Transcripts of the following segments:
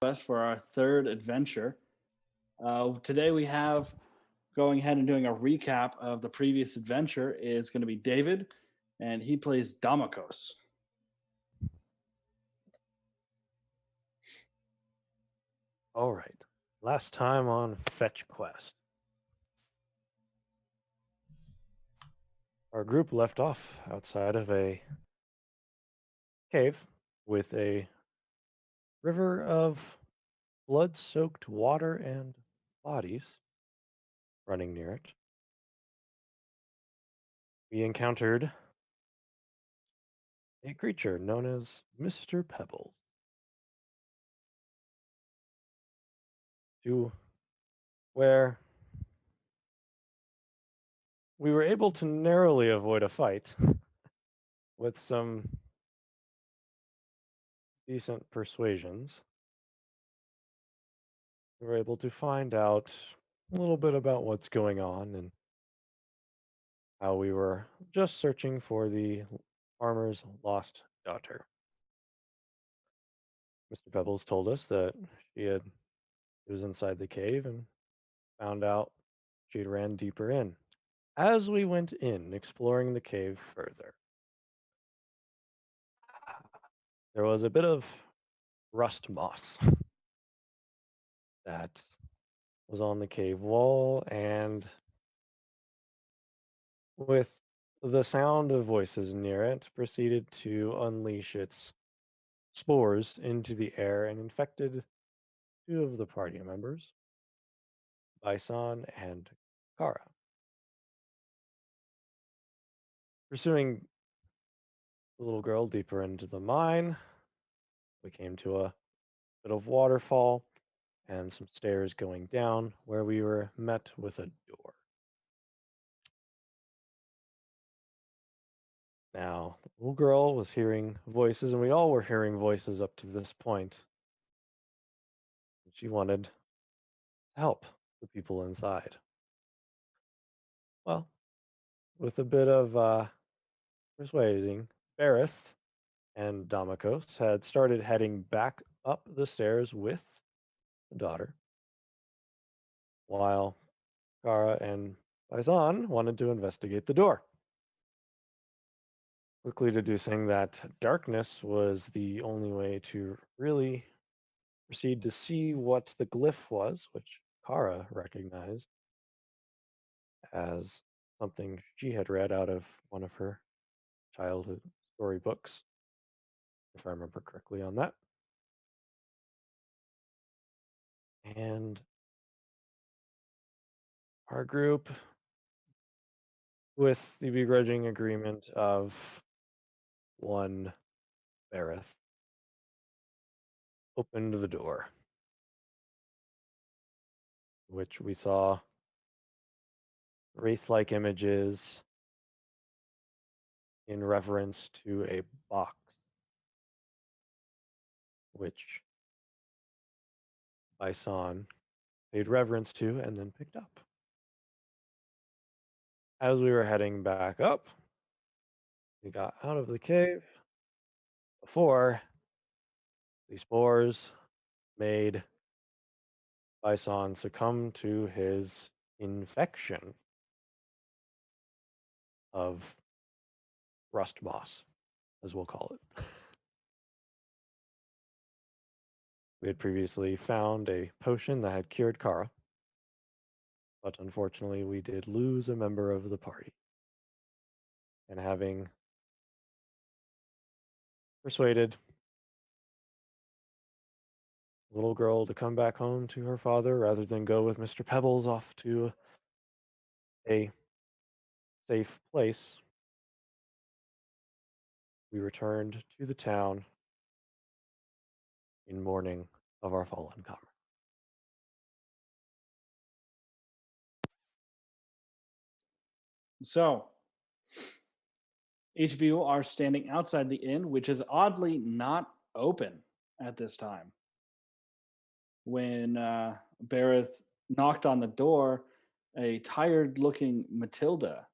FetchQuest for our third adventure. Today we have going ahead and doing a recap of the previous adventure is going to be David, and he plays Damokos. All right. Last time on FetchQuest, our group left off outside of a cave with a river of blood-soaked water and bodies running near it. We encountered a creature known as Mr. Pebbles, to where we were able to narrowly avoid a fight with some decent persuasions. We were able to find out a little bit about what's going on and how we were just searching for the farmer's lost daughter. Mr. Pebbles told us that she was inside the cave and found out she had ran deeper in. As we went in, exploring the cave further, there was a bit of rust moss that was on the cave wall, and with the sound of voices near it, proceeded to unleash its spores into the air and infected two of the party members, Bison and Kara. Pursuing the little girl deeper into the mine, we came to a bit of waterfall and some stairs going down where we were met with a door. Now, the little girl was hearing voices, and we all were hearing voices up to this point. She wanted to help the people inside. Well, with a bit of persuading, Berrith and Damokos had started heading back up the stairs with the daughter, while Kara and Bison wanted to investigate the door, quickly deducing that darkness was the only way to really proceed to see what the glyph was, which Kara recognized as something she had read out of one of her childhood storybooks, if I remember correctly on that. And our group, with the begrudging agreement of one Berrith, opened the door, which we saw wraith-like images in reference to a box, which Bison paid reverence to and then picked up. As we were heading back up, we got out of the cave before the spores made Bison succumb to his infection of rust moss, as we'll call it. We had previously found a potion that had cured Kara, but unfortunately we did lose a member of the party. And having persuaded the little girl to come back home to her father rather than go with Mr. Pebbles off to a safe place, we returned to the town in mourning of our fallen comrade. So, each of you are standing outside the inn, which is oddly not open at this time. When Berrith knocked on the door, a tired-looking Matilda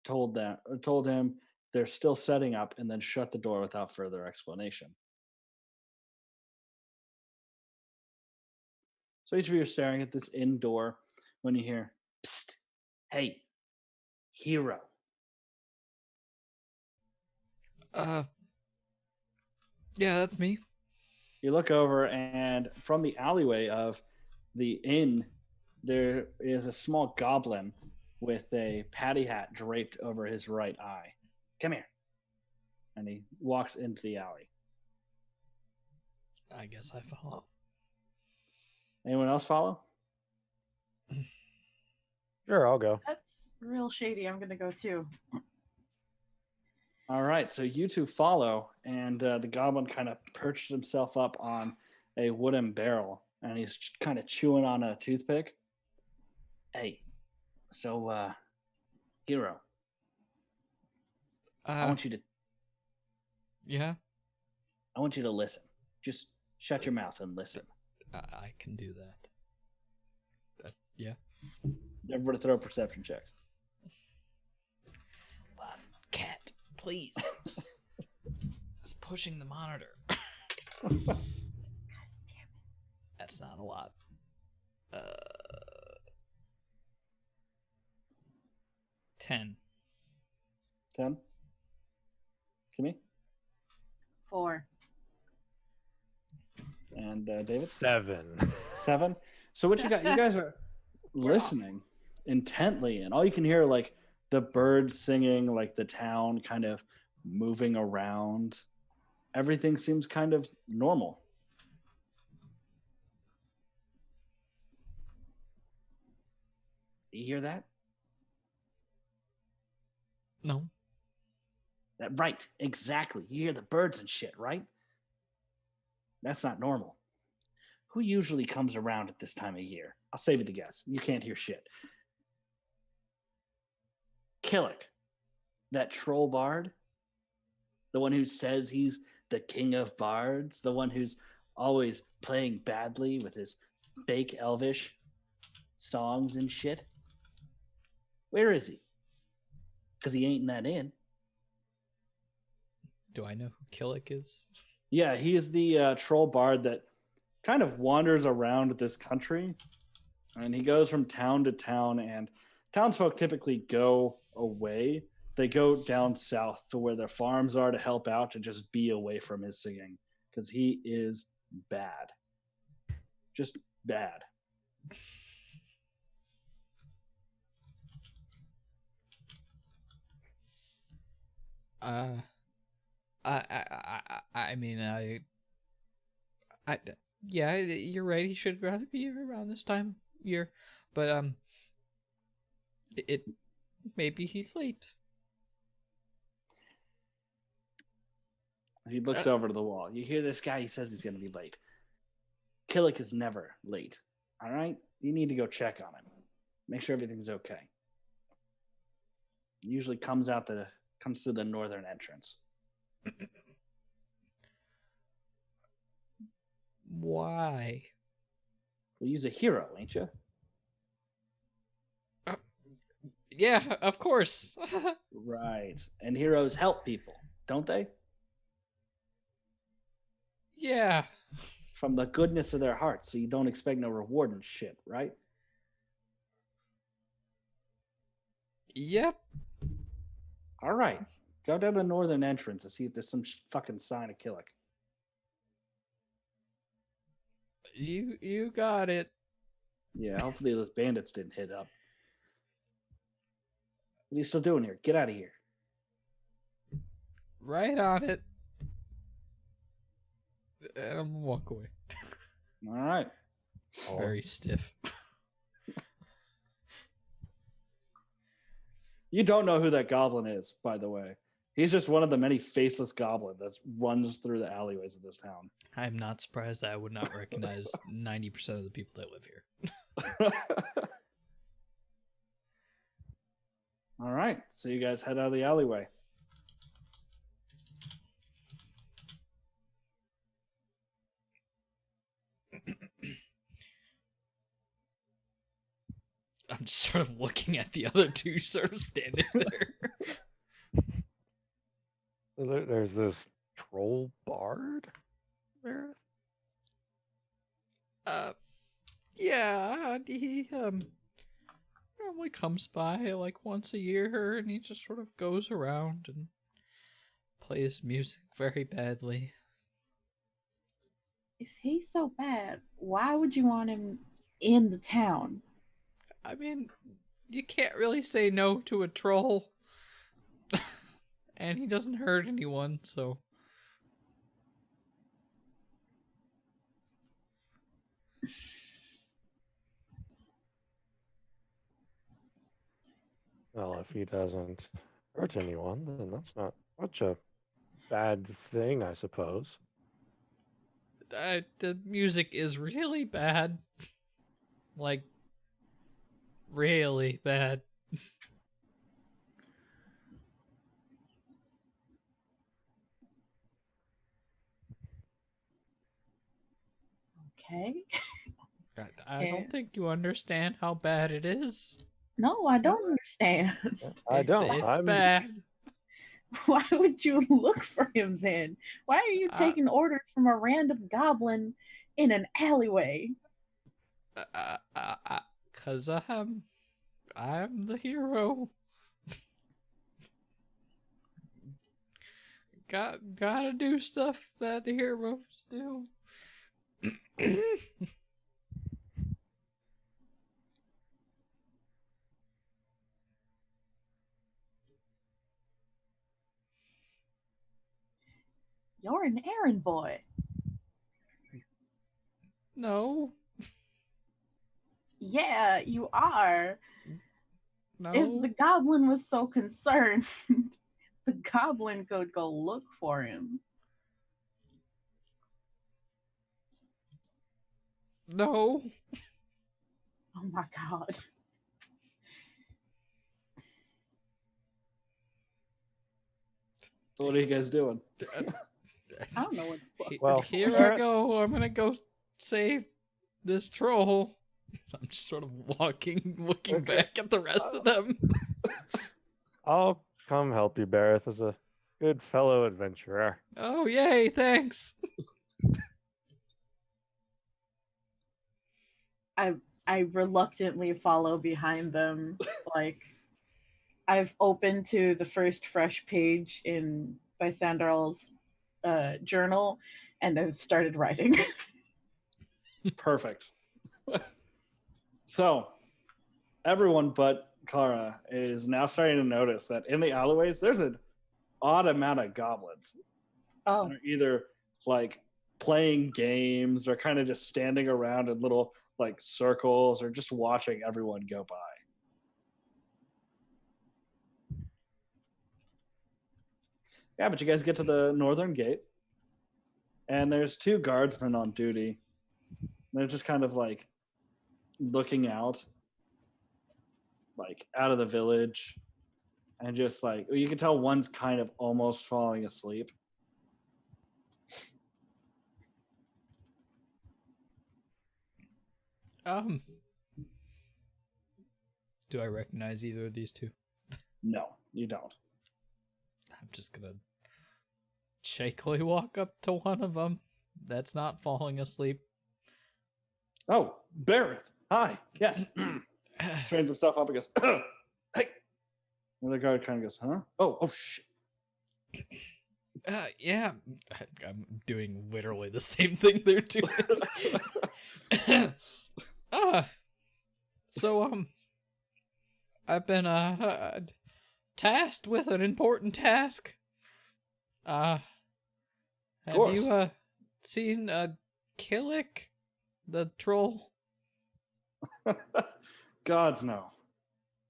told him they're still setting up, and then shut the door without further explanation. So each of you are staring at this inn door when you hear, "Psst, hey, hero." Yeah, that's me. You look over, and from the alleyway of the inn, there is a small goblin with a patty hat draped over his right eye. Come here. And he walks into the alley. I guess I follow. Anyone else follow? Sure, I'll go. That's real shady. I'm gonna go too. All right, so you two follow, and the goblin kind of perches himself up on a wooden barrel, and he's kind of chewing on a toothpick. Hey, so, hero, I want you to Yeah, listen. Just shut your mouth and listen. I can do that. Yeah. Everybody throw perception checks. Cat, please. It's pushing the monitor. That's not a lot. 10. 10? Kimmy? 4. And David? 7. 7? So what you got? You guys are listening intently, and all you can hear, like, the birds singing, like the town kind of moving around. Everything seems kind of normal. You hear that? No. Right, exactly. You hear the birds and shit, right? That's not normal. Who usually comes around at this time of year? I'll save you the guess. You can't hear shit. Killick, that troll bard, the one who says he's the king of bards, the one who's always playing badly with his fake elvish songs and shit. Where is he? Because he ain't in that inn. Do I know who Killick is? Yeah, he is the troll bard that kind of wanders around this country, and he goes from town to town, and townsfolk typically go away. They go down south to where their farms are to help out, to just be away from his singing, because he is bad. Just bad. I mean, yeah, you're right. He should rather be around this time of year, but maybe he's late. He looks over to the wall. You hear this guy, he says he's going to be late. Killick is never late. All right? You need to go check on him. Make sure everything's okay. He usually comes through the northern entrance. Why? Well, he's a hero, ain't you? Yeah, of course. Right. And heroes help people, don't they? Yeah. From the goodness of their hearts, so you don't expect no reward and shit, right? Yep. All right. Go down the northern entrance and see if there's some fucking sign of Killick. You got it. Yeah, hopefully those bandits didn't hit up. What are you still doing here? Get out of here. Right on it. And I'm gonna walk away. All right. Very stiff. You don't know who that goblin is, by the way. He's just one of the many faceless goblins that runs through the alleyways of this town. I'm not surprised that I would not recognize 90% of the people that live here. All right. So you guys head out of the alleyway. I'm just sort of looking at the other two sort of standing there. There's this troll bard, Berrith? Yeah, he normally comes by like once a year, and he just sort of goes around and plays music very badly. If he's so bad, why would you want him in the town? I mean, you can't really say no to a troll. And he doesn't hurt anyone, so. Well, if he doesn't hurt anyone, then that's not such a bad thing, I suppose. The music is really bad. Like, really bad. Okay. I Yeah. don't think you understand how bad it is. No, I don't understand. I don't. It's I'm bad. Why would you look for him then? Why are you taking orders from a random goblin in an alleyway? Cause I'm the hero. Gotta do stuff that the heroes do. You're an errand boy. No, Yeah, you are. no. If the goblin was so concerned, the goblin could go look for him. No. Oh my god. So what are you guys doing? I don't know what the fuck. Well, Here I Barrett- go. I'm gonna go save this troll. I'm just sort of walking, looking Okay. back at the rest of them. I'll come help you, Berrith, as a good fellow adventurer. Oh, yay, thanks. I reluctantly follow behind them. Like, I've opened to the first fresh page in by Sandarl's journal, and I've started writing. Perfect. So, everyone but Kara is now starting to notice that in the alleyways, there's an odd amount of goblins. Oh, They're either like playing games or kind of just standing around in little like circles or just watching everyone go by. Yeah, but you guys get to the northern gate, and there's two guardsmen on duty. They're just kind of like looking out, like out of the village, and just like you can tell one's kind of almost falling asleep. Do I recognize either of these two? No, you don't. I'm just gonna shakily walk up to one of them that's not falling asleep. Oh, Berrith. Hi. Yes. Strains himself up and goes, hey. And the guard kind of goes, huh? Oh, shit. Yeah, I'm doing literally the same thing they're doing. So I've been tasked with an important task. Have you seen Killick, the troll? Gods, no.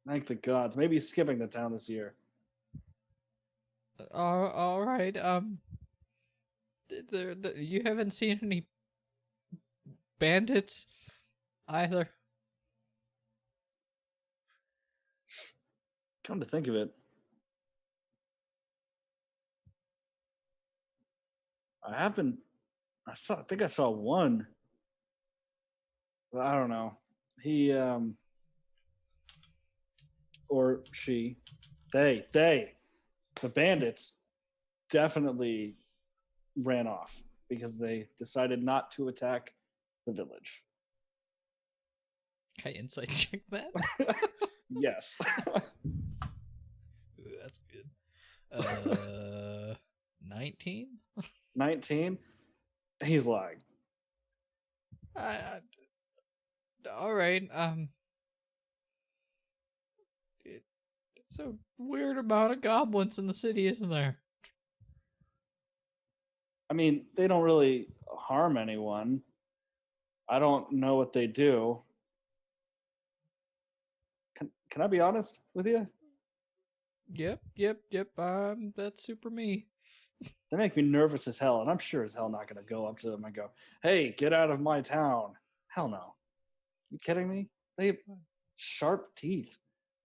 Thank the gods. Maybe he's skipping the town this year. All right. You haven't seen any bandits either. Come to think of it, I think I saw one. But I don't know. He or she, the bandits definitely ran off because they decided not to attack the village. Can I insight check that? Yes. Ooh, that's good. 19? 19. He's lying. All right. It's a weird amount of goblins in the city, isn't there? I mean, they don't really harm anyone. I don't know what they do. Can I be honest with you? Yep. That's super me. They make me nervous as hell, and I'm sure as hell not going to go up to them and go, "Hey, get out of my town." Hell no. You kidding me? They have sharp teeth.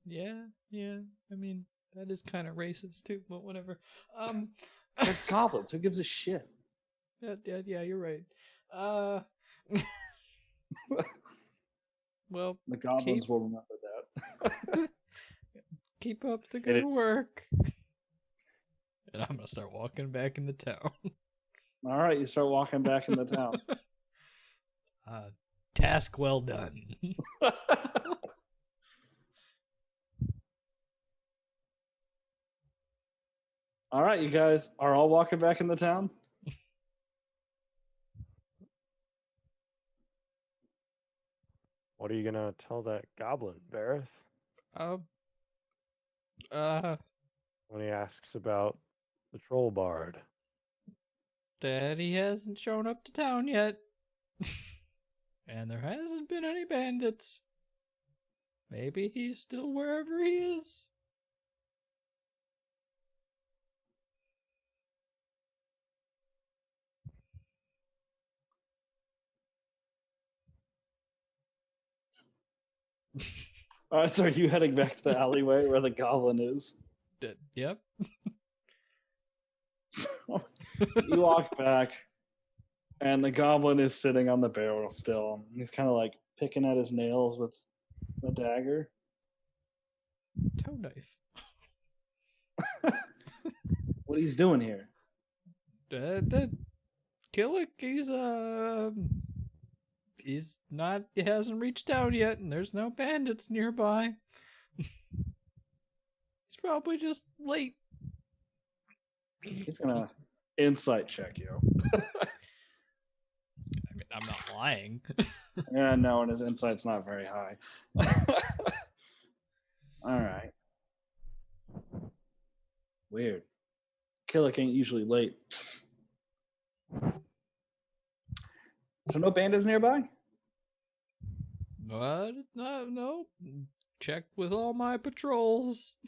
Yeah. I mean, that is kind of racist too, but whatever. They're goblins. Who gives a shit? Yeah, you're right. Well, The goblins will remember that. keep up the good work. And I'm gonna start walking back in the town. All right, you start walking back in the town. Task well done. All right, you guys are all walking back in the town? What are you gonna tell that goblin, Berrith? When he asks about the troll bard. That he hasn't shown up to town yet. And there hasn't been any bandits. Maybe he's still wherever he is. All right, so are you heading back to the alleyway where the goblin is? Yep. You walk back, and the goblin is sitting on the barrel still. He's kind of like picking at his nails with a dagger. Toe knife. What he's doing here? That Killick, he's not. He hasn't reached out yet, and there's no bandits nearby. He's probably just late. He's gonna insight check you. I mean, I'm not lying. Yeah, no, and his insight's not very high. All right. Weird. Killick ain't usually late. So no bandits nearby? No. Checked with all my patrols.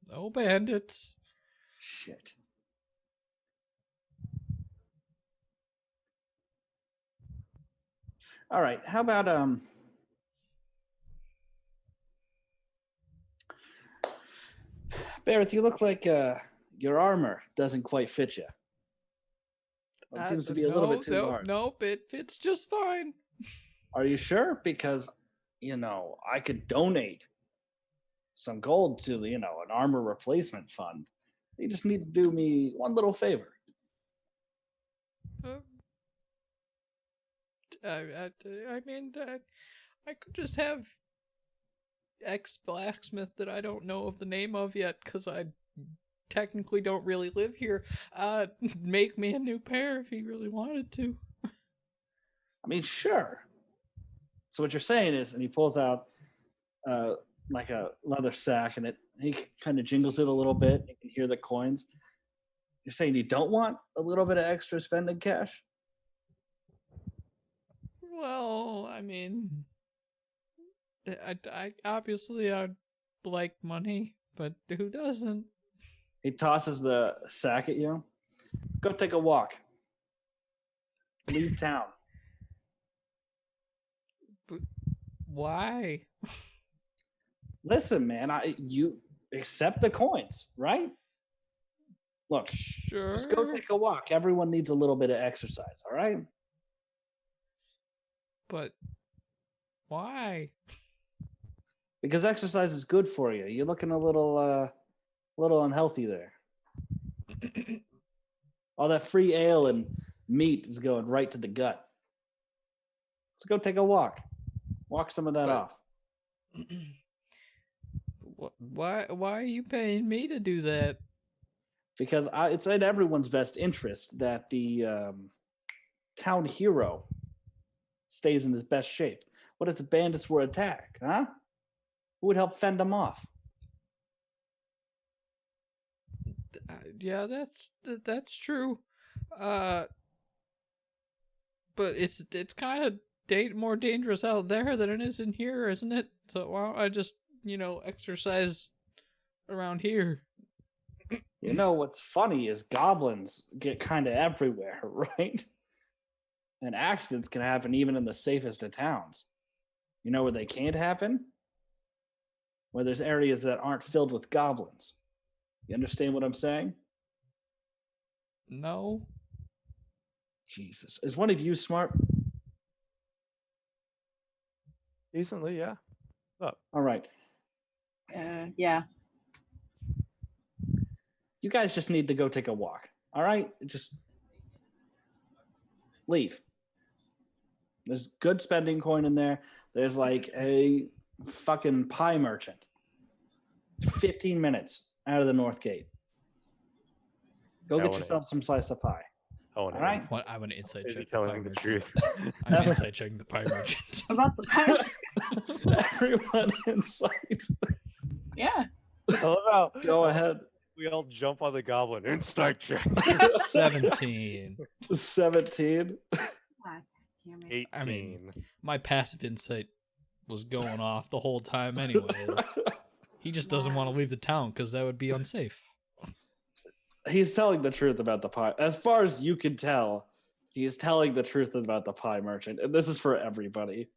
No bandits. Shit. All right. How about Berrith, you look like your armor doesn't quite fit you. It seems to be a little bit too large. Nope, it fits just fine. Are you sure? Because, I could donate some gold to the, an armor replacement fund. You just need to do me one little favor. I mean, I could just have ex-blacksmith that I don't know of the name of yet, because I technically don't really live here, make me a new pair if he really wanted to. I mean, sure. So what you're saying is, and he pulls out like a leather sack, and he kind of jingles it a little bit. You can hear the coins. You're saying you don't want a little bit of extra spending cash? Well, I mean, I obviously I'd like money, but who doesn't? He tosses the sack at you. Go take a walk. Leave town. But why? Listen, man, you accept the coins, right? Look, Sure. just go take a walk. Everyone needs a little bit of exercise, all right? But why? Because exercise is good for you. You're looking a little unhealthy there. All that free ale and meat is going right to the gut. So go take a walk. Walk some of that But- off. Why are you paying me to do that? Because it's in everyone's best interest that the town hero stays in his best shape. What if the bandits were attacked, huh? Who would help fend them off? Yeah, that's true. But it's kind of more dangerous out there than it is in here, isn't it? So why don't I just exercise around here? You know what's funny is goblins get kind of everywhere, right? And accidents can happen even in the safest of towns. You know where they can't happen? Where there's areas that aren't filled with goblins. You understand what I'm saying? No. Jesus. Is one of you smart? Decently, yeah. All right. Yeah. You guys just need to go take a walk. All right? Just leave. There's good spending coin in there. There's like a fucking pie merchant. 15 minutes out of the north gate. Go I get wanna- yourself some slice of pie. Oh, no. All right? I'm an inside Is he check. the pie telling the merchant. truth? I'm inside checking the pie merchant. About the pirate. Everyone in sight. Yeah. I love how Go ahead. we all jump on the goblin. Inside check. 17. 17. God damn it. 18. I mean, my passive insight was going off the whole time anyways. He just doesn't want to leave the town because that would be unsafe. He's telling the truth about the pie. As far as you can tell, he's telling the truth about the pie merchant. And this is for everybody.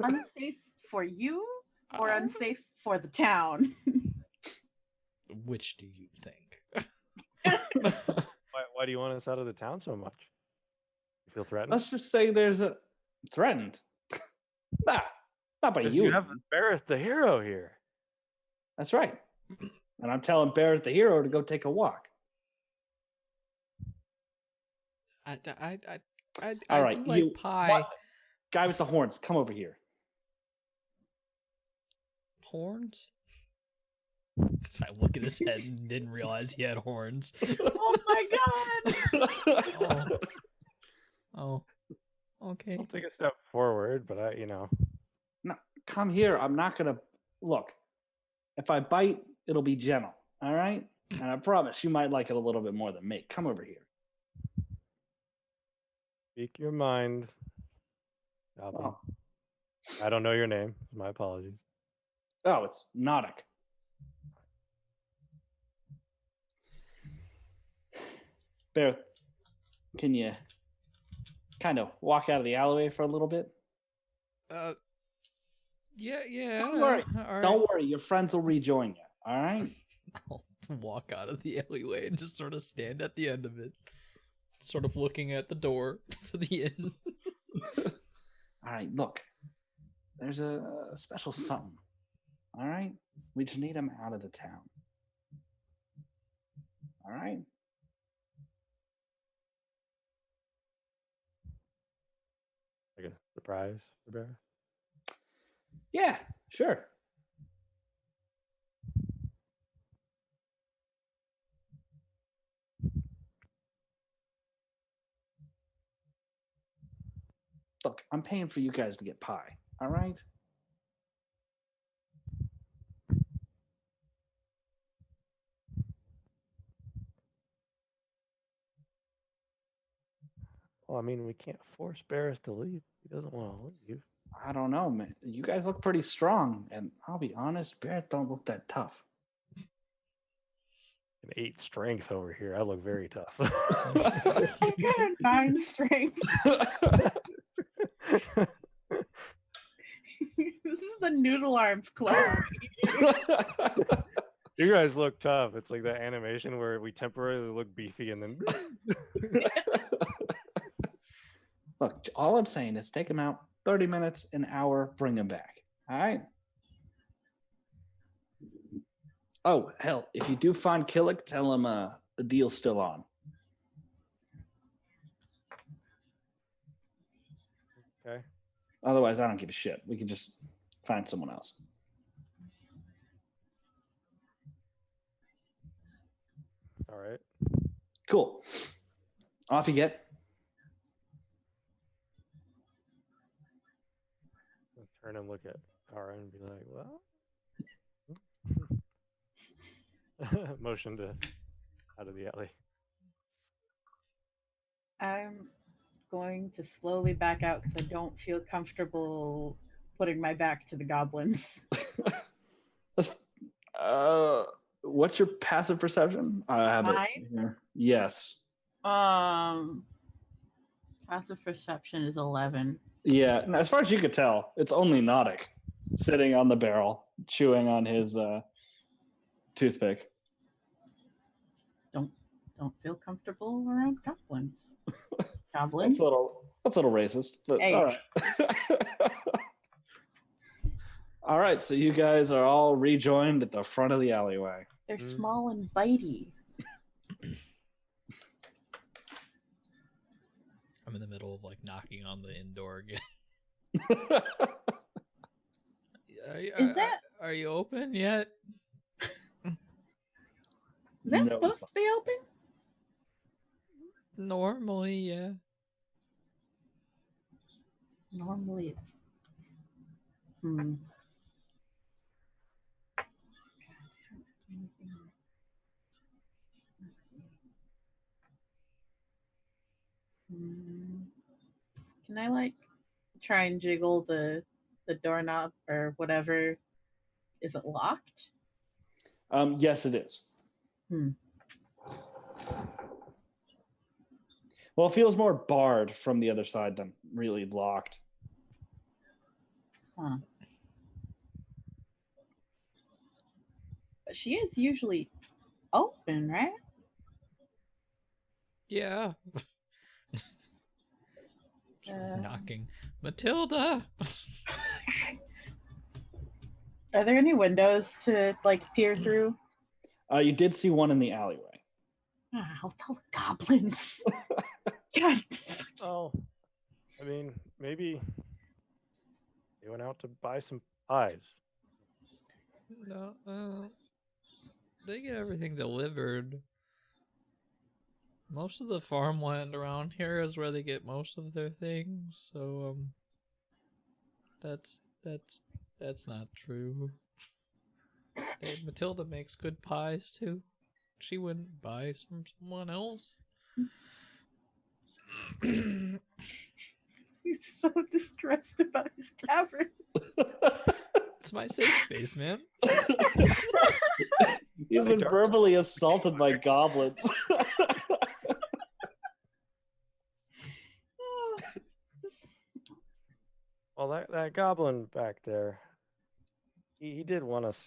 Unsafe for you or Uh, unsafe for the town? Which do you think? Why do you want us out of the town so much? You feel threatened? Let's just say there's a threatened. Nah, not by 'Cause you. you have Berrith the hero here. That's right. And I'm telling Berrith the hero to go take a walk. I All right, do like you pie. what? Guy with the horns, come over here. Horns? I look at his head and didn't realize he had horns. Oh my god! Oh. Okay. I'll take a step forward, but No, come here. I'm not gonna look. If I bite, it'll be gentle. All right? And I promise you might like it a little bit more than me. Come over here. speak your mind. Goblin. Oh, I don't know your name. My apologies. oh it's Nautic. Bear, can you kind of walk out of the alleyway for a little bit? Yeah. Don't worry. All right. Don't worry, your friends will rejoin you. All right? I'll walk out of the alleyway and just sort of stand at the end of it, sort of looking at the door to the inn. All right, look. There's a special something. All right? We just need him out of the town. All right? Like a surprise for Berrith. Yeah, sure. Look, I'm paying for you guys to get pie. All right? Well, I mean, we can't force Berrith to leave. He doesn't want to leave. I don't know, man. You guys look pretty strong, and I'll be honest, Berrith don't look that tough. An 8 strength over here. I look very tough. I got a 9 strength. This is the Noodle Arms Club. You guys look tough. It's like that animation where we temporarily look beefy and then Look, all I'm saying is take him out 30 minutes, an hour, bring him back. All right? Oh, hell, if you do find Killick, tell him the deal's still on. okay. Otherwise, I don't give a shit. We can just find someone else. All right. Cool. Off you get. I'll turn and look at Kara and be like, well. Motion to out of the alley. I'm going to slowly back out because I don't feel comfortable putting my back to the goblins. What's your passive perception? I have Mine? it here. Yes. Passive perception is 11. Yeah. And as far as you could tell, it's only Nautic sitting on the barrel, chewing on his toothpick. Don't feel comfortable around goblins. Goblins? That's a little racist. But Hey. all right. All right. So you guys are all rejoined at the front of the alleyway. They're small and bitey. I'm in the middle of like knocking on the inn door again. Are you open yet? Is that supposed to be open? Normally, yeah. Normally it's... Can I like try and jiggle the doorknob or whatever? Is it locked? Yes, it is. Well, it feels more barred from the other side than really locked. Huh. But she is usually open, right? Yeah. Knocking. Matilda! Are there any windows to like peer through? You did see one in the alleyway. I'll tell the goblins. God. Oh, I mean, maybe they went out to buy some pies. No, they get everything delivered. Most of the farmland around here is where they get most of their things, so that's not true. Matilda makes good pies too. She wouldn't buy from someone else. He's so distressed about his tavern. It's my safe space, man. He's been verbally assaulted by goblins. Well, that goblin back there, he did want us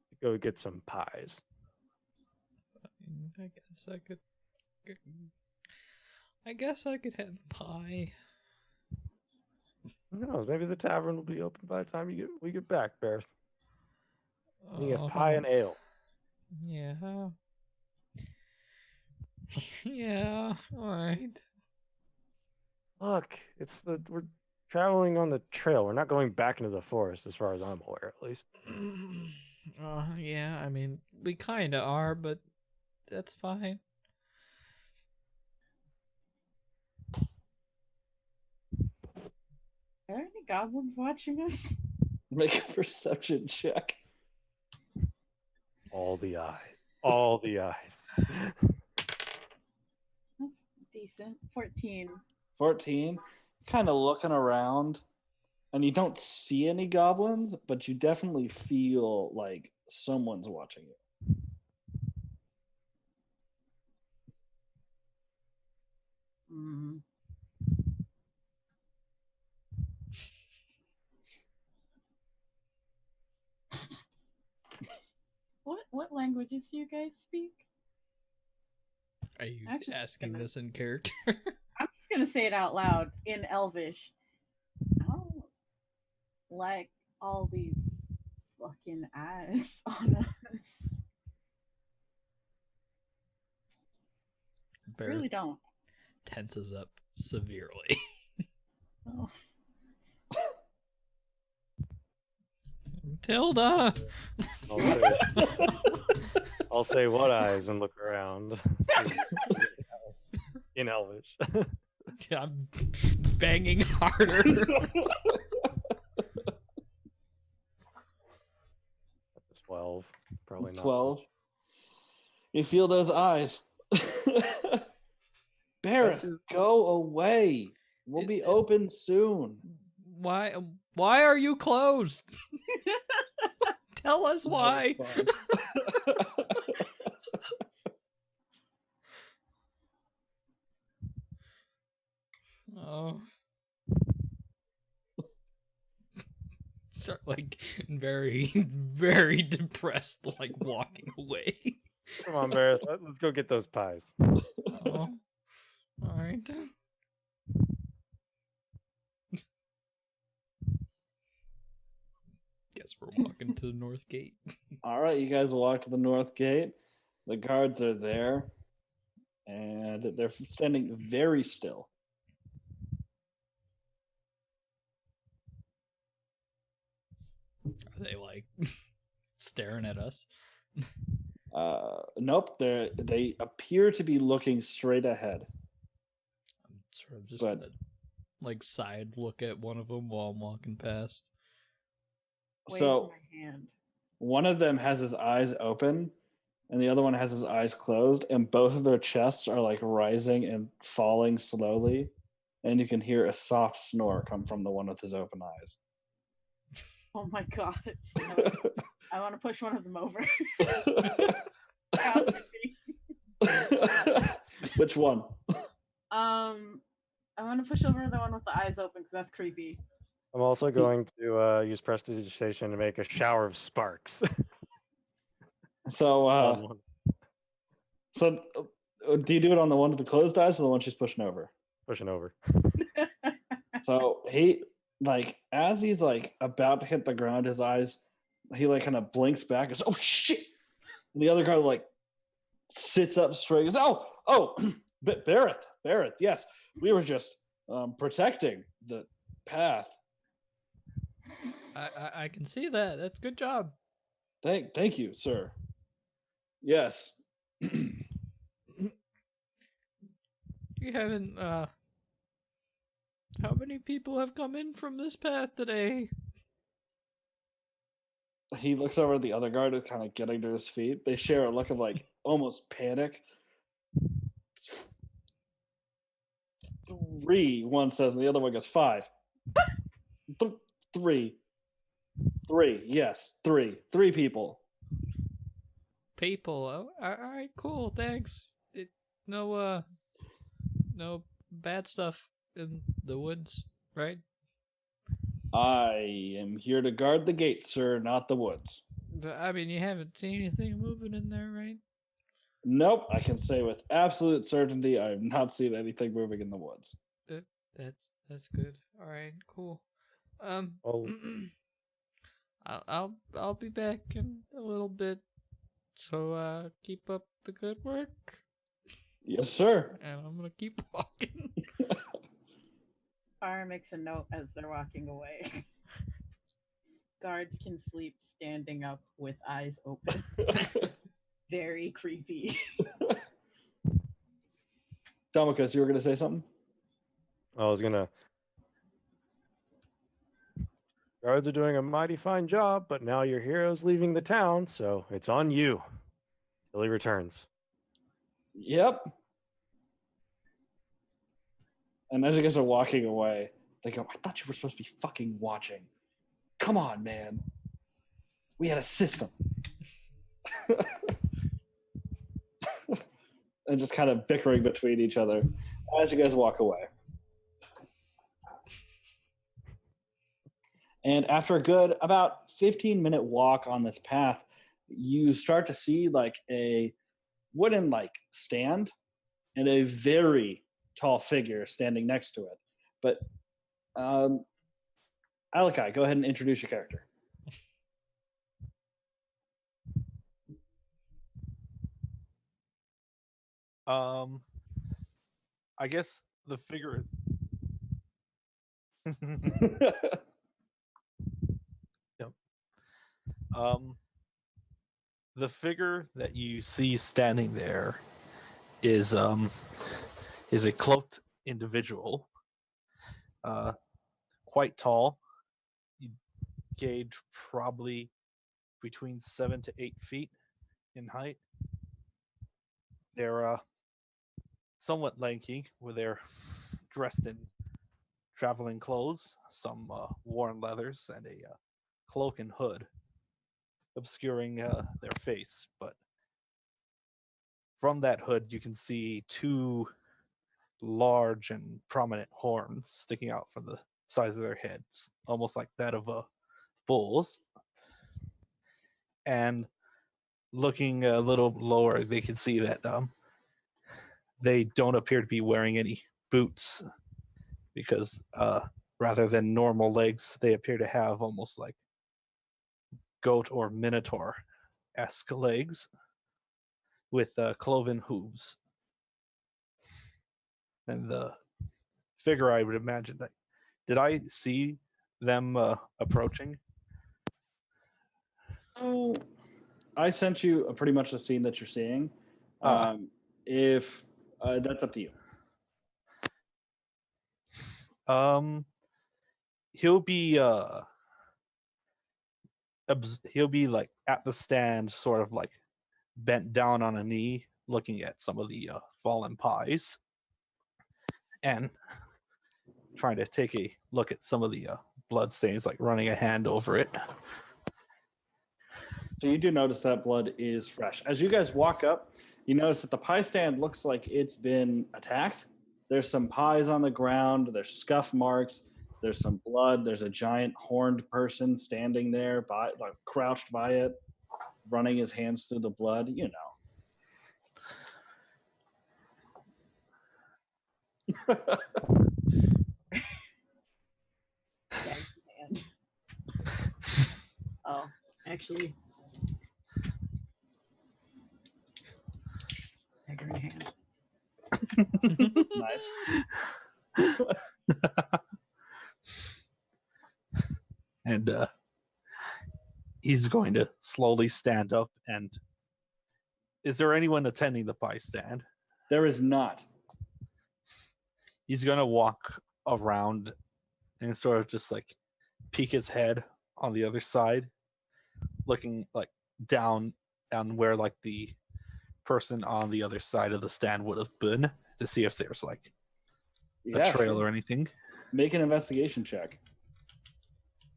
to go get some pies. I guess I could have a pie. Who knows? Maybe the tavern will be open by the time we get back, Berrith. We get pie and ale. Yeah. Yeah. All right. Look, we're traveling on the trail. We're not going back into the forest, as far as I'm aware, at least. Yeah. I mean, we kind of are, but that's fine. Are there any goblins watching us? Make a perception check. All the eyes. All the eyes. Decent. 14. 14. Kind of looking around, and you don't see any goblins, but you definitely feel like someone's watching you. What languages do you guys speak? Are you Actually, asking this in character? I'm just gonna say it out loud in Elvish. I don't like all these fucking eyes on us. I really don't. Tenses up severely. Oh. Tilda. I'll say, I'll say what eyes and look around. In Elvish. I'm banging harder. 12. Probably not. 12. You feel those eyes. Berrith, go away. We'll be open soon. Why are you closed? Tell us why. Oh. Start like very, very depressed, like walking away. Come on, Berrith. Let's go get those pies. Oh. All right. Guess we're walking to the north gate. All right, you guys walk to the north gate. The guards are there, and they're standing very still. Are they like staring at us? Nope, they appear to be looking straight ahead. I'm sort of just But- gonna like side look at one of them while I'm walking past. Wave So my hand. one of them has his eyes open, and the other one has his eyes closed, and both of their chests are like rising and falling slowly, and you can hear a soft snore come from the one with his open eyes. Oh my god. No, I want to push one of them over. Out. Which one? I want to push over the one with the eyes open because that's creepy. I'm also going to use prestidigitation to make a shower of sparks. So, on one. do you do it on the one with the closed eyes or the one she's pushing over? Pushing over. So he, like, as he's like about to hit the ground, his eyes, he like kind of blinks back and goes, "Oh shit!" And the other guy like sits up straight. Goes, "Oh, Berrith, yes, we were just protecting the path. I can see that. That's good job. Thank you, sir. Yes." You haven't how many people have come in from this path today? He looks over at the other guard who's kind of getting to his feet. They share a look of like almost panic. 3, one says, and the other one goes 5. 3. Yes, 3 people. People. Oh, all right, cool. Thanks. No bad stuff in the woods, right? I am here to guard the gate, sir, not the woods. But, I mean, you haven't seen anything moving in there, right? Nope, I can say with absolute certainty I have not seen anything moving in the woods. That's good. All right, cool. Oh. I'll be back in a little bit. So keep up the good work, Yes, sir. and I'm gonna keep walking. Fire makes a note as they're walking away. Guards can sleep standing up with eyes open. Very creepy. Domicus, you were going to say something? I was gonna. Guards are doing a mighty fine job, but now your hero's leaving the town, so it's on you till he returns. Yep. And as you guys are walking away, they go, "I thought you were supposed to be fucking watching. Come on, man. We had a system." And just kind of bickering between each other as you guys walk away. And after a good about 15-minute walk on this path, you start to see like a wooden like stand and a very tall figure standing next to it. But Alakai, go ahead and introduce your character. I guess the figure is The figure that you see standing there is a cloaked individual, quite tall. You gauge probably between 7 to 8 feet in height. They're somewhat lanky, where they're dressed in traveling clothes, some worn leathers, and a cloak and hood obscuring their face. But from that hood, you can see two large and prominent horns sticking out from the sides of their heads, almost like that of bulls. And looking a little lower, they can see that they don't appear to be wearing any boots, because rather than normal legs, they appear to have almost like goat or minotaur-esque legs with cloven hooves. And the figure, I would imagine, that did I see them approaching? Oh, I sent you pretty much the scene that you're seeing. Ah. If that's up to you. He'll be he'll be like at the stand, sort of like bent down on a knee, looking at some of the fallen pies, and trying to take a look at some of the blood stains, like running a hand over it. So you do notice that blood is fresh. As you guys walk up, you notice that the pie stand looks like it's been attacked. There's some pies on the ground. There's scuff marks. There's some blood. There's a giant horned person standing there, like crouched by it, running his hands through the blood. You know. Oh, actually. Dagger in hand. Nice. And he's going to slowly stand up. And is there anyone attending the pie stand? There is not. He's going to walk around and sort of just like peek his head on the other side, looking like down where like the person on the other side of the stand would have been, to see if there's like a trail or anything. Make an investigation check.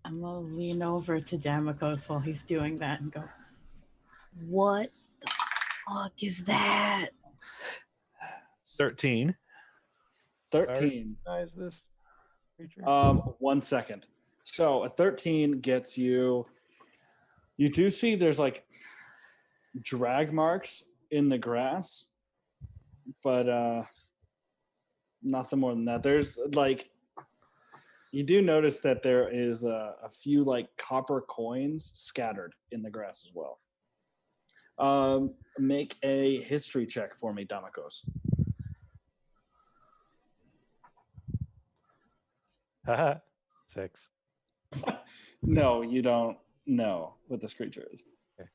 I'm gonna lean over to Damokos while he's doing that and go, "What the fuck is that?" 13. 13. Recognize this creature? 1 second. So a 13 gets you. You do see there's like drag marks in the grass, but nothing more than that. There's like, you do notice that there is a few like copper coins scattered in the grass as well. Make a history check for me, Damokos. Haha. 6. No, you don't know what this creature is. Okay.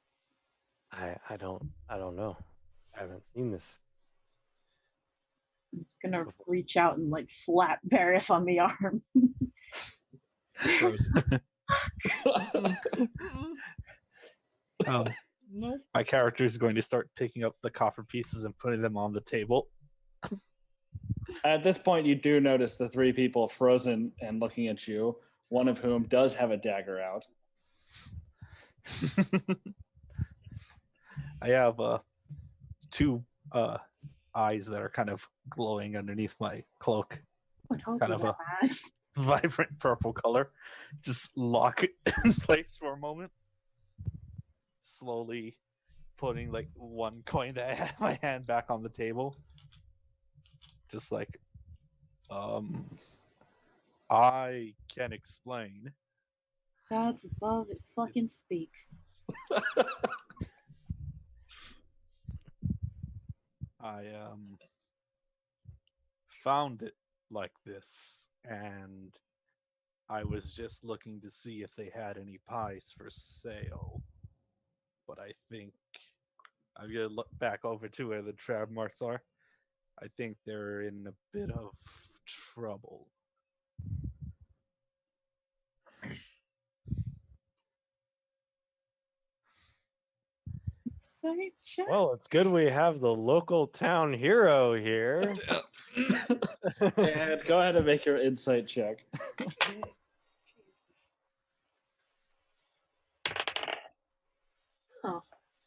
I don't know. I haven't seen this. I'm gonna reach out and like slap Berrith on the arm. Nope. My character is going to start picking up the copper pieces and putting them on the table. At this point, you do notice the three people frozen and looking at you, one of whom does have a dagger out. I have two eyes that are kind of glowing underneath my cloak. Kind of a vibrant purple color. Just lock it in place for a moment. Slowly putting like one coin that I had in my hand back on the table. Just like, I can explain. God's above, it fucking speaks. I found it like this, and I was just looking to see if they had any pies for sale. but I think I'm gonna look back over to where the trap marks are. I think they're in a bit of trouble. Insight check. Well, it's good we have the local town hero here. And go ahead and make your insight check. Oh,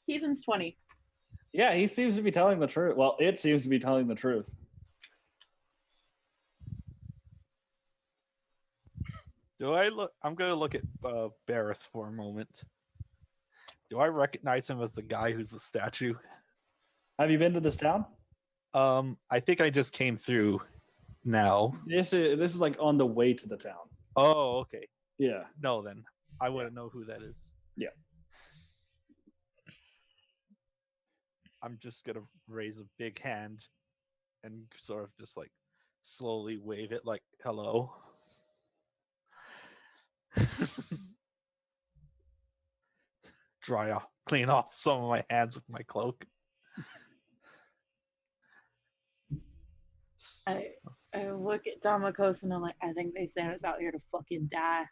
Heathen's 20. Yeah, he seems to be telling the truth. Well, it seems to be telling the truth. Do I look? I'm gonna look at Berrith for a moment. Do I recognize him as the guy who's the statue? Have you been to this town? I think I just came through now. This is like on the way to the town. Oh, okay. Yeah. No, then I wouldn't know who that is. Yeah. I'm just gonna raise a big hand and sort of just like slowly wave it like hello. Clean off some of my hands with my cloak. I look at Damakos and I'm like, I think they sent us out here to fucking die.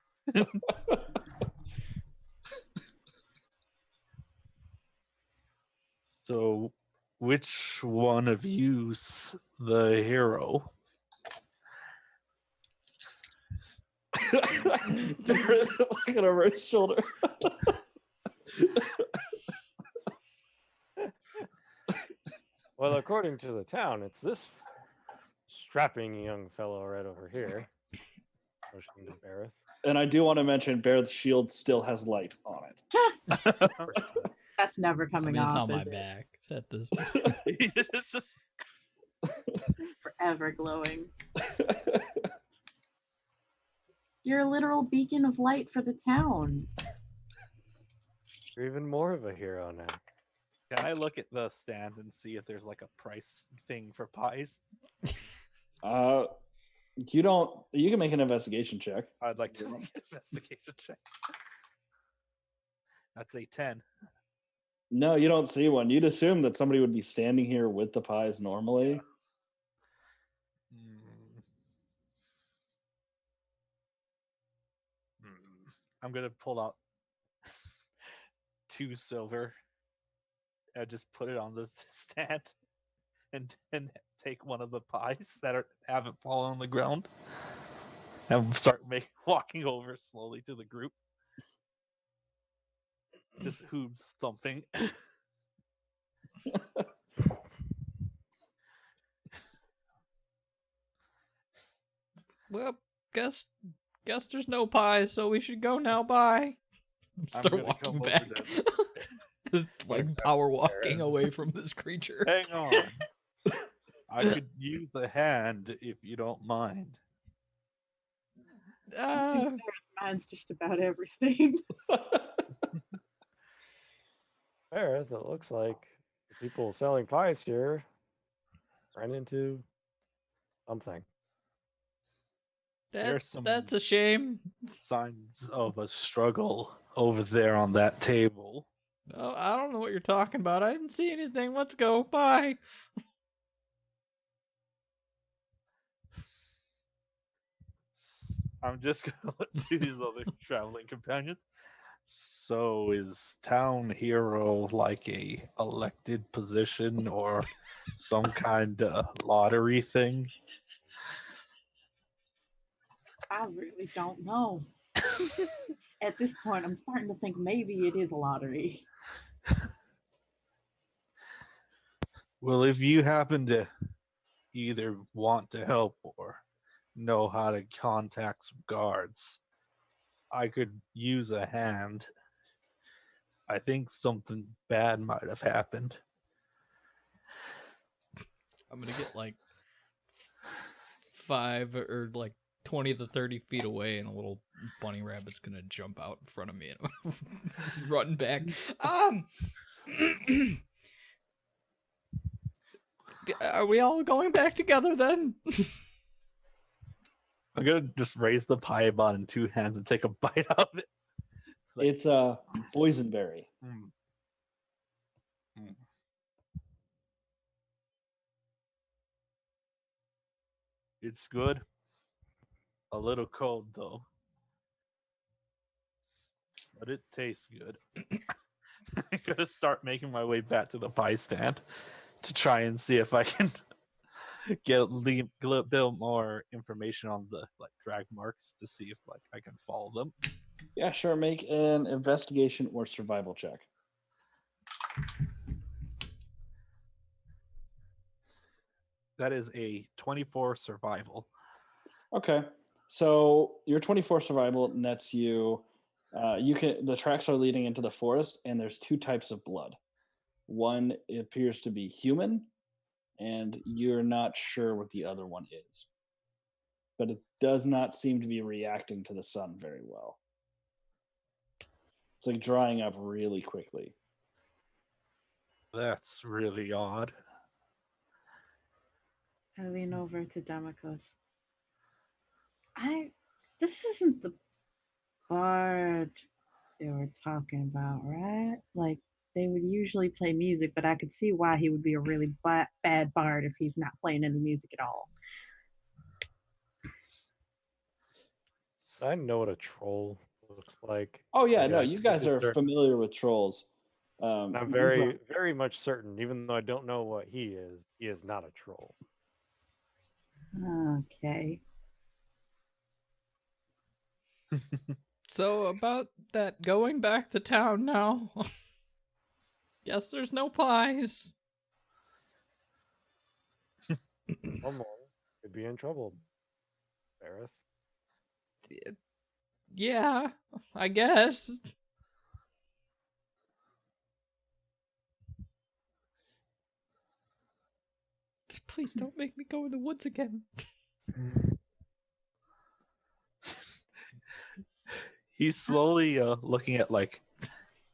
So, which one of you's the hero? Barrett is looking over his shoulder. Well, according to the town, it's this strapping young fellow right over here. Motioning to Berrith. And I do want to mention Barrett's shield still has light on it. That's never I coming mean, it's off. on my is it? back at this It's just Forever glowing. You're a literal beacon of light for the town. You're even more of a hero now. Can I look at the stand and see if there's like a price thing for pies? You can make an investigation check. I'd like to make an investigation check. That's a 10. No, you don't see one. You'd assume that somebody would be standing here with the pies normally. I'm gonna pull out 2 silver and just put it on the stand and take one of the pies that haven't fallen on the ground and start walking over slowly to the group. Just hooves thumping. Well, guess there's no pies, so we should go now. Bye. Start gonna walking come over back. Just, like power walking away from this creature. Hang on. I could use a hand if you don't mind. Mine's just about everything. Berrith, it looks like the people selling pies here ran into something. There's some That's a shame. signs of a struggle over there on that table. Oh, I don't know what you're talking about. I didn't see anything. Let's go. Bye. I'm just gonna look to these other traveling companions. So is town hero like a elected position or some kind of lottery thing? I really don't know. At this point, I'm starting to think maybe it is a lottery. Well, if you happen to either want to help or know how to contact some guards, I could use a hand. I think something bad might have happened. I'm gonna get like 5 or like 20 to 30 feet away, and a little bunny rabbit's gonna jump out in front of me and run back. Are we all going back together then? I'm gonna just raise the pie bun in 2 hands and take a bite out of it. It's a boysenberry. It's good. A little cold though. But it tastes good. I'm gonna start making my way back to the pie stand to try and see if I can get a little bit more information on the drag marks to see if I can follow them. Yeah, sure. Make an investigation or survival check. That is a 24 survival. Okay. So your 24 survival nets you. The tracks are leading into the forest, and there's two types of blood. One appears to be human, and you're not sure what the other one is. But it does not seem to be reacting to the sun very well. It's like drying up really quickly. That's really odd. I lean over to Damocles. This isn't the bard they were talking about, right? Like, they would usually play music, but I could see why he would be a really bad bard if he's not playing any music at all. I know what a troll looks like. Oh yeah, Like no, a- you guys are certain- familiar with trolls. I'm very, very much certain, even though I don't know what he is not a troll. Okay. So about that going back to town now. Guess there's no pies. Someone could be in trouble. Berrith. Yeah, I guess. Please don't make me go in the woods again. He's slowly looking at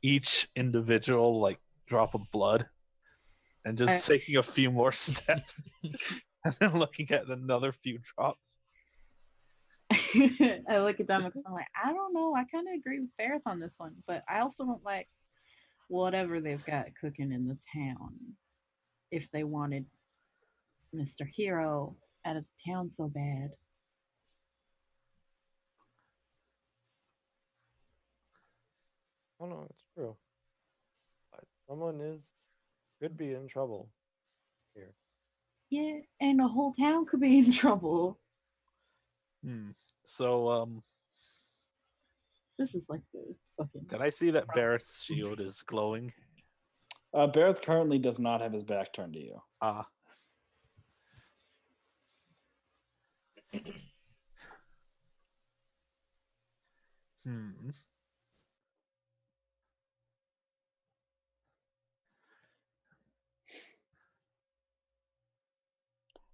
each individual drop of blood and just taking a few more steps and then looking at another few drops. I look at them and I'm like, I don't know. I kind of agree with Berrith on this one, but I also don't like whatever they've got cooking in the town. If they wanted Mr. Hero out of the town so bad. Oh no, it's true. But someone could be in trouble here. Yeah, and the whole town could be in trouble. So, This is like the fucking. can I see that Berrith's shield is glowing? Berrith currently does not have his back turned to you. Ah.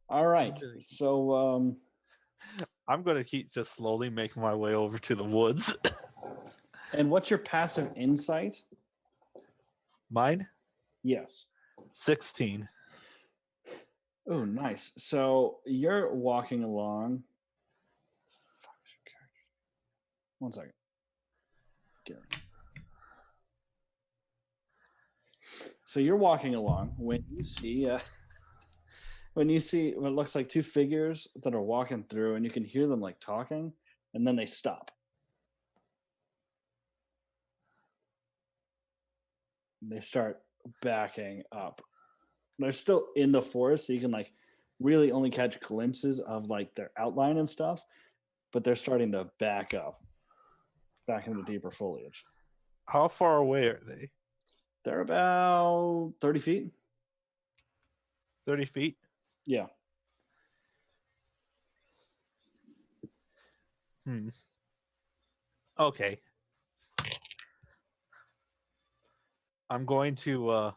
All right. So I'm going to keep just slowly making my way over to the woods. and what's your passive insight? Mine? Yes. 16. Oh, nice. So you're walking along. One second. So you're walking along when you see what looks like two figures that are walking through, and you can hear them talking, and then they stop. They start backing up. They're still in the forest, so you can really only catch glimpses of their outline and stuff, but they're starting to back up, back into deeper foliage. How far away are they? They're about 30 feet. 30 feet? Yeah. Okay. I'm going to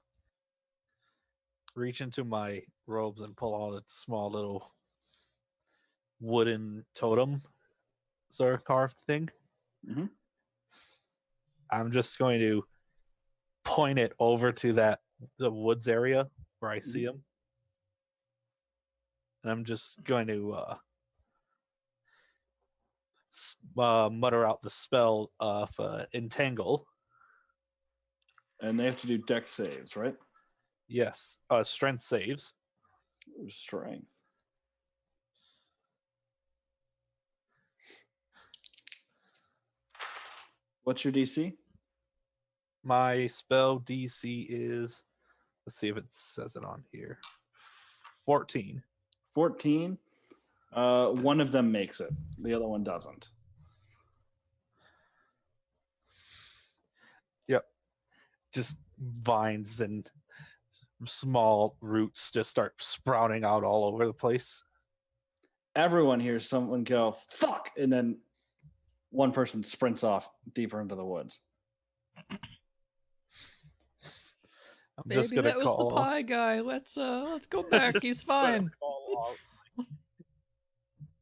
reach into my robes and pull out a small little wooden totem sort of carved thing. Mm-hmm. I'm just going to point it over to the woods area where I see him. And I'm just going to mutter out the spell of entangle. And they have to do dex saves, right? Yes. Strength saves. Ooh, strength. What's your DC? My spell DC is, let's see if it says it on here, 14. 14. One of them makes it. The other one doesn't. Yep. Just vines and small roots just start sprouting out all over the place. Everyone hears someone go, fuck! And then one person sprints off deeper into the woods. I'm just Maybe gonna that was the call. pie guy. Let's go back. Just He's gonna fine. call out.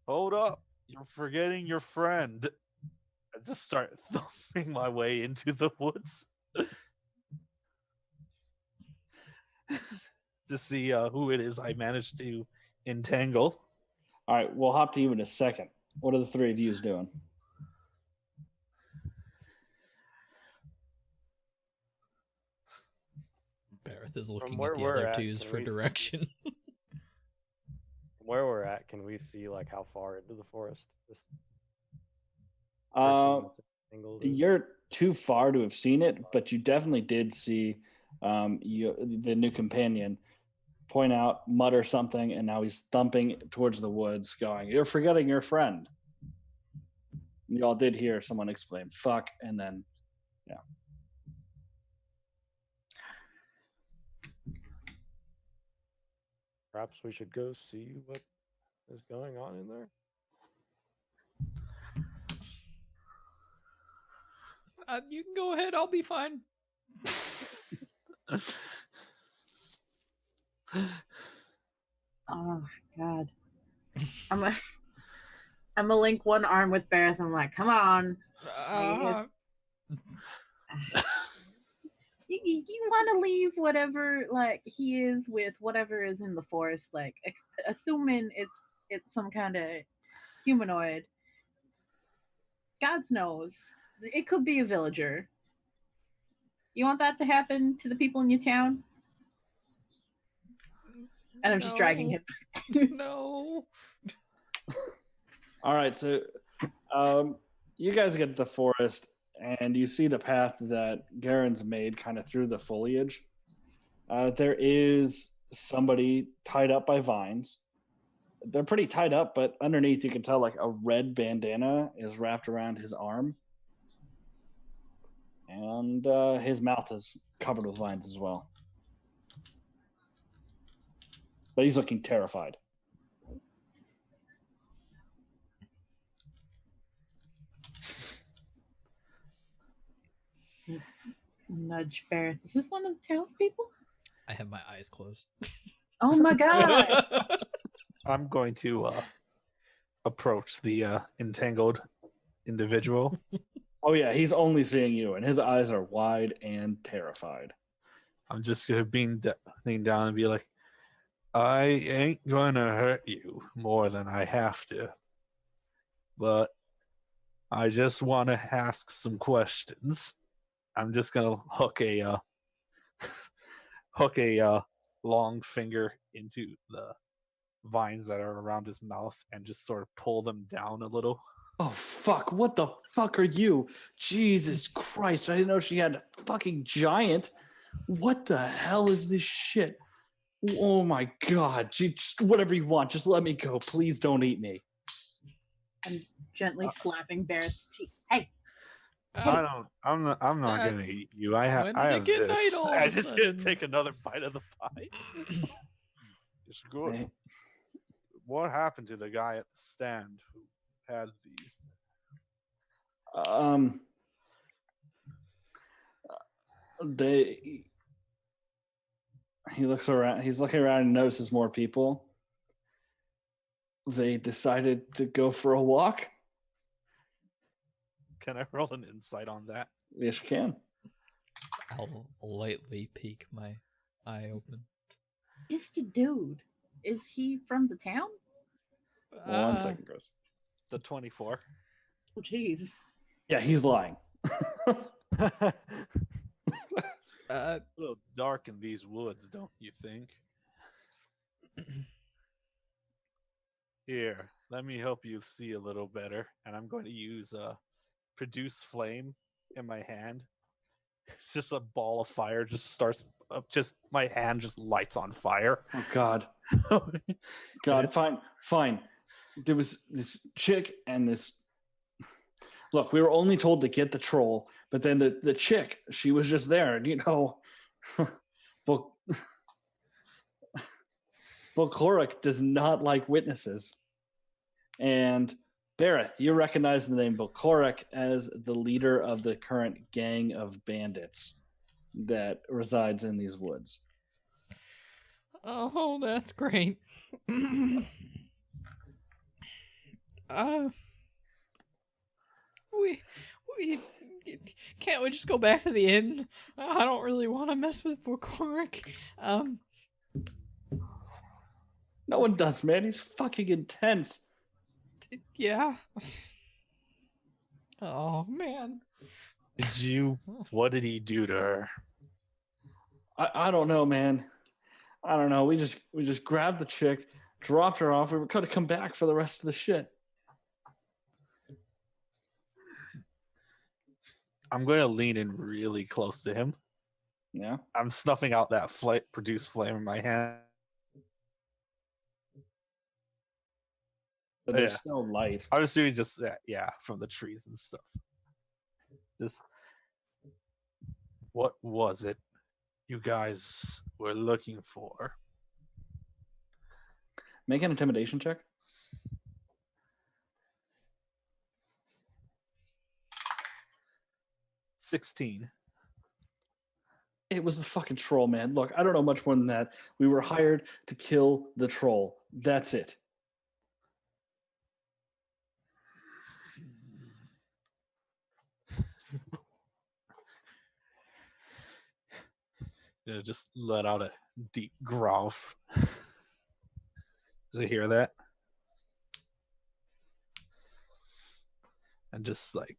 Hold up! You're forgetting your friend. I just start thumping my way into the woods to see who it is I managed to entangle. All right, we'll hop to you in a second. What are the three of yous doing? Berrith is looking where at the we're other at, twos can for we see- direction. From where we're at, can we see like how far into the forest this Uh, person that's entangled is? You're too far to have seen it, but you definitely did see the new companion point out, mutter something, and now he's thumping towards the woods, going, "You're forgetting your friend." You all did hear someone exclaim, "Fuck," and then, yeah. Perhaps we should go see what is going on in there. You can go ahead. I'll be fine. Oh God. I'm gonna link one arm with Berrith. I'm like, come on. You want to leave whatever like he is with whatever is in the forest, like assuming it's some kind of humanoid. God knows, it could be a villager. You want that to happen to the people in your town? And I'm just dragging him. No. All right, so you guys get to the forest, and you see the path that Garen's made kind of through the foliage. There is somebody tied up by vines. They're pretty tied up, but underneath you can tell like a red bandana is wrapped around his arm. And his mouth is covered with vines as well. But he's looking terrified. Nudge Berrith. Is this one of the townspeople? I have my eyes closed. Oh my God. I'm going to approach the entangled individual. Oh yeah, he's only seeing you, and his eyes are wide and terrified. I'm just gonna lean down and be like, I ain't gonna hurt you more than I have to, but I just want to ask some questions. I'm just gonna hook a long finger into the vines that are around his mouth and just sort of pull them down a little. Oh fuck, what the fuck are you? Jesus Christ, I didn't know she had a fucking giant. What the hell is this shit? Oh my God, just whatever you want, just let me go. Please don't eat me. I'm gently slapping Berrith's cheek. Hey. I'm not gonna eat you. I have get night this. all I of a just sudden? take another bite of the pie. It's good. What happened to the guy at the stand who had these? He looks around. He's looking around and notices more people. They decided to go for a walk. Can I roll an insight on that? Yes, you can. I'll lightly peek my eye open. Just a dude. Is he from the town? 1 second, Chris. The 24. Oh, jeez. Yeah, he's lying. A little dark in these woods, don't you think? Here, let me help you see a little better. And I'm going to use produce flame in my hand. It's just a ball of fire. Just starts. Just my hand just lights on fire. Oh God. God, fine. There was this chick and this. Look, we were only told to get the troll, but then the chick, she was just there, and Volkoric does not like witnesses. And Berrith, you recognize the name Volkoric as the leader of the current gang of bandits that resides in these woods. Oh, that's great. We can't we just go back to the inn? I don't really want to mess with Volkoric. No one does, man. He's fucking intense. Yeah. Oh man. What did he do to her? I don't know, man. I don't know. We just grabbed the chick, dropped her off. We were gonna come back for the rest of the shit. I'm going to lean in really close to him. Yeah. I'm snuffing out that produced flame in my hand. But there's no light. I'm assuming just that, from the trees and stuff. Just, what was it you guys were looking for? Make an intimidation check. 16. It was the fucking troll, man. Look, I don't know much more than that. We were hired to kill the troll. That's it. Just let out a deep growl. Does it hear that? And just like,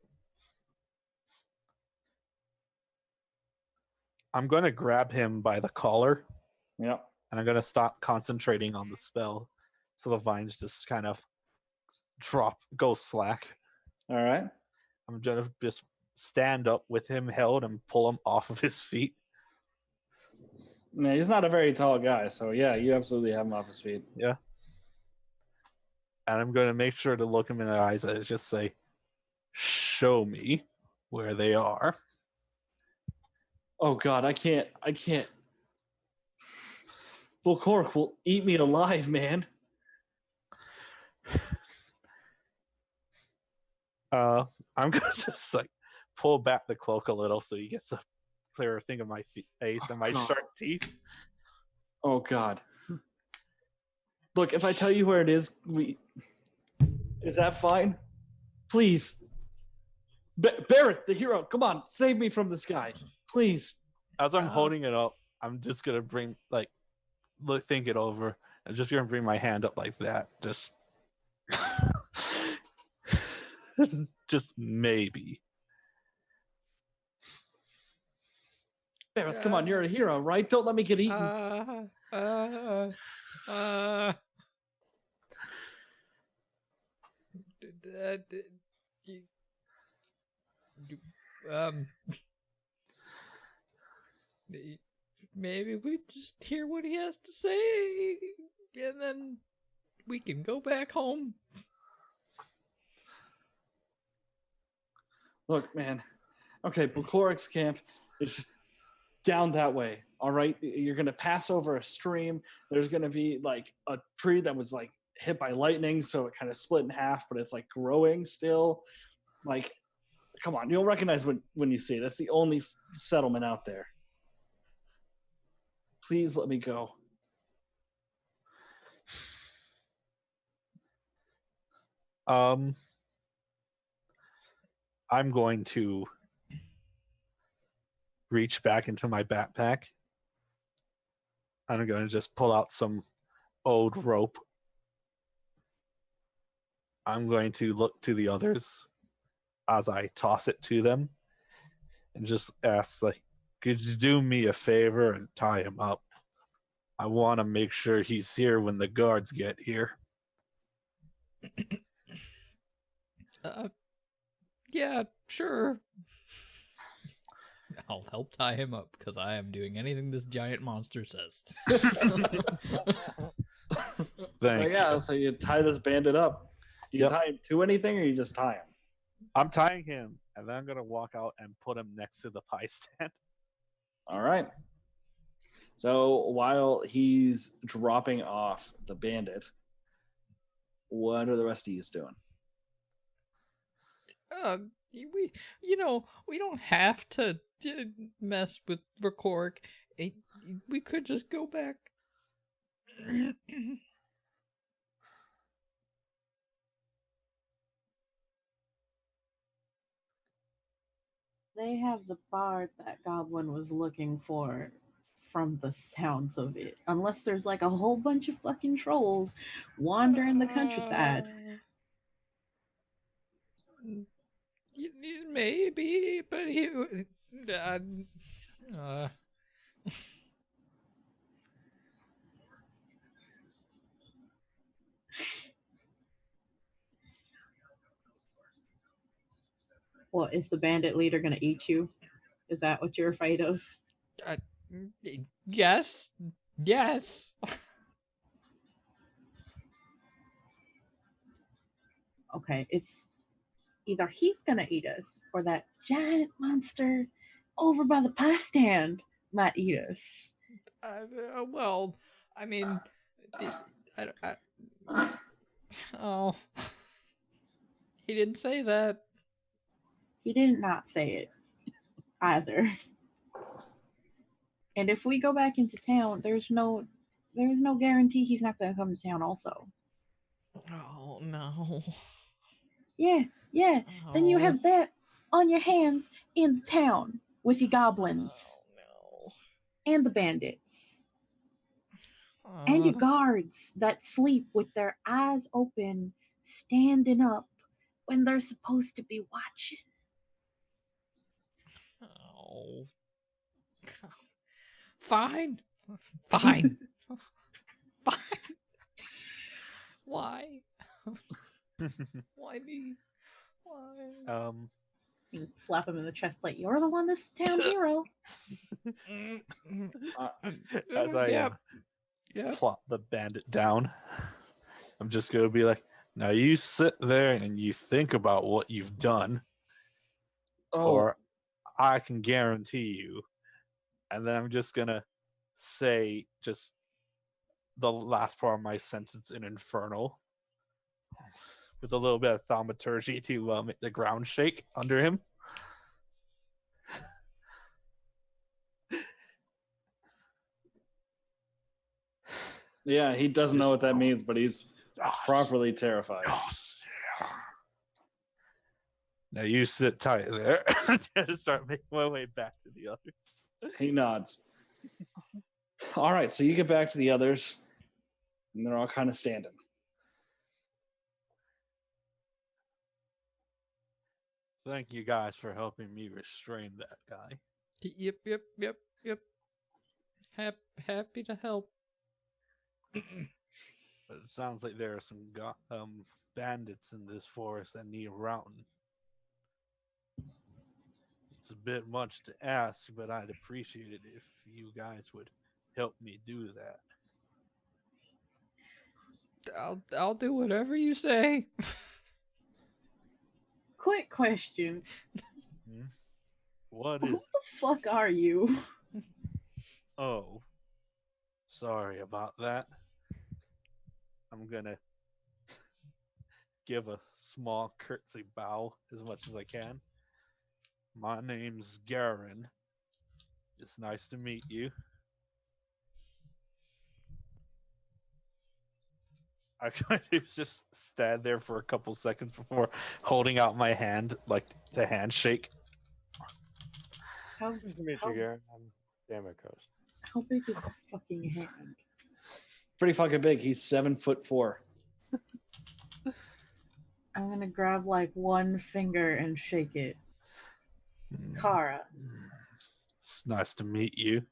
I'm going to grab him by the collar. Yeah. And I'm going to stop concentrating on the spell. So the vines just kind of go slack. All right. I'm going to just stand up with him held and pull him off of his feet. No, he's not a very tall guy, so yeah, you absolutely have him off his feet. Yeah. And I'm going to make sure to look him in the eyes and just say, show me where they are. Oh God, I can't. Volkoric will eat me alive, man. I'm going to just like pull back the cloak a little so he gets a clearer thing of my face and my sharp teeth. Oh God. Look, if I tell you where it is, is that fine? Please. Berrith, the hero, come on, save me from this guy. Please. As I'm holding it up, I'm just going to think it over. I'm just going to bring my hand up like that. Just maybe. Berrith, come on, you're a hero, right? Don't let me get eaten. Maybe we just hear what he has to say, and then we can go back home. Look, man. Okay, Volkoric's camp is just down that way. All right, you're gonna pass over a stream. There's gonna be like a tree that was like hit by lightning, so it kind of split in half, but it's like growing still. Like, come on, you'll recognize when you see it. That's the only settlement out there. Please let me go. I'm going to reach back into my backpack. I'm going to just pull out some old rope. I'm going to look to the others as I toss it to them and just ask, like, could you do me a favor and tie him up? I want to make sure he's here when the guards get here. Yeah, sure. I'll help tie him up because I am doing anything this giant monster says. So you tie this bandit up. Do you Yep. tie him to anything, or you just tie him? I'm tying him, and then I'm gonna walk out and put him next to the pie stand. All right. So while he's dropping off the bandit, what are the rest of you doing? We don't have to mess with Vercork. We could just go back. They have the bard that Goblin was looking for from the sounds of it. Unless there's like a whole bunch of fucking trolls wandering the countryside. Maybe, but he. What, is the bandit leader gonna eat you? Is that what you're afraid of? Yes. Yes. Okay, it's either he's gonna eat us or that giant monster over by the pie stand might eat us. Well, I mean, oh, he didn't say that. He did not say it either. And if we go back into town, there's no guarantee he's not gonna come to town also. Oh no. Yeah. Then you Oh. have that on your hands in the town with your goblins Oh and the bandits no. and your guards that sleep with their eyes open, standing up when they're supposed to be watching. Oh. Fine. Fine. Why? Why me? Why? You slap him in the chest plate. You're the one that's the town hero. As I plop the bandit down, I'm just gonna be like, now you sit there and you think about what you've done, or I can guarantee you. And then I'm just gonna say just the last part of my sentence in Infernal with a little bit of thaumaturgy to make the ground shake under him. Yeah, he doesn't know what that means, but he's properly terrified. Now you sit tight there. Just start making my way back to the others. He nods. All right, so you get back to the others, and they're all kind of standing. Thank you guys for helping me restrain that guy. Yep. Happy to help. But it sounds like there are some bandits in this forest that need routing. It's a bit much to ask, but I'd appreciate it if you guys would help me do that. I'll do whatever you say. Quick question. What Who is... the fuck are you? Oh, sorry about that. I'm gonna give a small curtsy bow as much as I can. My name's Garen. It's nice to meet you. I kind of just stand there for a couple seconds before holding out my hand, like to handshake. How Nice to meet you, Garen. I'm Damocos. how big is his fucking hand? Pretty fucking big. He's 7'4". I'm gonna grab like one finger and shake it. Kara. It's nice to meet you.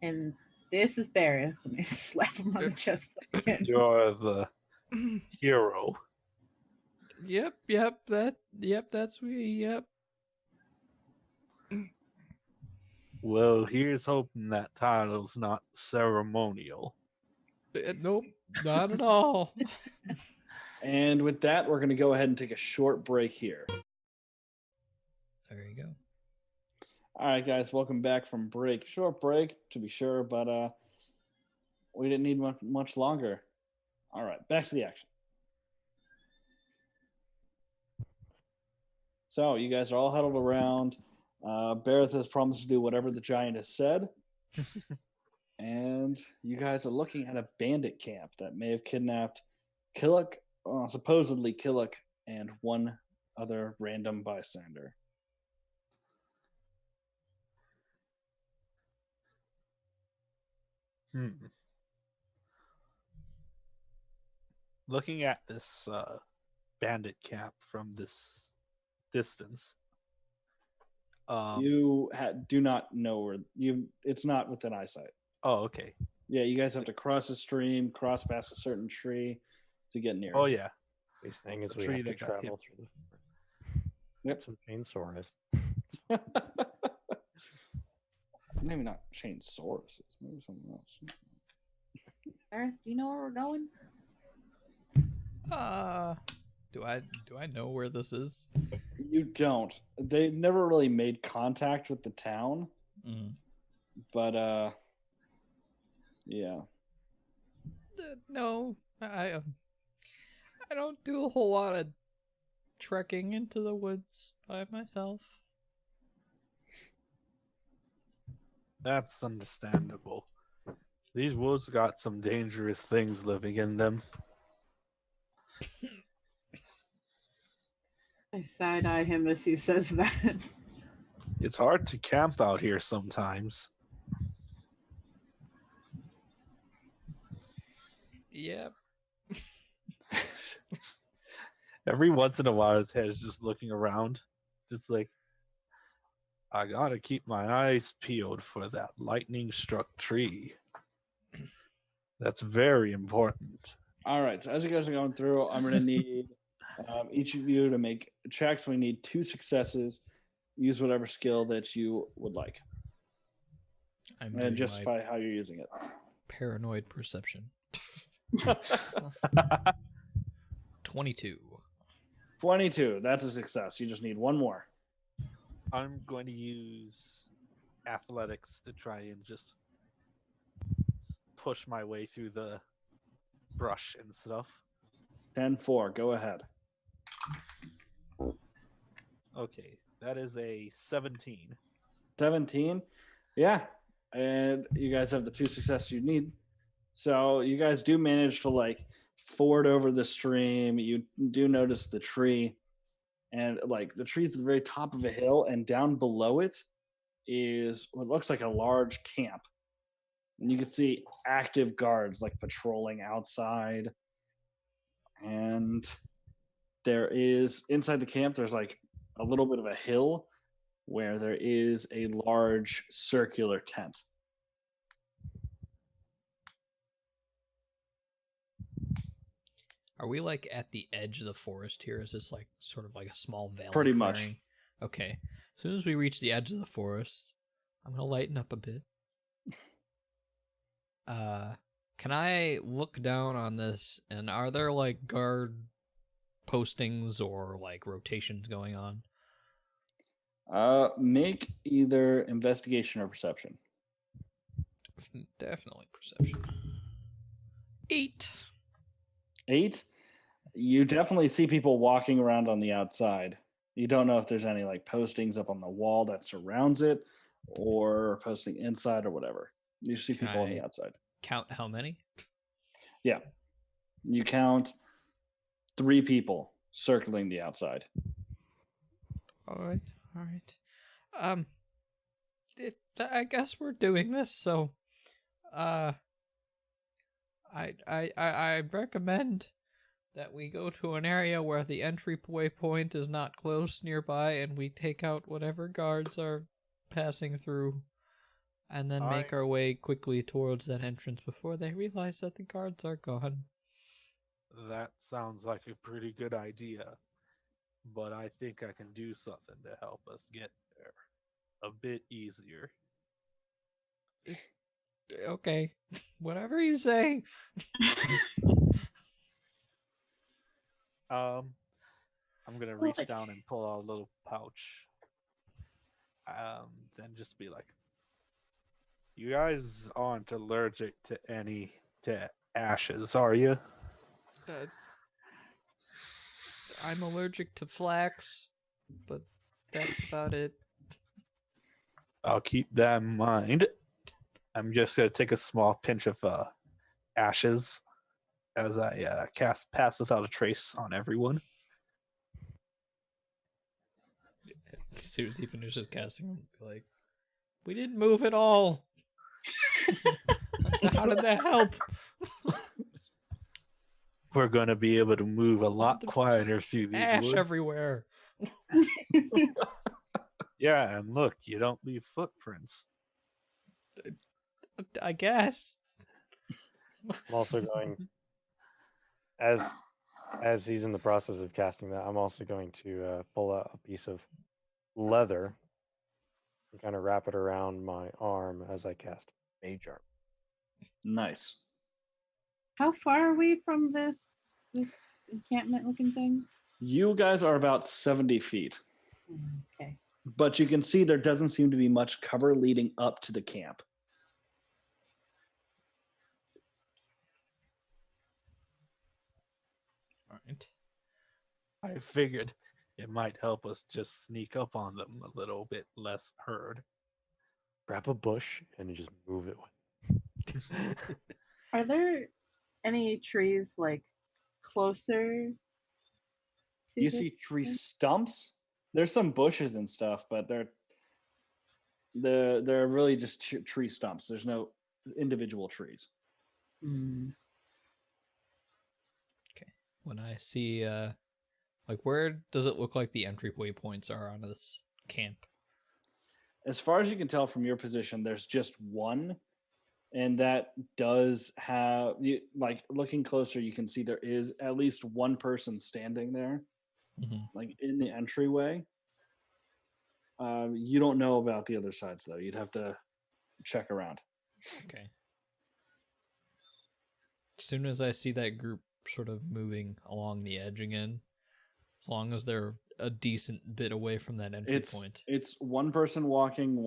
And this is Berrith. And I slap him on the chest again. You're the hero. Yep, that's me, yep. Well, here's hoping that title's not ceremonial. Nope, not at all. And with that, we're going to go ahead and take a short break here. There you go. All right, guys, welcome back from break. Short break, to be sure, but we didn't need much longer. All right, back to the action. So you guys are all huddled around. Berrith has promised to do whatever the giant has said. And you guys are looking at a bandit camp that may have kidnapped Killick, supposedly Killick, and one other random bystander. Looking at this bandit camp from this distance, You do not know where it's not within eyesight. Oh, okay. Yeah, you guys have to cross a stream, cross past a certain tree to get near. Oh it. yeah. He's saying as The we tree have to that got travel hit. through the Yep. some chainsaws. Maybe not chainsaurus. Maybe something else. Berrith, do you know where we're going? Do I know where this is? You don't. They never really made contact with the town, but yeah. No, I don't do a whole lot of trekking into the woods by myself. That's understandable. These woods got some dangerous things living in them. I side-eye him as he says that. It's hard to camp out here sometimes. Yep. Every once in a while, his head is just looking around, just like, I gotta keep my eyes peeled for that lightning-struck tree. That's very important. All right. So as you guys are going through, I'm going to need each of you to make checks. We need 2 successes. Use whatever skill that you would like, I'm and doing justify my how you're using it. paranoid perception. 22. 22. That's a success. You just need one more. I'm going to use athletics to try and just push my way through the brush and stuff. 10-4. Go ahead. Okay, that is a 17. 17. Yeah. And you guys have the 2 successes you need. So you guys do manage to like ford over the stream. You do notice the tree, and like the tree's at the very top of a hill, and down below it is what looks like a large camp. And you can see active guards like patrolling outside. And there is inside the camp, there's like a little bit of a hill where there is a large circular tent. Are we like at the edge of the forest here? Is this like sort of like a small valley? Pretty much. clearing? Okay. As soon as we reach the edge of the forest, I'm gonna lighten up a bit. Can I look down on this, and are there like guard postings or like rotations going on? Make either investigation or perception. Definitely perception. 8. 8. You definitely see people walking around on the outside. You don't know if there's any like postings up on the wall that surrounds it, or posting inside or whatever. You see Can people on I- the outside. Count how many? Yeah. You count 3 people circling the outside. All right. If I guess we're doing this, so I recommend that we go to an area where the entryway point is not close nearby, and we take out whatever guards are passing through, and then make our way quickly towards that entrance before they realize that the guards are gone. That sounds like a pretty good idea, but I think I can do something to help us get there a bit easier. Okay, whatever you say. I'm gonna reach down and pull out a little pouch. Then just be like, "You guys aren't allergic to ashes, are you?" I'm allergic to flax, but that's about it. I'll keep that in mind. I'm just gonna take a small pinch of ashes as I cast Pass Without a Trace on everyone. As soon as he finishes casting them, be like, we didn't move at all. How did that help? We're gonna be able to move a lot quieter through these Ash woods. everywhere. Yeah, and look, you don't leave footprints. I guess. I'm also going, as he's in the process of casting that, I'm also going to pull out a piece of leather and kind of wrap it around my arm as I cast Mage Armor. Nice. How far are we from this encampment looking thing? You guys are about 70 feet, Okay. but you can see there doesn't seem to be much cover leading up to the camp. All right. I figured it might help us just sneak up on them a little bit less heard. Grab a bush and just move it. Are there any trees like closer to You this see tree thing? stumps. There's some bushes and stuff, but they're really just tree stumps. There's no individual trees. Hmm. When I see, like, where does it look like the entry waypoints are on this camp? As far as you can tell from your position, there's just one, and that does have you. Like looking closer, you can see there is at least one person standing there, like in the entryway. You don't know about the other sides though. You'd have to check around. Okay. As soon as I see that group sort of moving along the edge again, as long as they're a decent bit away from that entry point. It's one person walking,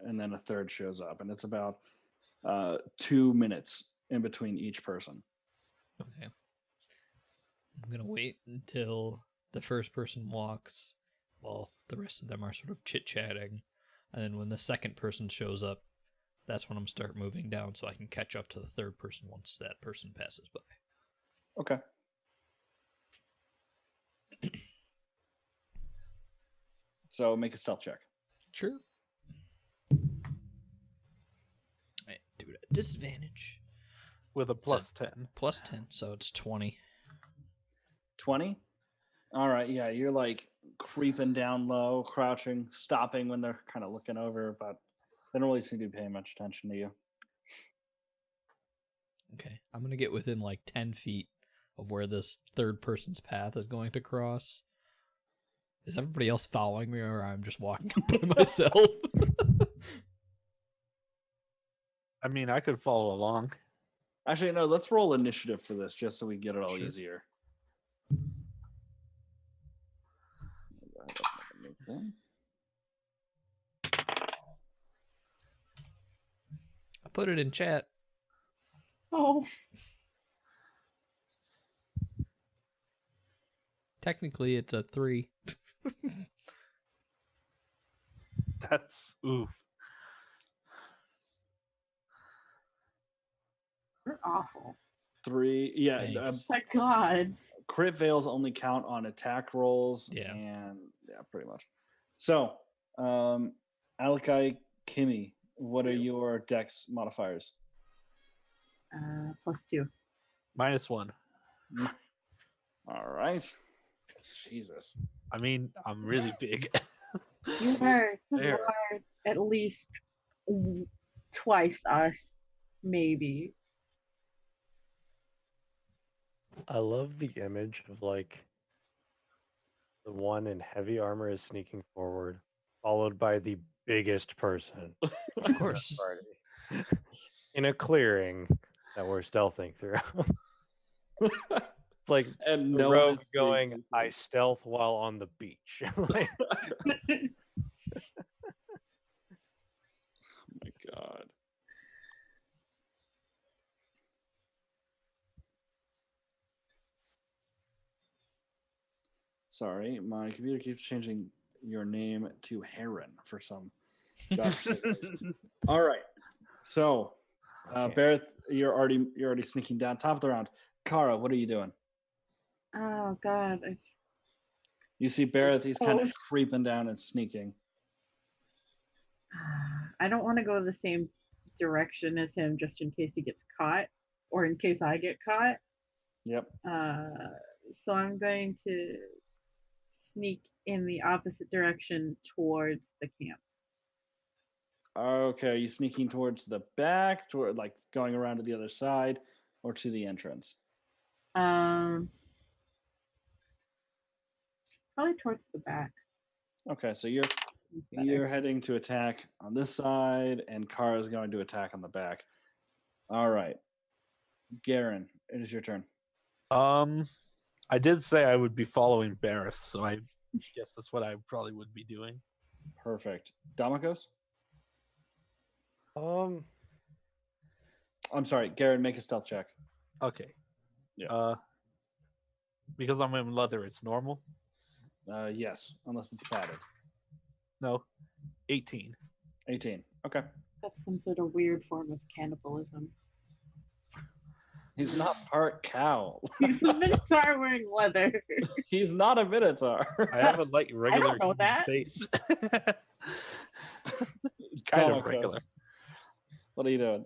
and then a third shows up, and it's about 2 minutes in between each person. Okay. I'm gonna wait until the first person walks while the rest of them are sort of chit-chatting, and then when the second person shows up, that's when I'm start moving down so I can catch up to the third person once that person passes by. Okay. So make a stealth check. Sure. Right, do it at disadvantage. With a plus 10. Plus 10, so it's 20. 20? All right, yeah, you're like creeping down low, crouching, stopping when they're kind of looking over, but they don't really seem to be paying much attention to you. Okay, I'm going to get within like 10 feet of where this third person's path is going to cross. Is everybody else following me, or I'm just walking up by myself? I mean, I could follow along. Actually, no, let's roll initiative for this just so we get it all Sure. easier. I put it in chat. Oh, Technically, it's a 3. That's oof. you're awful. 3, yeah. Thanks. My God. Crit fails only count on attack rolls. Yeah. And yeah, pretty much. So, Alakai, Kimmy, what are your dex modifiers? +2. -1. All right. Jesus. I mean, I'm really big. You are There. at least twice us, maybe. I love the image of like the one in heavy armor is sneaking forward, followed by the biggest person Of in the course. party in a clearing that we're stealthing through. It's like And the no one rogue is going, seeing I you. stealth while on the beach. Like, Oh my god. Sorry, my computer keeps changing your name to Heron for some godforsaken reason. All right. So, Okay. Berrith, you're already sneaking down. Top of the round. Kara, what are you doing? Oh God. You see Berrith, he's kind of Close. creeping down and sneaking. I don't want to go the same direction as him just in case he gets caught or in case I get caught. Yep. So I'm going to sneak in the opposite direction towards the camp. Okay, are you sneaking towards the back, toward like going around to the other side, or to the entrance? Probably towards the back. Okay, so Seems better. you're heading to attack on this side, and Kara's going to attack on the back. All right, Garen, it is your turn. I did say I would be following Berrith, so I guess that's what I probably would be doing. Perfect. Damakos? Um, I'm sorry, Garen, make a stealth check. Okay. Yeah. Because I'm in leather, it's normal. Yes, unless it's padded. No, 18. 18. Okay. That's some sort of weird form of cannibalism. He's not part cow. He's a Minotaur wearing leather. He's not a Minotaur. I have a like regular know that. face. kind Damakos, of regular. what are you doing?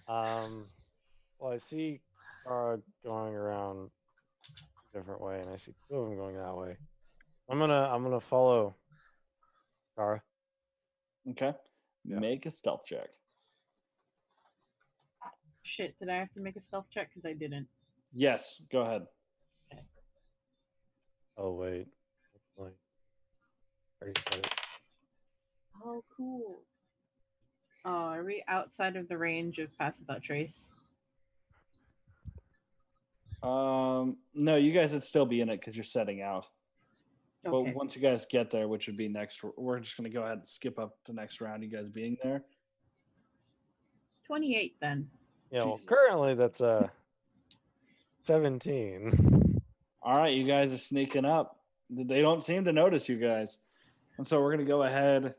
well, I see Kara going around a different way, and I see two of them going that way. I'm gonna follow Kara. Okay. Yeah. Make a stealth check. Shit, did I have to make a stealth check? Because I didn't. Yes, go ahead. Oh wait, like, I already said it. Oh, cool. Oh, are we outside of the range of Pass Without Trace? No, you guys would still be in it because you're setting out. Okay. But once you guys get there, which would be next, we're just going to go ahead and skip up to next round, you guys being there. 28 then. Yeah, well, Jesus. currently that's 17. All right, you guys are sneaking up. They don't seem to notice you guys. And so we're going to go ahead.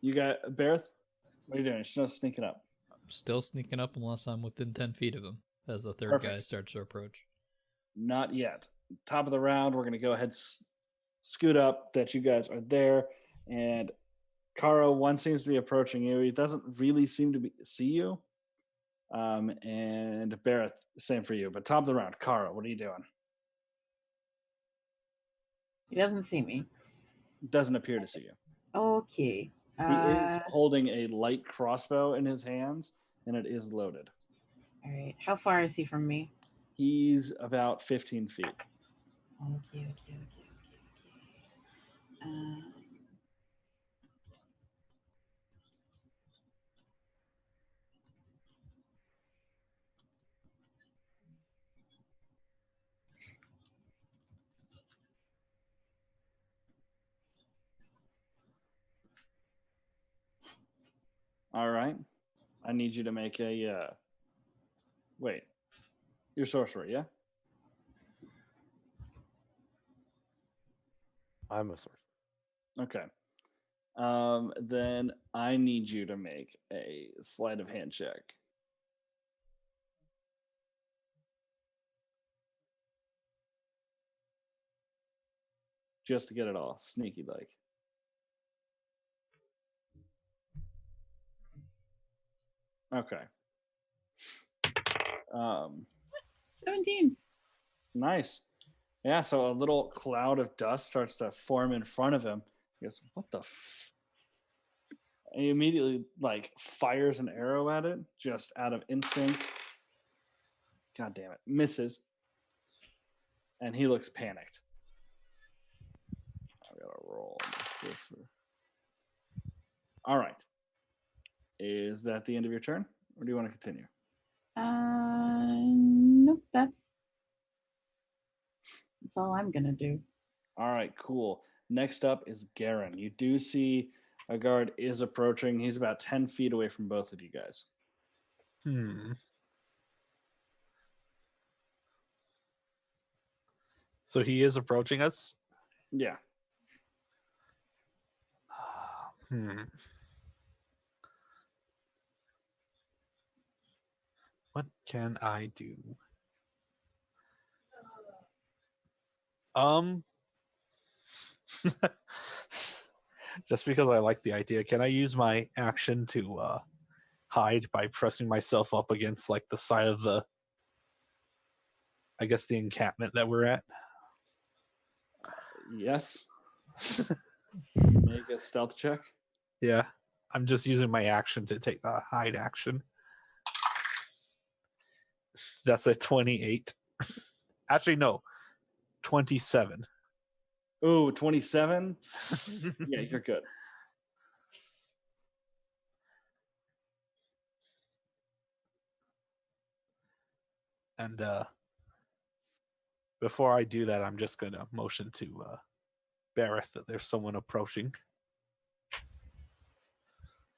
You got Berrith? What are you doing? You're still sneaking up. I'm still sneaking up unless I'm within 10 feet of him as the third Perfect. guy starts to approach. Not yet. Top of the round, we're going to go ahead scoot up that you guys are there. And Kara, one seems to be approaching you. He doesn't really seem to see you. And Berrith, same for you. But top of the round, Kara, what are you doing? He doesn't see me. Doesn't appear to see you. Okay. He is holding a light crossbow in his hands, and it is loaded. All right. How far is he from me? He's about 15 feet. Okay. All right. I need you to make a. Wait. You're sorcerer, yeah? I'm a sorcerer. Okay. Then I need you to make a sleight of hand check. Just to get it all sneaky like. Okay. 17. Nice. Yeah, so a little cloud of dust starts to form in front of him. He goes, what the And he immediately like fires an arrow at it just out of instinct. God damn it. Misses. And he looks panicked. I gotta roll All right. Is that the end of your turn, or do you want to continue? Nope. That's all I'm gonna do. All right, cool. Next up is Garen. You do see a guard is approaching. He's about 10 feet away from both of you guys. So he is approaching us? Yeah. What can I do? Just because I like the idea, can I use my action to hide by pressing myself up against like the side of the, I guess, the encampment that we're at? Yes. Make a stealth check. Yeah, I'm just using my action to take the hide action. That's a 28. Actually, no, 27. Ooh, 27? Yeah, you're good. And before I do that, I'm just going to motion to Berrith that there's someone approaching.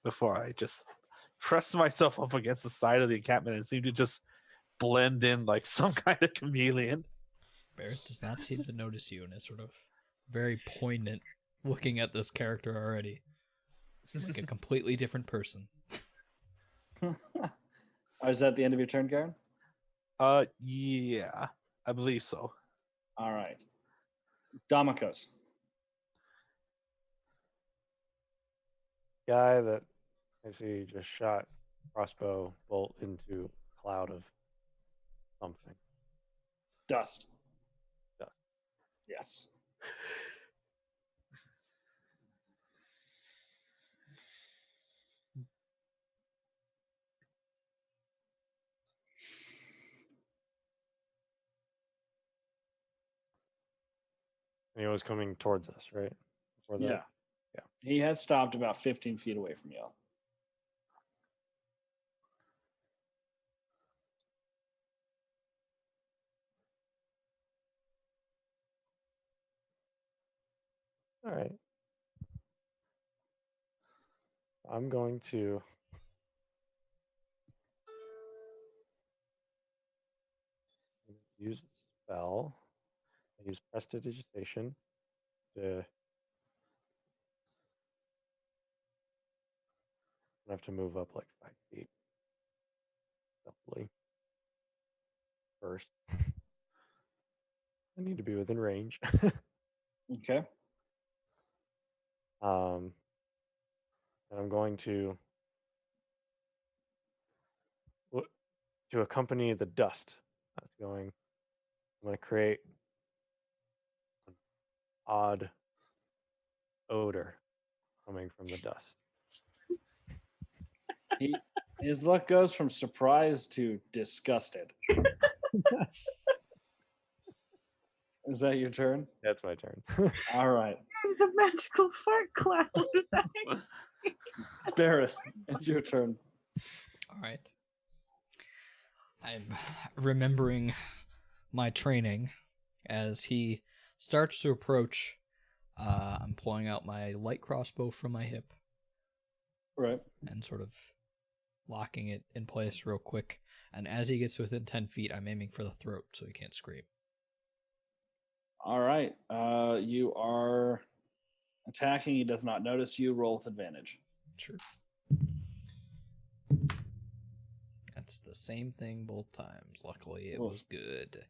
Before I just press myself up against the side of the encampment and seem to just blend in like some kind of chameleon. Berrith does not seem to notice you and is sort of very poignant looking at this character already. Like a completely different person. Is that the end of your turn, Garen? Yeah, I believe so. All right. Damokos. Guy that I see just shot crossbow bolt into a cloud of something. Dust. Dust. Yes. And he was coming towards us, right? Before that? Yeah. Yeah. He has stopped about 15 feet away from you. All right. I'm going to use the spell. I use prestidigitation to I have to move up like 5 feet. Hopefully. First. I need to be within range. Okay. And I'm going to accompany the dust that's going. I'm going to create an odd odor coming from the dust. His luck goes from surprised to disgusted. Is that your turn? That's my turn. All right. It's a magical fart cloud. Berrith, it's your turn. All right. I'm remembering my training as he starts to approach. I'm pulling out my light crossbow from my hip Right. and sort of locking it in place real quick. And as he gets within 10 feet, I'm aiming for the throat so he can't scream. All right. You are attacking. He does not notice you. Roll with advantage. Sure. That's the same thing both times. Luckily, it was good.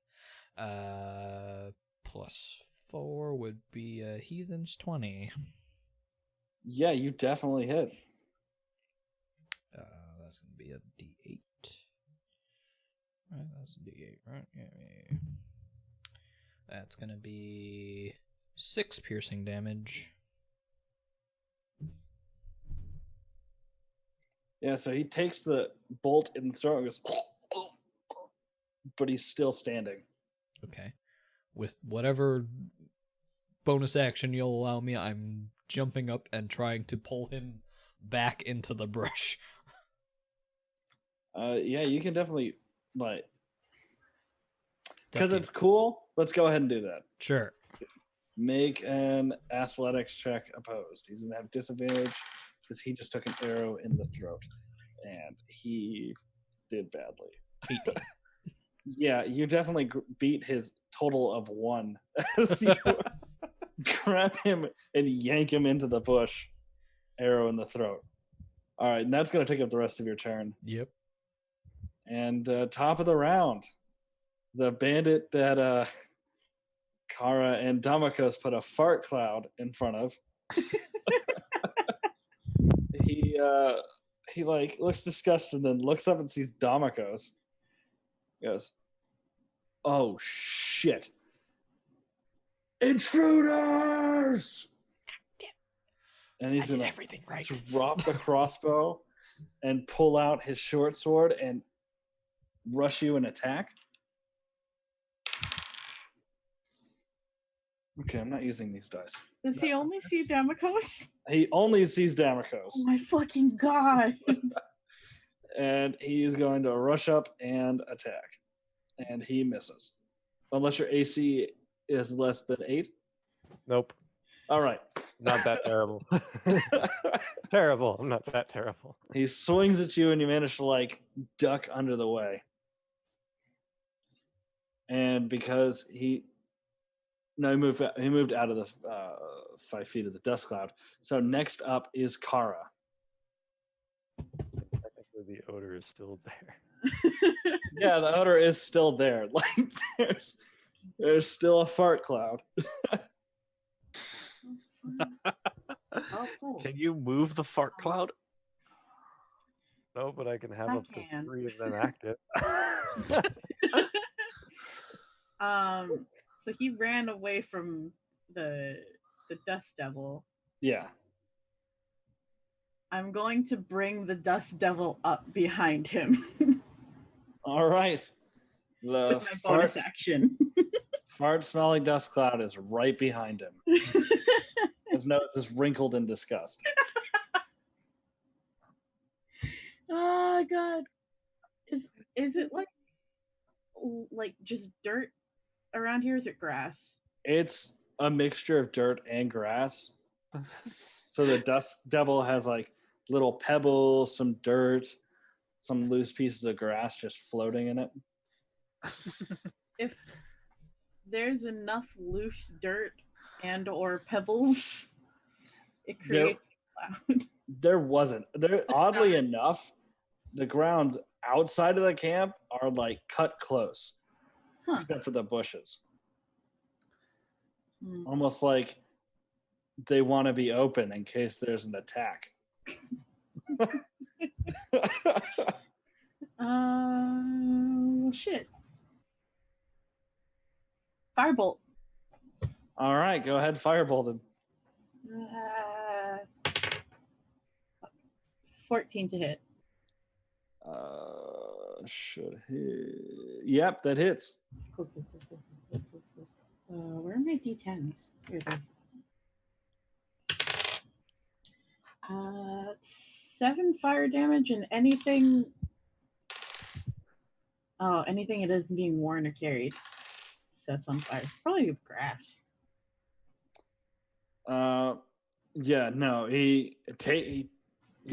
+4 would be a Heathen's 20. Yeah, you definitely hit. That's going to be a D8. Right, that's a D8, right? Yeah. That's going to be 6 piercing damage. Yeah, so he takes the bolt in the throat and goes, but he's still standing. Okay. With whatever bonus action you'll allow me, I'm jumping up and trying to pull him back into the brush. Yeah, you can definitely like because Up to it's cool. Let's go ahead and do that. Sure. Make an athletics check opposed. He's gonna have disadvantage because he just took an arrow in the throat, and he did badly. 18. Yeah, you definitely beat his total of 1 as you grab him and yank him into the bush, arrow in the throat. All right, and that's going to take up the rest of your turn. Yep. And top of the round, the bandit that Kara and Damakos put a fart cloud in front of. He like looks disgusted, then looks up and sees Damakos. He goes, "Oh shit! Intruders!" And he's gonna everything right. drop the crossbow and pull out his short sword and rush you and attack. Okay, I'm not using these dice. Does he only see Damakos? He only sees Damakos. Oh my fucking god! And he's going to rush up and attack. And he misses. Unless your AC is less than 8. Nope. All right. Not that terrible. Terrible. I'm not that terrible. He swings at you and you manage to like duck under the way. And because he moved out of the 5 feet of the dust cloud. So next up is Kara. Technically, the odor is still there. Yeah, the odor is still there. Like there's still a fart cloud. Oh, cool. Can you move the fart cloud? No, but I can have I up to can. 3 of them active. So he ran away from the dust devil. Yeah. I'm going to bring the dust devil up behind him All right. The with my bonus action. fart smelling dust cloud is right behind him. His nose is wrinkled in disgust. Oh god. Is it like just dirt around here? Is it grass? It's a mixture of dirt and grass. So the dust devil has like little pebbles, some dirt, some loose pieces of grass just floating in it. If there's enough loose dirt and or pebbles, it creates a cloud. There wasn't. There oddly enough, the grounds outside of the camp are like cut close. Huh. Except for the bushes. Hmm. Almost like they want to be open in case there's an attack. Well, shit. Firebolt. All right, go ahead, firebolt him. 14 to hit. Should hit. Yep, that hits. Cool. Where are my D10s? Here it is. 7 fire damage and anything. Oh, anything it isn't being worn or carried sets on fire. Probably grass. Yeah, no, you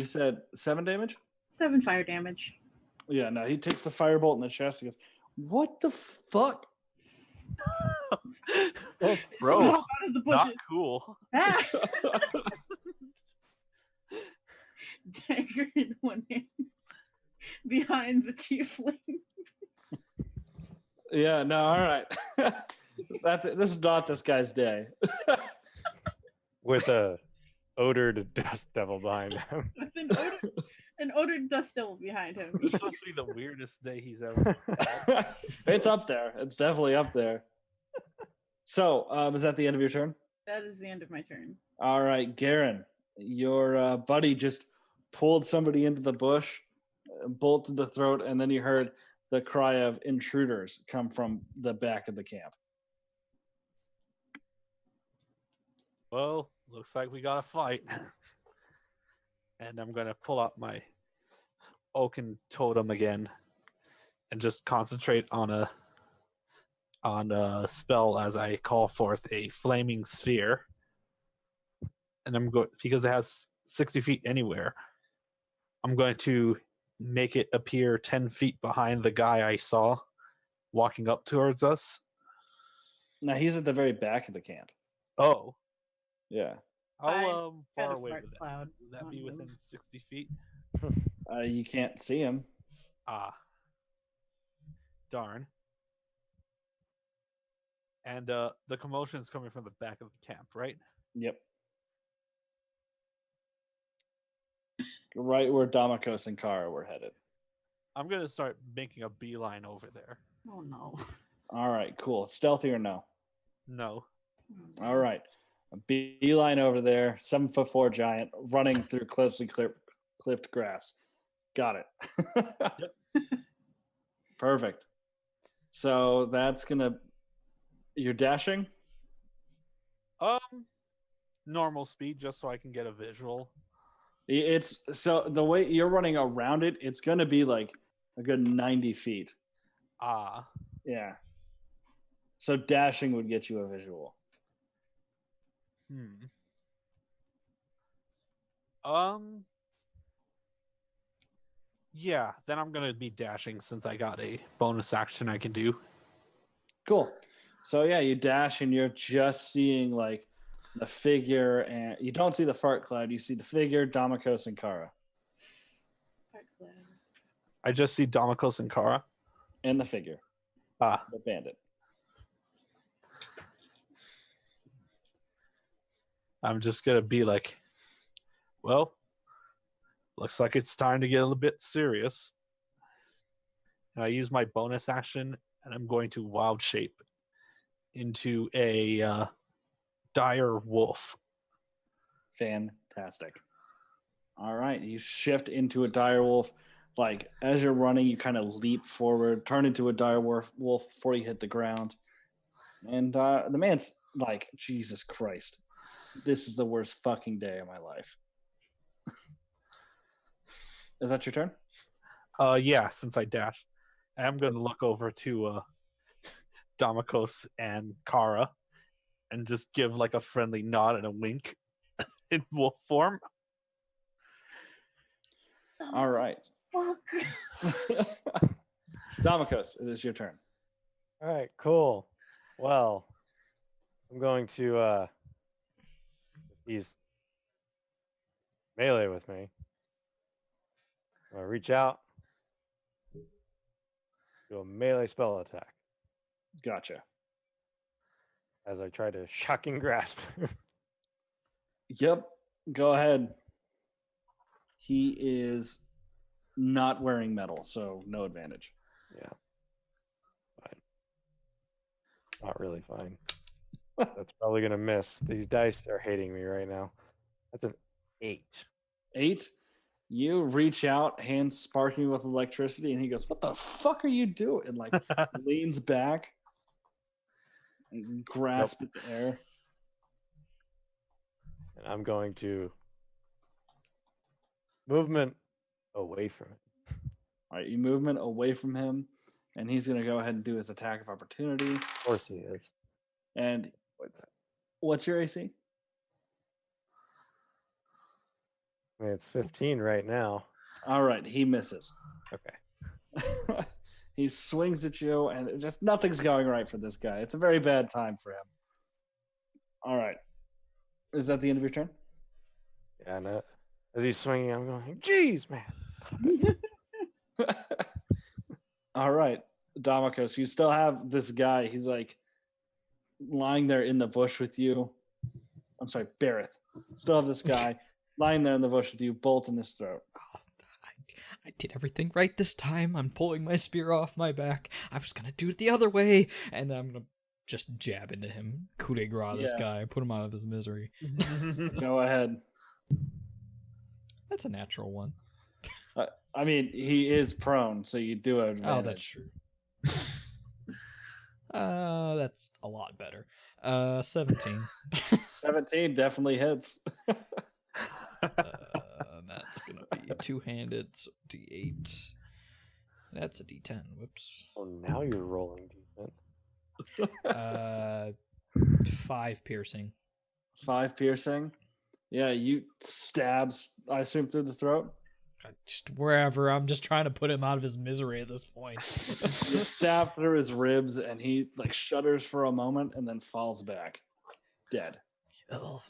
said 7 damage? 7 fire damage. Yeah, no, he takes the firebolt in the chest. He goes, "What the fuck?" Oh, Bro, Out of the not bushes. cool. Ah! Dagger in one hand behind the tiefling. Yeah, no, all right. This is not this guy's day. With a odored dust devil behind him. With an odor dust devil behind him. This must be the weirdest day he's ever had. It's up there. It's definitely up there. So, is that the end of your turn? That is the end of my turn. All right, Garen, your buddy just pulled somebody into the bush, bolt to the throat, and then you heard the cry of intruders come from the back of the camp. Well, looks like we got a fight. And I'm gonna pull out my oaken totem again and just concentrate on a spell as I call forth a flaming sphere. And I'm going, because it has 60 feet anywhere, I'm going to make it appear 10 feet behind the guy I saw walking up towards us. Now he's at the very back of the camp. Oh, Yeah. how Fine. far Got a away fart would that cloud be? Would that on be move. within 60 feet? You can't see him. Ah. Darn. And the commotion is coming from the back of the camp, right? Yep. Right where Damakos and Kara were headed. I'm going to start making a beeline over there. Oh no. All right, cool. Stealthy or no? No. All right. A beeline over there, 7'4" giant, running through closely clipped grass. Got it. Perfect. So that's gonna. You're dashing? Normal speed, just so I can get a visual. It's so the way you're running around it, it's gonna be like a good 90 feet. Ah. Yeah. So dashing would get you a visual. Yeah, then I'm gonna be dashing since I got a bonus action I can do. Cool. So yeah, you dash and you're just seeing like the figure, and you don't see the fart cloud. You see the figure, Damakos and Kara, Fart cloud. I just see Damakos and Kara. and the figure, Ah, the bandit. I'm just gonna be like, well, looks like it's time to get a little bit serious. And I use my bonus action, and I'm going to wild shape into a dire wolf. Fantastic. All right, you shift into a dire wolf. Like as you're running, you kind of leap forward, turn into a dire wolf before you hit the ground. And the man's like, Jesus Christ, this is the worst fucking day of my life. Is that your turn? Yeah, since I dashed, I'm gonna look over to Damakos and Kara and just give like a friendly nod and a wink in wolf form. All right. Fuck. Damakos, it is your turn. All right, cool. Well, I'm going to he's melee with me. I'm gonna reach out, do a melee spell attack Gotcha. as I try to shocking grasp. Yep. Go ahead. He is not wearing metal, so no advantage. Yeah. Fine. Not really fine. That's probably gonna miss. These dice are hating me right now. That's an 8. 8. You reach out, hands sparking with electricity, and he goes, "What the fuck are you doing?" And like leans back and grasps at the air. And I'm going to movement away from it. All right, you movement away from him, and he's going to go ahead and do his attack of opportunity. Of course he is. And what's your AC? I mean, it's 15 right now. All right, he misses. Okay. He swings at you, and just nothing's going right for this guy. It's a very bad time for him. All right. Is that the end of your turn? Yeah, and as he's swinging, I'm going, geez, man. All right, Damakos, you still have this guy. He's like lying there in the bush with you. I'm sorry, Berrith. Still have this guy lying there in the bush with you, bolt in his throat. I did everything right this time. I'm pulling my spear off my back. I was gonna do it the other way, and I'm gonna just jab into him, coup de grace this Yeah. guy, put him out of his misery. Go ahead. That's a natural one. I mean, he is prone, so you do have Oh, advantage. that's true. That's a lot better. 17. 17 definitely hits. That's gonna be two-handed, so D8. That's a D10. Whoops. Oh, now you're rolling decent. 5 piercing. 5 piercing. Yeah, you stabs, I assume, through the throat. Just wherever. I'm just trying to put him out of his misery at this point. You stab through his ribs, and he like shudders for a moment and then falls back, dead. Ugh.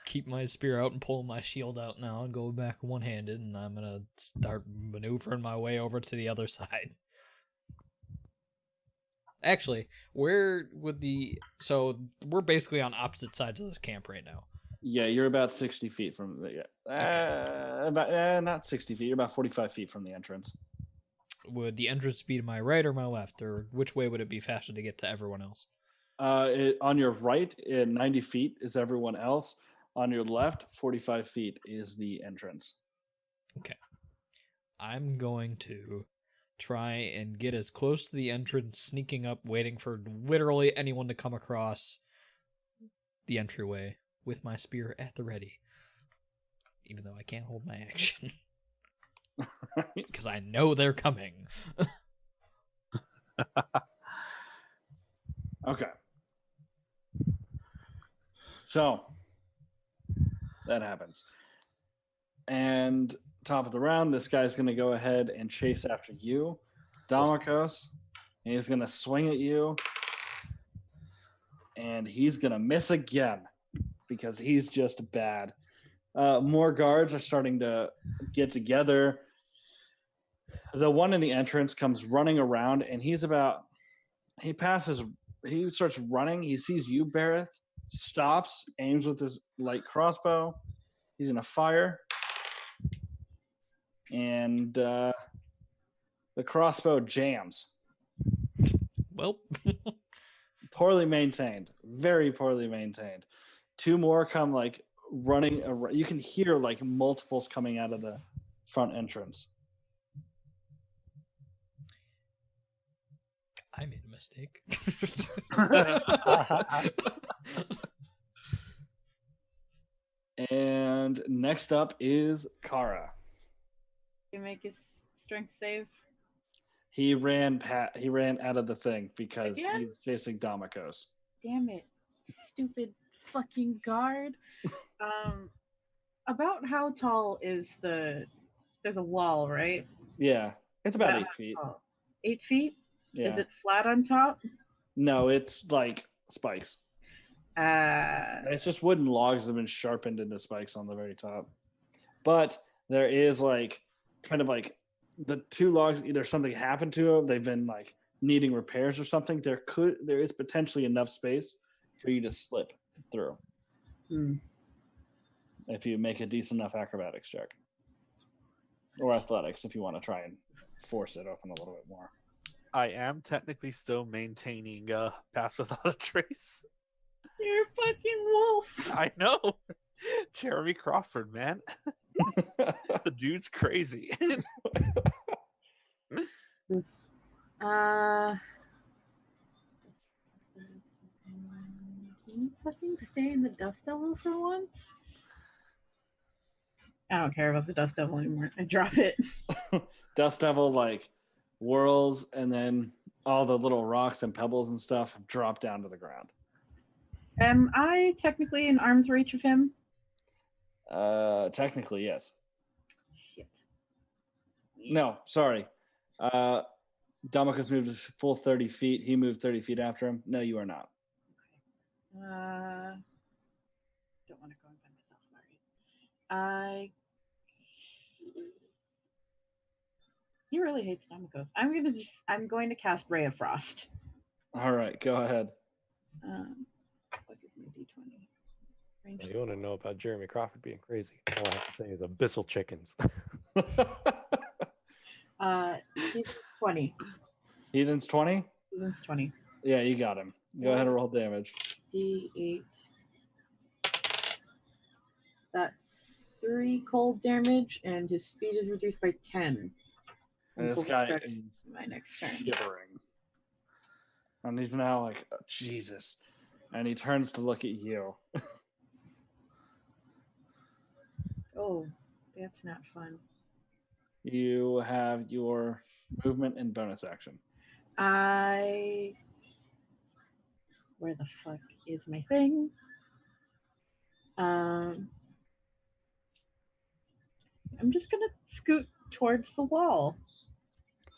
Keep my spear out and pull my shield out now and go back one-handed, and I'm gonna start maneuvering my way over to the other side. Actually, where would so we're basically on opposite sides of this camp right now. Yeah, you're about 60 feet from the not 60 feet. You're about 45 feet from the entrance. Would the entrance be to my right or my left, or which way would it be faster to get to everyone else? On your right, 90 feet is everyone else. On your left, 45 feet is the entrance. Okay. I'm going to try and get as close to the entrance, sneaking up, waiting for literally anyone to come across the entryway with my spear at the ready. Even though I can't hold my action. Because I know they're coming. Okay. So, that happens. And top of the round, this guy's going to go ahead and chase after you, Damakos. And he's going to swing at you. And he's going to miss again because he's just bad. More guards are starting to get together. The one in the entrance comes running around, and he starts running. He sees you, Berrith, stops, aims with his light crossbow. He's going to fire. And the crossbow jams. Well, Poorly maintained. Very poorly maintained. 2 more come like running around. You can hear like multiples coming out of the front entrance. I made a mistake. And next up is Kara. You make his strength save. He ran out of the thing because Again? he's chasing Damakos. Damn it, stupid fucking guard. About how tall is there's a wall, right? Yeah, it's about About 8 how feet. tall? 8 feet? Yeah. Is it flat on top? No, it's like spikes. Uh, It's just wooden logs that have been sharpened into spikes on the very top. But there is like kind of like the 2 logs, either something happened to them, they've been like needing repairs or something. There is potentially enough space for you to slip through if you make a decent enough acrobatics check. Or athletics if you want to try and force it open a little bit more. I am technically still maintaining pass without a trace. You're a fucking wolf. I know. Jeremy Crawford, man. The dude's crazy. Can you fucking stay in the Dust Devil for once? I don't care about the Dust Devil anymore. I drop it. Dust Devil like whirls, and then all the little rocks and pebbles and stuff drop down to the ground. Am I technically in arm's reach of him? Technically, yes. Shit. No, sorry. Damakos moved a full 30 feet. He moved 30 feet after him. No, you are not. Don't want to go and find myself. Sorry. He really hates Damakos. I'm going to cast Ray of Frost. All right, go ahead. What is my D20? Range You want to know about Jeremy Crawford being crazy? All I have to say is abyssal chickens. He's 20. Heathen's 20? He's 20. Yeah, you got him. Go ahead and roll damage. D8. That's 3 cold damage, and his speed is reduced by 10. And this We'll guy start is my next turn. shivering. And he's now like, oh, Jesus. And he turns to look at you. Oh, that's not fun. You have your movement and bonus action. Where the fuck is my thing? I'm just gonna scoot towards the wall,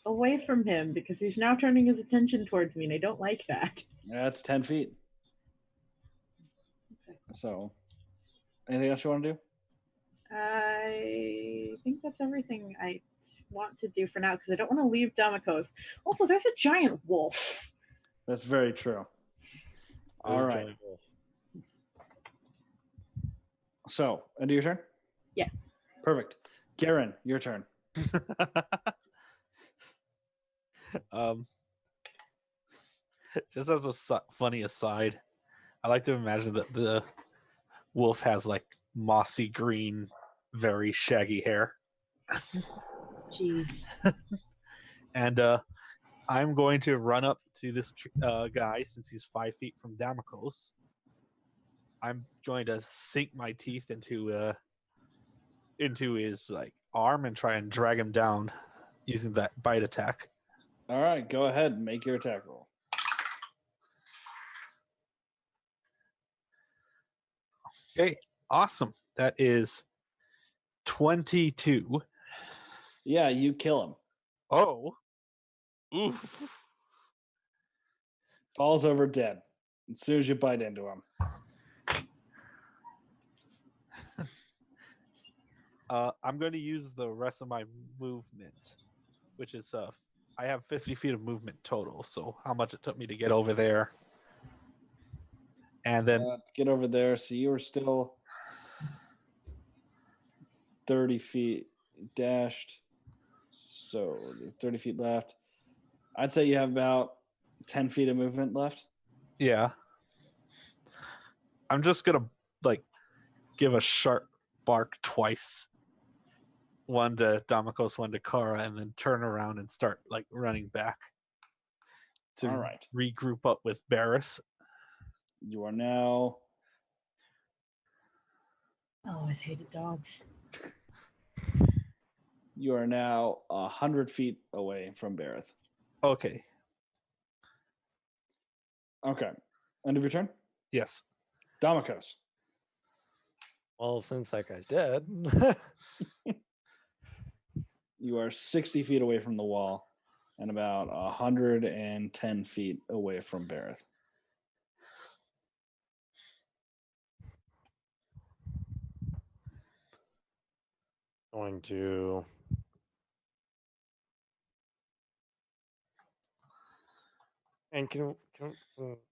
away from him, because he's now turning his attention towards me, and I don't like that. That's 10 feet. So, anything else you want to do? I think that's everything I want to do for now, because I don't want to leave Damokos. Also, there's a giant wolf. That's very true. All There's a right. giant wolf. So, end of your turn? Yeah. Perfect. Garen, your turn. Just as a funny aside, I like to imagine that the wolf has like mossy green, very shaggy hair. Jeez. And I'm going to run up to this guy since he's 5 feet from Damokos. I'm going to sink my teeth into his like arm and try and drag him down using that bite attack. All right, go ahead. Make your attack roll. Okay, awesome. That is 22. Yeah, you kill him. Oh. Oof. Falls over dead as soon as you bite into him. I'm going to use the rest of my movement, which is I have 50 feet of movement total. So how much it took me to get over there, and then Get over there. So you were still 30 feet dashed. So 30 feet left. I'd say you have about 10 feet of movement left. yeah, I'm just gonna like give a sharp bark twice. One to Damokos, one to Kara, and then turn around and start like running back to All right. regroup up with Berrith. You are now. I always hated dogs. You are now 100 feet away from Berrith. Okay. Okay. End of your turn? Yes. Damokos. Well, since that guy's dead, You are 60 feet away from the wall and about 110 feet away from Berrith. going to and can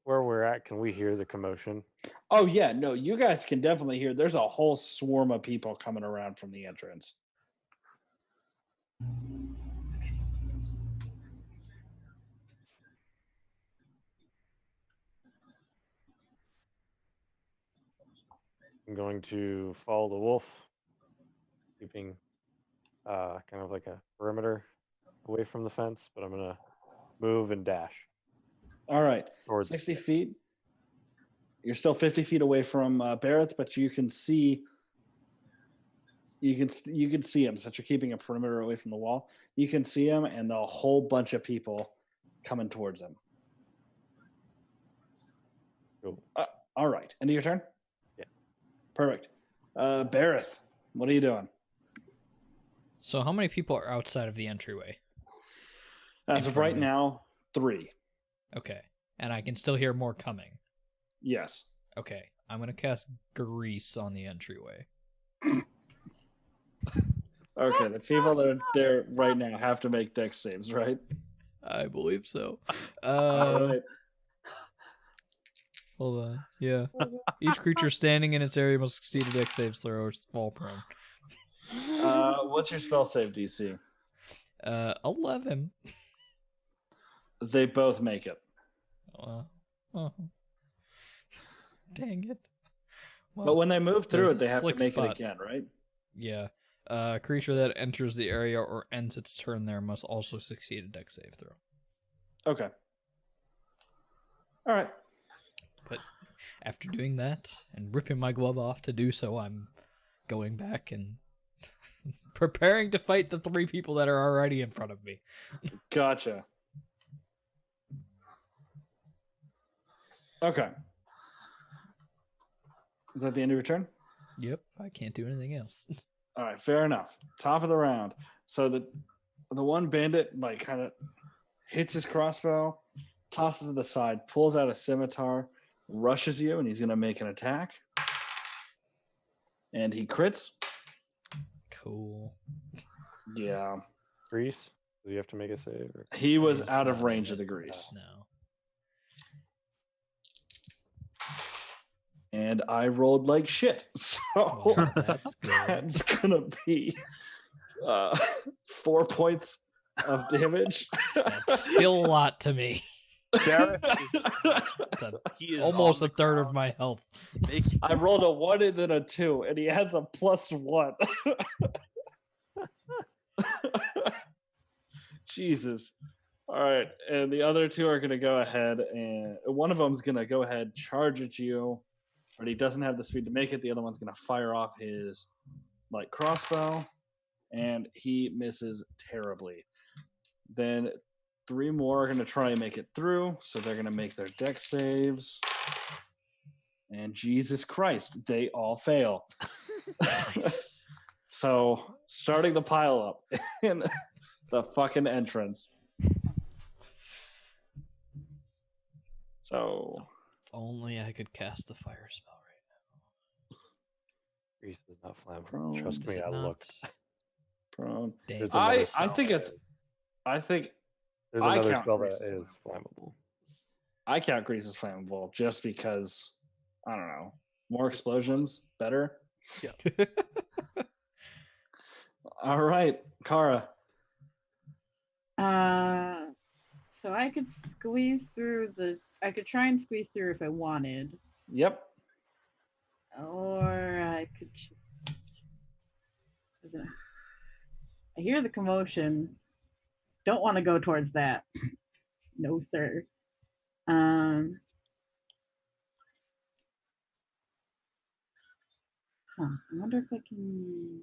where we're at, can we hear the commotion? Oh, yeah. No, you guys can definitely hear. There's a whole swarm of people coming around from the entrance. I'm going to follow the wolf, keeping kind of like a perimeter away from the fence, but I'm going to move and dash All right. towards 60 feet. You're still 50 feet away from Berrith, but you can see him since you're keeping a perimeter away from the wall. You can see him and a whole bunch of people coming towards him. Cool. All right. End of your turn? Yeah. Perfect. Berrith, what are you doing? So how many people are outside of the entryway? As In of front right of me. now, 3. Okay. And I can still hear more coming. Yes. Okay. I'm going to cast Grease on the entryway. Okay, the people that are there right now have to make dex saves, right? I believe so. All right. Hold on. Yeah. Each creature standing in its area must succeed a dex save throw or fall prone. What's your spell save DC? 11. They both make it. Oh. Dang it. But when they move through there's it, they a have to slick make spot. it again, right? Yeah. A creature that enters the area or ends its turn there must also succeed a dex save throw. Okay. All right. But after doing that and ripping my glove off to do so, I'm going back and preparing to fight the 3 people that are already in front of me. Gotcha. Okay. Is that the end of your turn? Yep, I can't do anything else. All right, fair enough. Top of the round. So the one bandit like kind of hits his crossbow, tosses it to the side, pulls out a scimitar, rushes you, and he's going to make an attack. And he crits. Cool. Yeah. Grease? Do you have to make a save? Or? He was He's out of not range in of the it. grease. No. And I rolled like shit. So Well, that's good. that's going to be 4 points of damage. That's still a lot to me. Berrith It's he is almost on a the third of ground, my health. making- I rolled a 1 and then a 2, and he has a +1. Jesus. All right. And the other 2 are going to go ahead, and one of them is going to go ahead, charge at you, but he doesn't have the speed to make it. The other one's going to fire off his light crossbow, and he misses terribly. Then 3 more are going to try and make it through, so they're going to make their dex saves. And Jesus Christ, they all fail. Nice. So, starting the pile up in the fucking entrance. So, If only I could cast a fire spell right Grease is not flammable. Prone. Trust now. Is me, it I not? looked. prone. Dang. There's I another think spell it's- that is- I think There's I another count spell Grease that as is flammable. I count grease as flammable just because, I don't know, more explosions, better. All right, Kara. So I could squeeze through I could try and squeeze through if I wanted, Yep. or I could. I hear the commotion. Don't want to go towards that. No, sir. I wonder if I can.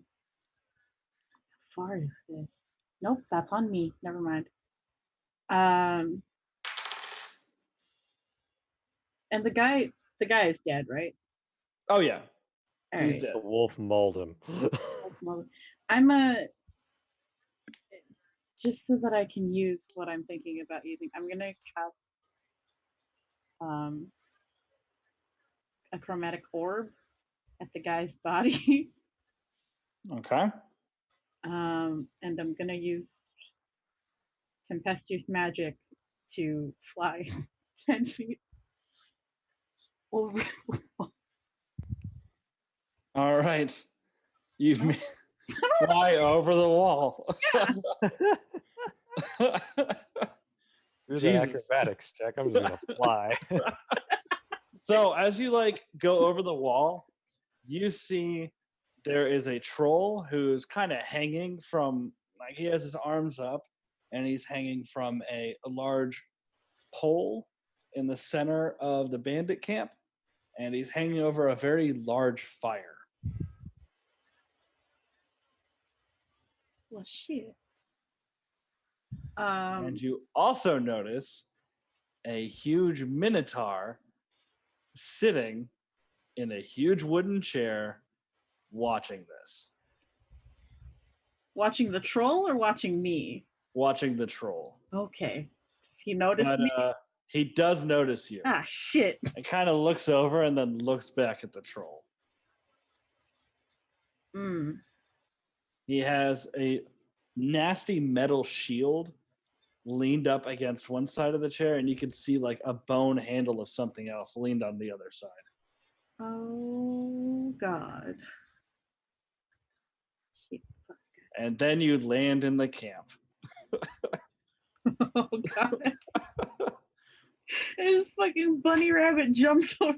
How far is this? Nope, that's on me. Never mind. And the guy is dead, right? Oh yeah, All he's right. dead. The wolf mauled him. I'm just so that I can use what I'm thinking about using. I'm gonna cast a chromatic orb at the guy's body. Okay. And I'm gonna use tempestuous magic to fly 10 feet over. All right. You've made fly over the wall. Do the Jesus. acrobatics check. I'm just gonna fly. So as you like go over the wall, you see there is a troll who's kind of hanging from, like, he has his arms up and he's hanging from a large pole in the center of the bandit camp, and he's hanging over a very large fire. Well, shit. And you also notice a huge minotaur sitting in a huge wooden chair watching this, Watching the troll or watching me? watching the troll. Okay. He noticed But me. he does notice you. Ah, shit. It kind of looks over and then looks back at the troll. Mm. He has a nasty metal shield leaned up against one side of the chair, and you can see like a bone handle of something else leaned on the other side. Oh, God. Shit. And then you land in the camp. Oh, God. And this fucking bunny rabbit jumped over.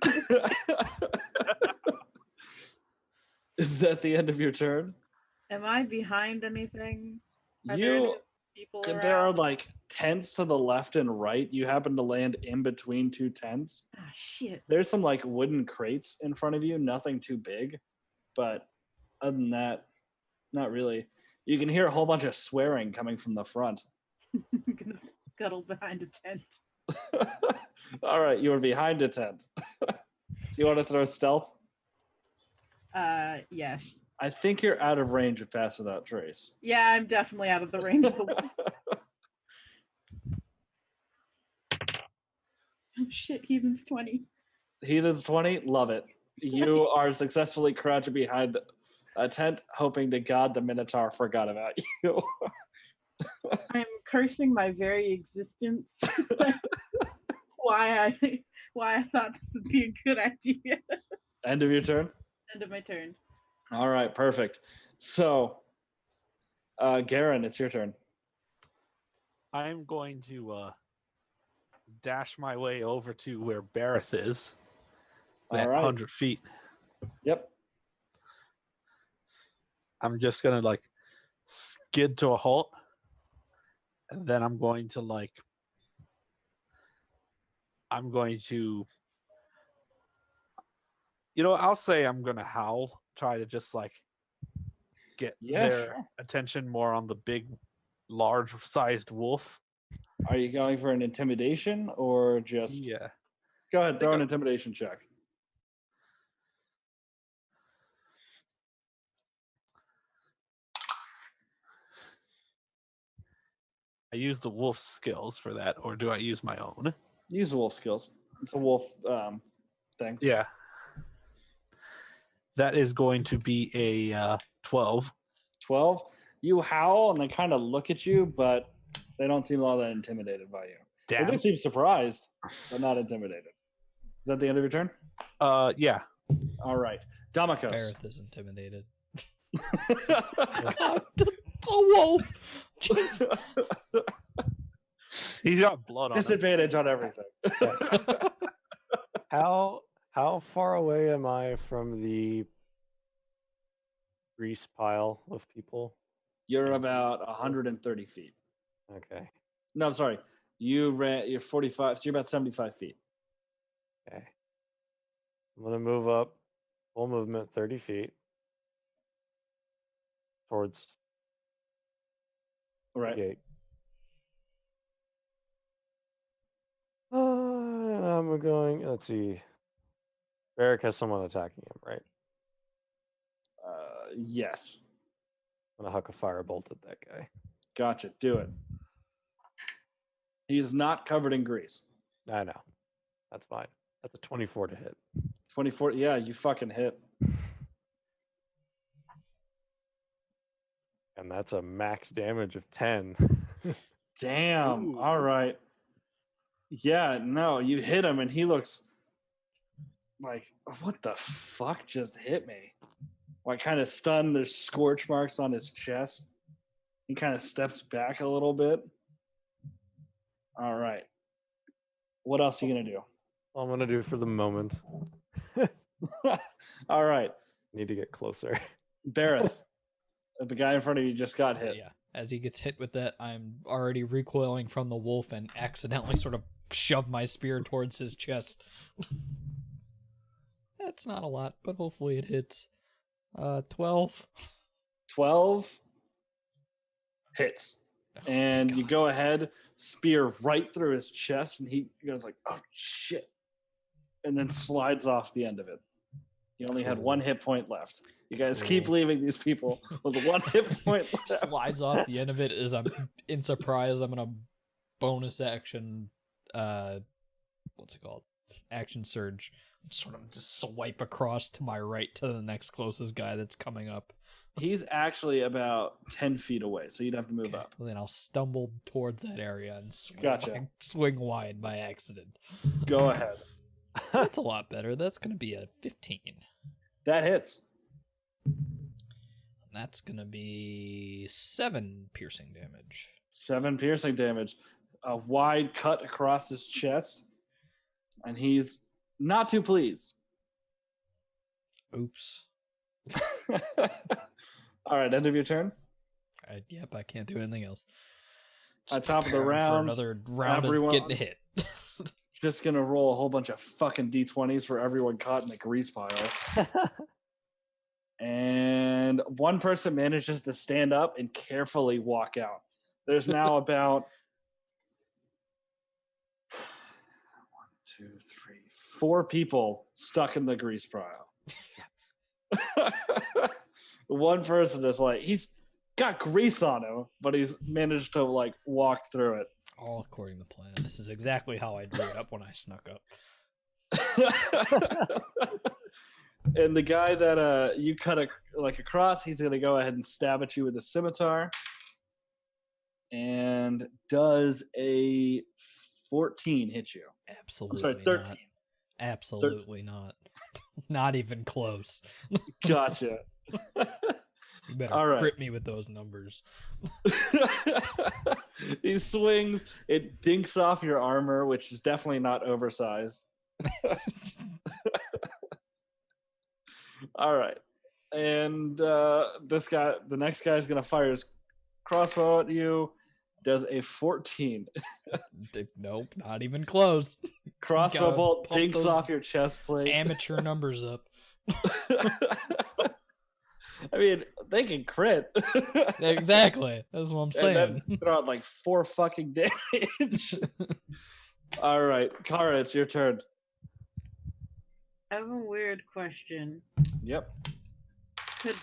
Is that the end of your turn? Am I behind anything? Are there You any people around? there are like tents to the left and right. You happen to land in between two tents. Ah, shit. There's some like wooden crates in front of you, nothing too big, but other than that, not really. You can hear a whole bunch of swearing coming from the front. I'm gonna scuttle behind a tent. All right, you are behind a tent. Do you want to throw stealth? Yes. I think you're out of range of Pass Without Trace. Yeah, I'm definitely out of the range of the wolf. Oh shit, Heathen's 20. Heathen's 20, love it. You are successfully crouching behind a tent, hoping to God the Minotaur forgot about you. I'm cursing my very existence. why I thought this would be a good idea. End of your turn? End of my turn. All right, perfect. So, Garen, it's your turn. I'm going to dash my way over to where Berrith is. That All right. 100 feet. Yep. I'm just gonna like skid to a halt, and then I'm going to I'll say I'm gonna howl, try to just like get their attention more on the big, large sized wolf. Are you going for an intimidation or just Yeah. Go ahead, throw an intimidation check. I use the wolf skills for that, or do I use my own? Use the wolf skills. It's a wolf thing. Yeah. That is going to be a 12. 12. You howl and they kind of look at you, but they don't seem all that intimidated by you. Damn. They do seem surprised, but not intimidated. Is that the end of your turn? Yeah. All right. Damakos. Berrith is intimidated. God, it's a wolf. Jeez. He's got blood on him. Disadvantage on everything. How far away am I from the grease pile of people? You're about 130 feet. Okay. No, I'm sorry. You're 45, so you're about 75 feet. Okay. I'm gonna move up full movement 30 feet towards the Right. gate. And I'm going, let's see. Berrith has someone attacking him, right? Yes. I'm gonna huck a firebolt at that guy. Gotcha. Do it. He is not covered in grease. I know. That's fine. That's a 24 to hit. 24. Yeah, you fucking hit. And that's a max damage of 10. Damn. Ooh. All right. Yeah, no, you hit him and he looks like, what the fuck just hit me? Like kind of stunned. There's scorch marks on his chest. He kind of steps back a little bit. All right. What else are you going to do? I'm gonna do for the moment. All right. Need to get closer. Berrith. The guy in front of you just got hit. Yeah. As he gets hit with that, I'm already recoiling from the wolf and accidentally sort of shove my spear towards his chest. That's not a lot, but hopefully it hits. 12. 12 hits. Oh, And thank you God. go ahead, spear right through his chest, and he goes like, oh, shit. And then slides off the end of it. You only had 1 hit point left. You guys keep Cool. leaving these people with 1 hit point left. Slides off the end of it as I'm in surprise. I'm gonna bonus action. What's it called? Action surge. Sort of just swipe across to my right to the next closest guy that's coming up. He's actually about 10 feet away, so you'd have to move Okay, up. well, then I'll stumble towards that area and Gotcha. swing wide by accident. Go ahead. That's a lot better. That's going to be a 15. That hits. And that's going to be 7 piercing damage. 7 piercing damage. A wide cut across his chest. And he's not too pleased. Oops. All right, end of your turn. Yep, I can't do anything else. At top of the preparing for round, another round everyone- of getting hit. Just gonna roll a whole bunch of fucking d20s for everyone caught in the grease pile. And one person manages to stand up and carefully walk out. There's now about 4 people stuck in the grease pile. One person is like, he's got grease on him, but he's managed to like walk through it. All according to plan. This is exactly how I drew it up when I snuck up. And the guy that you cut across, he's gonna go ahead and stab at you with a scimitar. And does a 14 hit you? Absolutely. I'm sorry, 13. Not. Absolutely not. Not even close. Gotcha. You better All right. crit me with those numbers. He swings, it dinks off your armor, which is definitely not oversized. All right. And the next guy is going to fire his crossbow at you. Does a 14. Nope, not even close. Crossbow Gotta bolt pump dinks those off your chest plate. Amateur numbers up. I mean, they can crit. Exactly. That's what I'm saying. And then throw out like 4 fucking damage. All right, Kara, it's your turn. I have a weird question. Yep. Could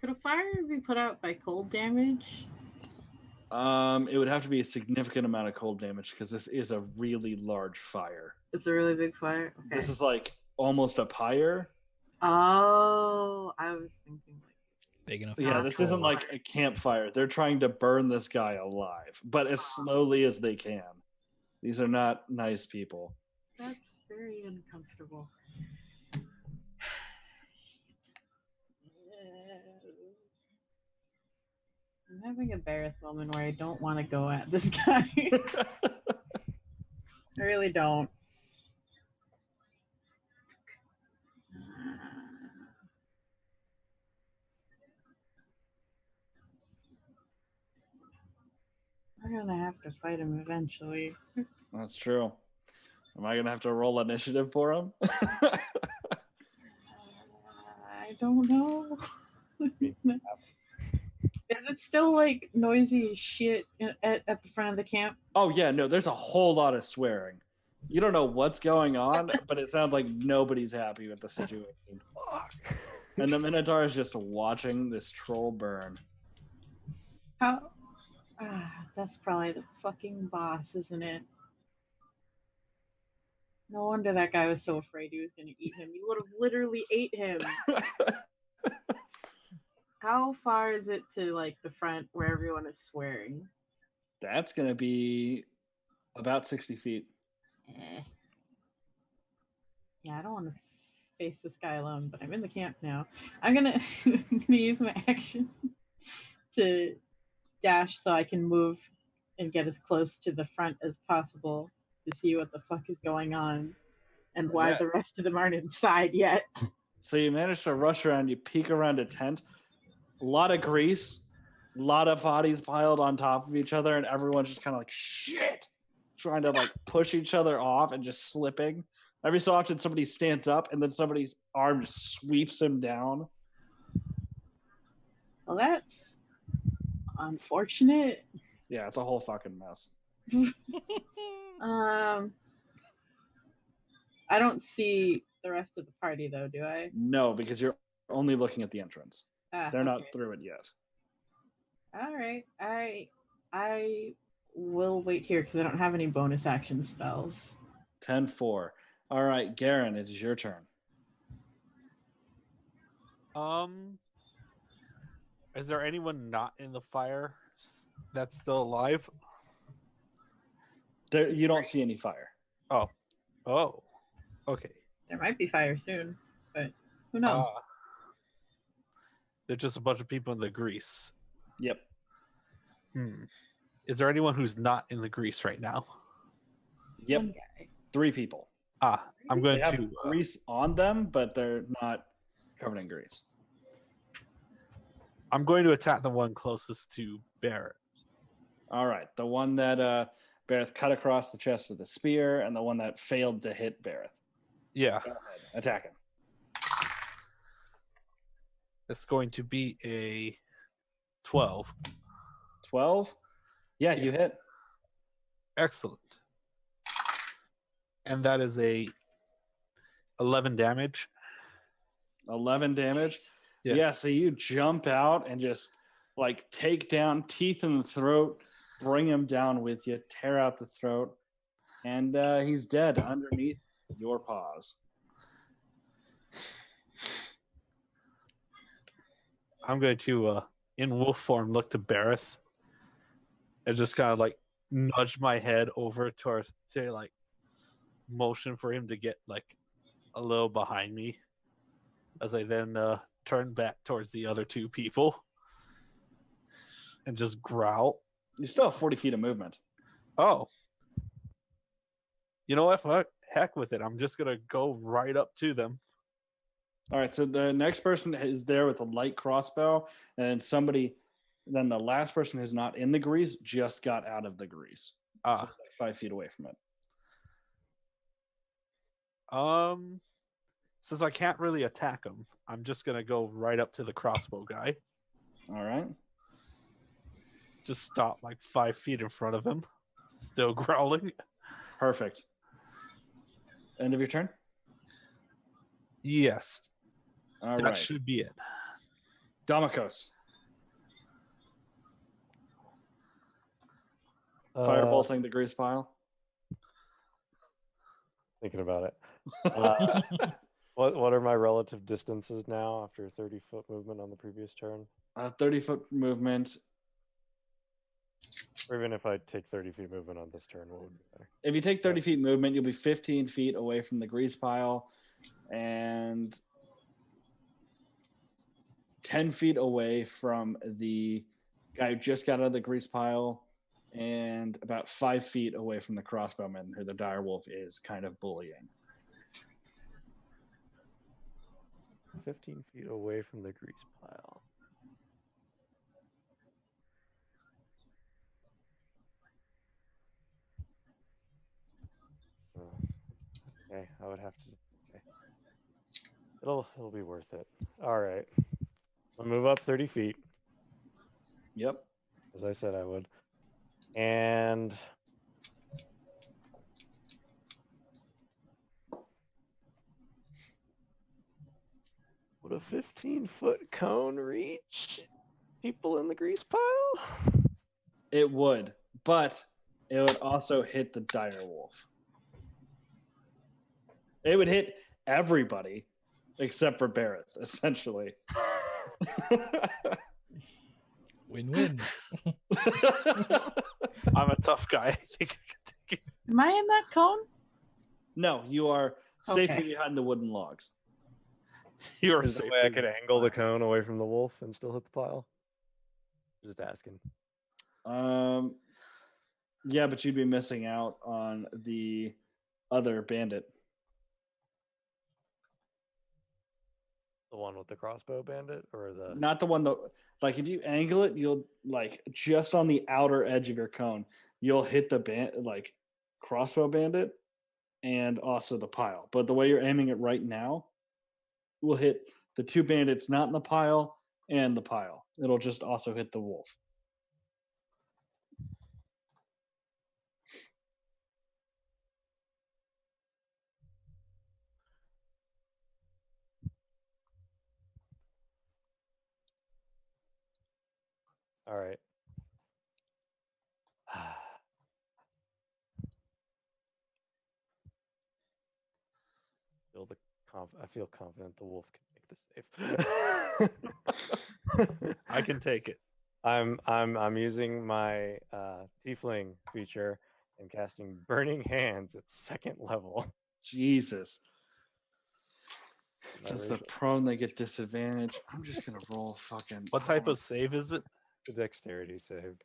a fire be put out by cold damage? It would have to be a significant amount of cold damage because this is a really large fire. It's a really big fire. Okay. This is like almost a pyre. Oh, I was thinking like Big enough. Yeah, for this a isn't troll. like a campfire. They're trying to burn this guy alive, but as slowly as they can. These are not nice people. that's very uncomfortable. I'm having a Berrith moment where I don't want to go at this guy. I really don't. I'm gonna have to fight him eventually. That's true. Am I gonna have to roll initiative for him? I don't know. Is it still like noisy as shit at the front of the camp? Oh yeah, no, there's a whole lot of swearing. You don't know what's going on, but it sounds like nobody's happy with the situation. And the Minotaur is just watching this troll burn. How? That's probably the fucking boss, isn't it? No wonder that guy was so afraid he was gonna eat him. He would have literally ate him. How far is it to like the front where everyone is swearing? That's gonna be about 60 feet. Yeah, I don't want to face this guy alone, but I'm in the camp now. I'm gonna use my action to dash so I can move and get as close to the front as possible to see what the fuck is going on and why Yeah. the rest of them aren't inside yet. So you manage to rush around, you peek around a tent, a lot of grease, a lot of bodies piled on top of each other, and everyone's just kind of like, shit, trying to like push each other off and just slipping. Every so often somebody stands up and then somebody's arm just sweeps him down. Well, that's unfortunate. Yeah, it's a whole fucking mess. I don't see the rest of the party though, do I? No, because you're only looking at the entrance. They're not Okay. through it yet. All right. I will wait here because I don't have any bonus action spells. 10-4. All right, Garen, it is your turn. Is there anyone not in the fire that's still alive? There, you don't see any fire. Oh, okay. There might be fire soon, but who knows? They're just a bunch of people in the grease. Yep. Is there anyone who's not in the grease right now? Yep. One guy. 3 people. I'm They going have to. grease on them, but they're not covered in grease. I'm going to attack the one closest to Barrett. All right, the one that Berrith cut across the chest with a spear, and the one that failed to hit Berrith. Yeah, Go ahead, attack him. it's going to be a 12. 12. Yeah, Yeah. you hit. Excellent. And that is a 11 damage. 11 damage. Yeah. Yeah, so you jump out and just like take down, teeth in the throat, bring him down with you, tear out the throat, and he's dead underneath your paws. I'm going to, in wolf form, look to Berrith and just kind of like nudge my head over towards, say, like, motion for him to get like a little behind me as I then turn back towards the other two people and just growl. You still have 40 feet of movement. Oh. You know what? Heck with it. I'm just going to go right up to them. All right, so the next person is there with a light crossbow, and then the last person who's not in the grease just got out of the grease. So it's like 5 feet away from it. Since I can't really attack him, I'm just going to go right up to the crossbow guy. All right. Just stop like 5 feet in front of him. Still growling. Perfect. End of your turn? Yes. All that right. should be it. Damokos. Firebolting the grease pile. Thinking about it. What are my relative distances now after 30-foot movement on the previous turn? 30-foot movement. Or even if I take 30 feet movement on this turn, what would be better? If you take 30 feet movement, you'll be 15 feet away from the grease pile and 10 feet away from the guy who just got out of the grease pile and about 5 feet away from the crossbowman who the direwolf is kind of bullying. 15 feet away from the grease pile. Okay, I would have to. Okay. It'll be worth it. All right, I'll move up 30 feet, Yep. as I said I would, and would a 15-foot cone reach people in the grease pile? It would, but it would also hit the direwolf. It would hit everybody except for Berrith, essentially. Win-win. I'm a tough guy. I think I can take it. Am I in that cone? No, you are safely Okay. behind the wooden logs. You're Is there safe. a way I could angle the cone away from the wolf and still hit the pile? Just asking. Yeah, but you'd be missing out on the other bandit. The one with the crossbow bandit, or the Not the one that, like, if you angle it, you'll, like, just on the outer edge of your cone, you'll hit the crossbow bandit and also the pile. But the way you're aiming it right now will hit the two bandits not in the pile and the pile. It'll just also hit the wolf. All right. I feel confident the wolf can make the save. I can take it. I'm using my tiefling feature and casting Burning Hands at 2nd level. Jesus. My Since they're racial- prone, they get disadvantage. I'm just going to roll fucking... What type of save is it? The dexterity save.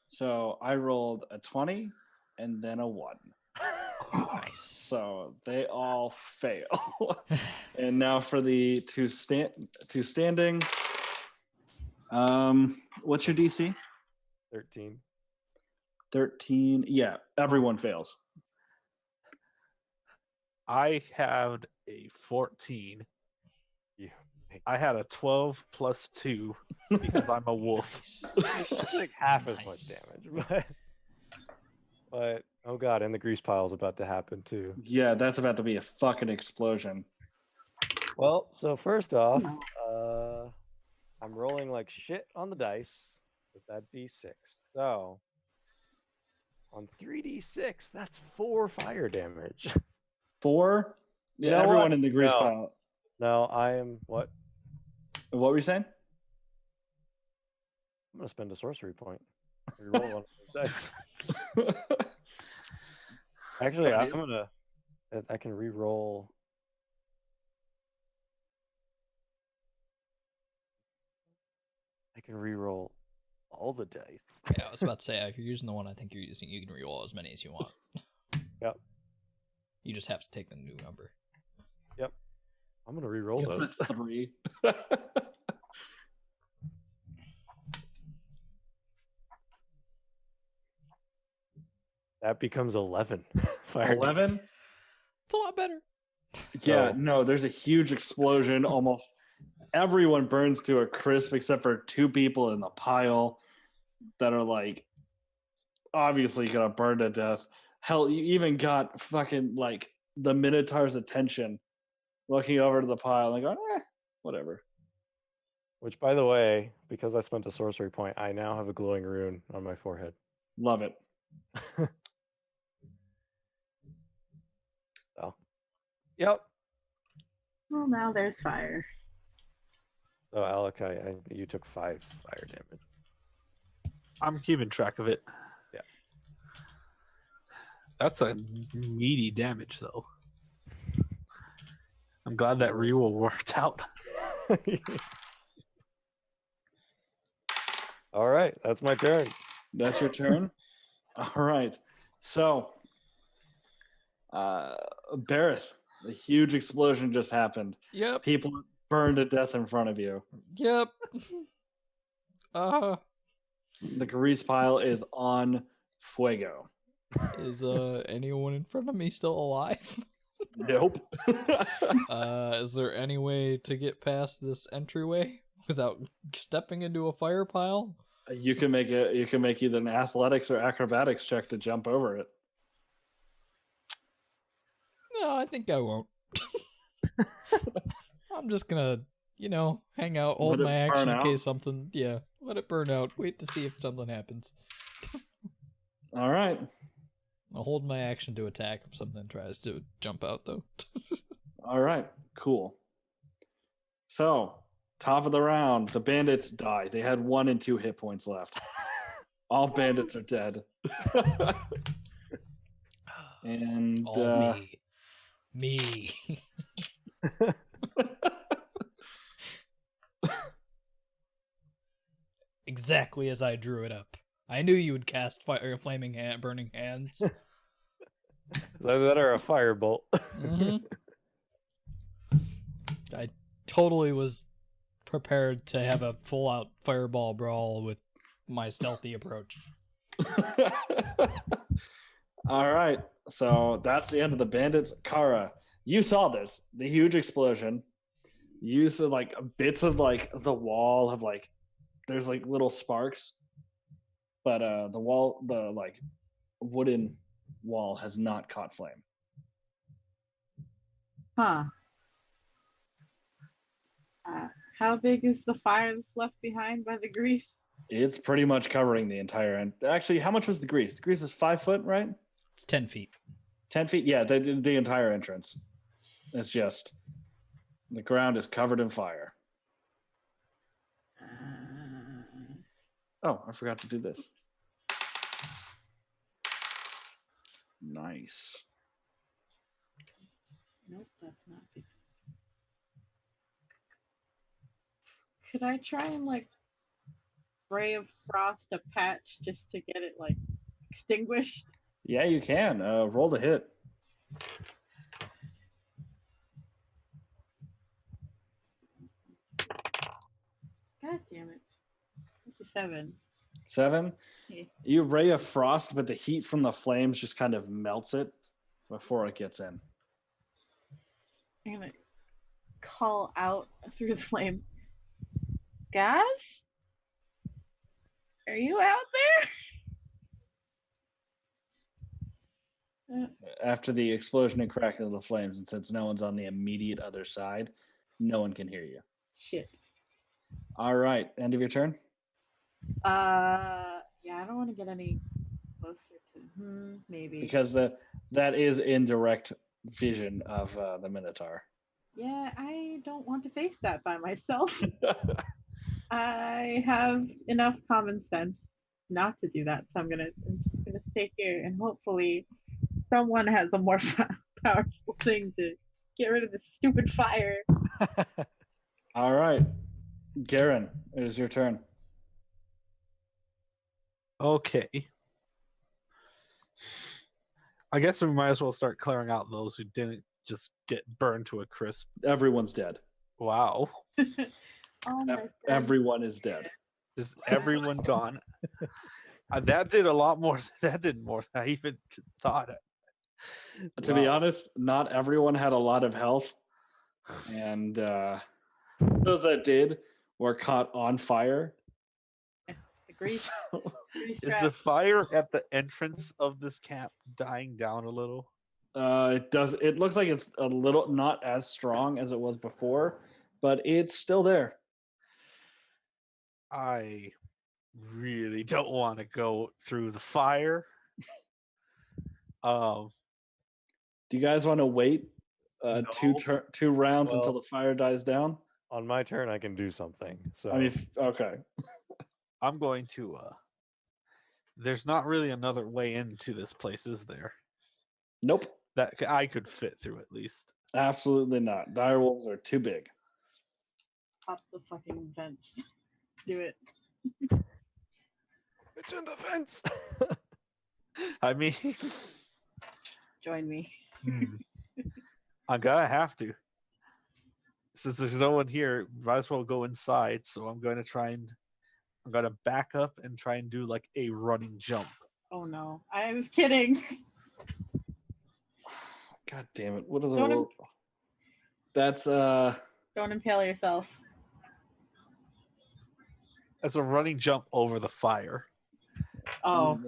So I rolled a 20 and then a 1. Nice. So they all fail. And now for the two standing. What's your DC? 13. 13. Yeah, everyone fails. I had a 14. You I had a 12 plus 2 because I'm a wolf. It's like half as much Nice. damage, but oh god, and the grease pile's about to happen too. Yeah, that's about to be a fucking explosion. Well, so first off, No. I'm rolling like shit on the dice with that d6. So on 3d6, that's 4 fire damage. 4. You Yeah, know everyone what? in the grease No. pile. No, I am what? What were you saying? I'm gonna spend a sorcery point. Reroll one of those dice. Actually, Come I'm to you. gonna. I can re-roll. I can re-roll all the dice. Yeah, I was about to say, if you're using the one I think you're using, you can reroll as many as you want. Yep. You just have to take the new number. I'm gonna re-roll It's those. a 3. That becomes 11 fire damage. 11. It's a lot better. Yeah, So- no, there's a huge explosion. Almost everyone burns to a crisp except for 2 people in the pile that are like obviously gonna burn to death. Hell, you even got fucking like the Minotaur's attention looking over to the pile and going, whatever. Which, by the way, because I spent a sorcery point, I now have a glowing rune on my forehead. Love it. So, yep. Well, now there's fire. So, Alec, you took 5 fire damage. I'm keeping track of it. Yeah. That's a meaty damage, though. I'm glad that reroll worked out. All right, that's my turn. That's your turn. All right. So, Berrith, a huge explosion just happened. Yep. People burned to death in front of you. Yep. The grease pile is on fuego. Is anyone in front of me still alive? Nope. Is there any way to get past this entryway without stepping into a fire pile? You can make either an athletics or acrobatics check to jump over it. No, I think I won't. I'm just gonna, hang out, hold Let it my burn action in out? case something. Yeah, let it burn out. Wait to see if something happens. All right. I'll hold my action to attack if something tries to jump out, though. All right. Cool. So, top of the round, the bandits die. They had 1 and 2 hit points left. All bandits are dead. And All me. Exactly as I drew it up. I knew you would cast flaming burning hands. So that are a firebolt. Mhm. I totally was prepared to have a full-out fireball brawl with my stealthy approach. All right. So that's the end of the bandits. Kara, you saw this, the huge explosion. You saw like bits of like the wall have like there's like little sparks, but the like wooden wall has not caught flame. Huh. How big is the fire that's left behind by the grease? It's pretty much covering the entire end. Actually, how much was the grease? The grease is 5 foot, right? It's 10 feet. 10 feet? Yeah, the entire entrance. It's just the ground is covered in fire. Oh, I forgot to do this. Nice. Nope, that's not big. Could I try and Ray of Frost a patch just to get it extinguished? Yeah, you can. Roll the hit. God damn it. It's a 7. 7. Yeah. You ray of frost, but the heat from the flames just kind of melts it before it gets in. I'm gonna call out through the flame. Guys? Are you out there? After the explosion and crackling of the flames, and since no one's on the immediate other side, no one can hear you. Shit. All right, end of your turn. Yeah, I don't want to get any closer to. Maybe. Because that is in direct vision of the Minotaur. Yeah, I don't want to face that by myself. I have enough common sense not to do that, so I'm just gonna stay here and hopefully someone has a more powerful thing to get rid of this stupid fire. All right, Garen, it is your turn. Okay. I guess we might as well start clearing out those who didn't just get burned to a crisp. Everyone's dead. Wow. Oh my God. Everyone is dead. Is everyone gone? That did a lot more. That did more than I even thought. To be honest, not everyone had a lot of health, and those that did were caught on fire. Agreed. So, Is the fire at the entrance of this camp dying down a little? it looks like it's a little not as strong as it was before, but it's still there. I really don't want to go through the fire. Do you guys want to wait No. two rounds Well- until the fire dies down? On my turn, I can do something. So I mean, okay. I'm going to. There's not really another way into this place, is there? Nope, That I could fit through at least. absolutely not. Dire wolves are too big. Pop the fucking vents. Do it. it's in the fence. I mean, Join me. I'm gonna have to. Since there's no one here, might as well go inside. So I'm going to back up and try and do like a running jump. Oh no. I was kidding. God damn it! What are the Don't rules? That's Don't impale yourself. As a running jump over the fire. Oh.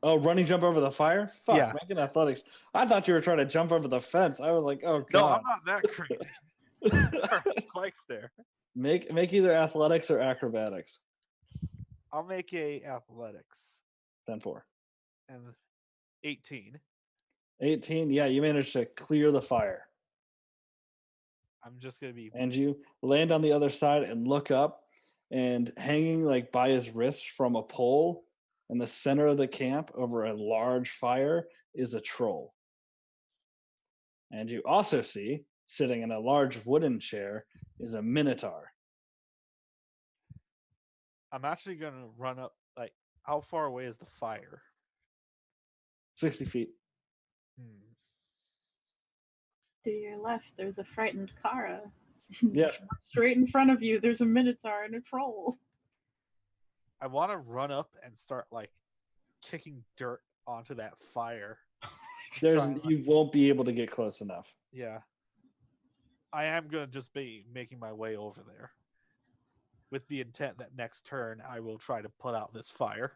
Oh, running jump over the fire? Fuck, Yeah. making athletics. I thought you were trying to jump over the fence. I was like, oh No, god. I'm not that crazy. There are spikes there. Make either athletics or acrobatics. I'll make a athletics 10-4. and 18. 18. Yeah, you managed to clear the fire. I'm just gonna be And you land on the other side and look up, and hanging like by his wrist from a pole in the center of the camp over a large fire is a troll. And you also see, sitting in a large wooden chair, is a Minotaur. I'm actually gonna run up. Like, how far away is the fire? 60 feet. To your left, there's a frightened Kara. Yeah. Straight in front of you, there's a Minotaur and a troll. I want to run up and start like kicking dirt onto that fire. You won't be able to get close enough. Yeah. I am gonna just be making my way over there, with the intent that next turn I will try to put out this fire.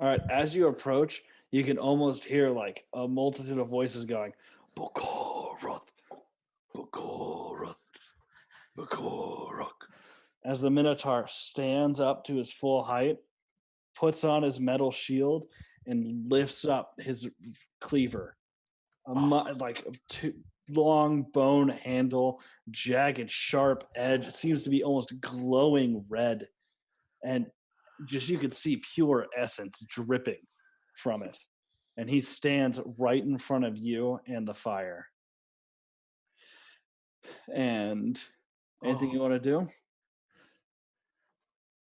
All right, as you approach, you can almost hear like a multitude of voices going, Bokoroth, Bokoroth, Bokorok. As the Minotaur stands up to his full height, puts on his metal shield, and lifts up his cleaver. Like two long bone handle, jagged, sharp edge. It seems to be almost glowing red. And just you could see pure essence dripping from it. And he stands right in front of you and the fire. And anything you want to do?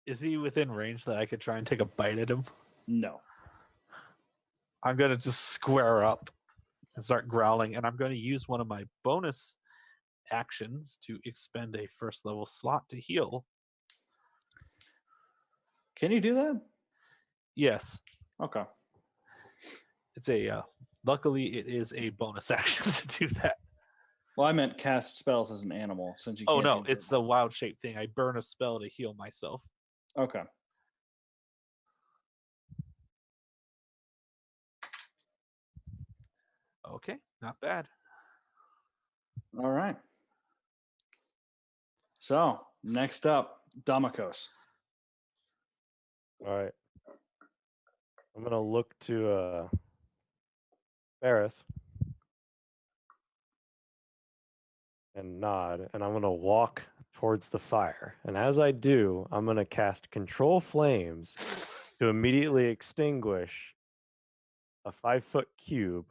Is he within range that I could try and take a bite at him? No. I'm gonna just square up and start growling, and I'm gonna use one of my bonus actions to expend a first level slot to heal. Can you do that? Yes, Okay. it's a. Luckily, it is a bonus action to do that. Well, I meant cast spells as an animal, since you Oh can't no, change it's your the wild shape thing. I burn a spell to heal myself. Okay. Okay, not bad. All right. So, next up, Damakos. All right. I'm gonna look to Berrith and nod, and I'm gonna walk towards the fire. And as I do, I'm gonna cast Control Flames to immediately extinguish a 5-foot cube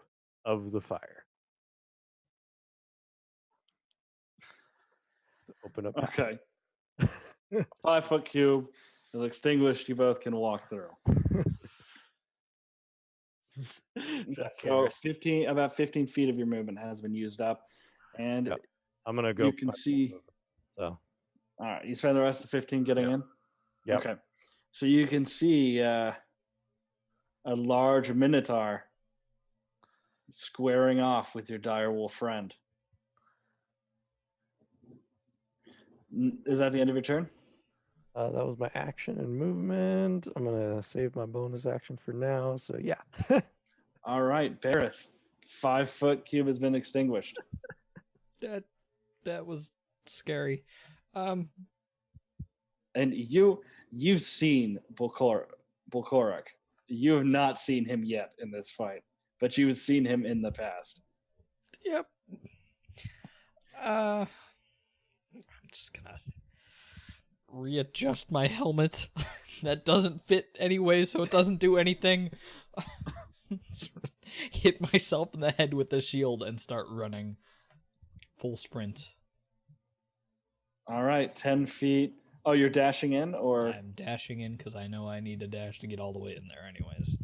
of the fire. To open up. Okay. 5-foot cube is extinguished. You both can walk through. That's So interesting. about 15 feet of your movement has been used up. And Yep. I'm gonna go. you can see. So. All right. You spend the rest of 15 getting in? Yep. Okay. So you can see a large Minotaur squaring off with your direwolf friend. Is that the end of your turn? That was my action and movement. I'm gonna save my bonus action for now. So yeah. All right, Berrith. 5-foot cube has been extinguished. That was scary. And you've seen Volkorak. You have not seen him yet in this fight, but you've seen him in the past. Yep. I'm just gonna readjust my helmet. That doesn't fit anyway, so it doesn't do anything. Hit myself in the head with the shield and start running. Full sprint. All right, 10 feet. Oh, you're dashing in, or? I'm dashing in because I know I need to dash to get all the way in there anyways.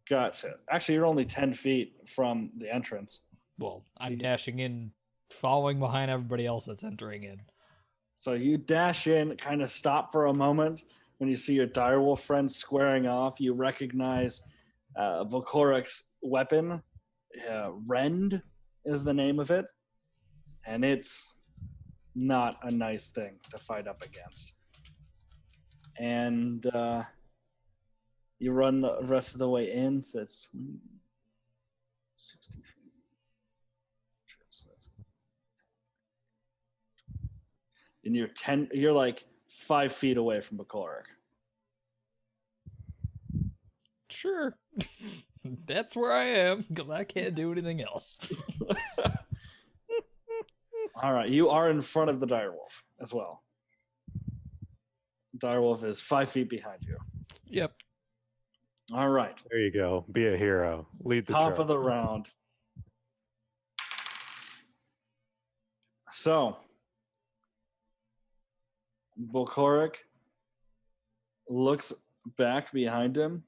Gotcha. Actually, you're only 10 feet from the entrance. Well, I'm dashing in, following behind everybody else that's entering in. So you dash in, kind of stop for a moment. When you see your direwolf friend squaring off, you recognize Volkorak's weapon. Rend is the name of it. And it's not a nice thing to fight up against. And you run the rest of the way in, so it's 60 feet. And you're like 5 feet away from Volkorak. Sure. That's where I am, because I can't do anything else. All right, you are in front of the direwolf as well. Direwolf is 5 feet behind you. Yep. All right. There you go. Be a hero. Lead the Top charge. of the round. So, Volkorak looks back behind him,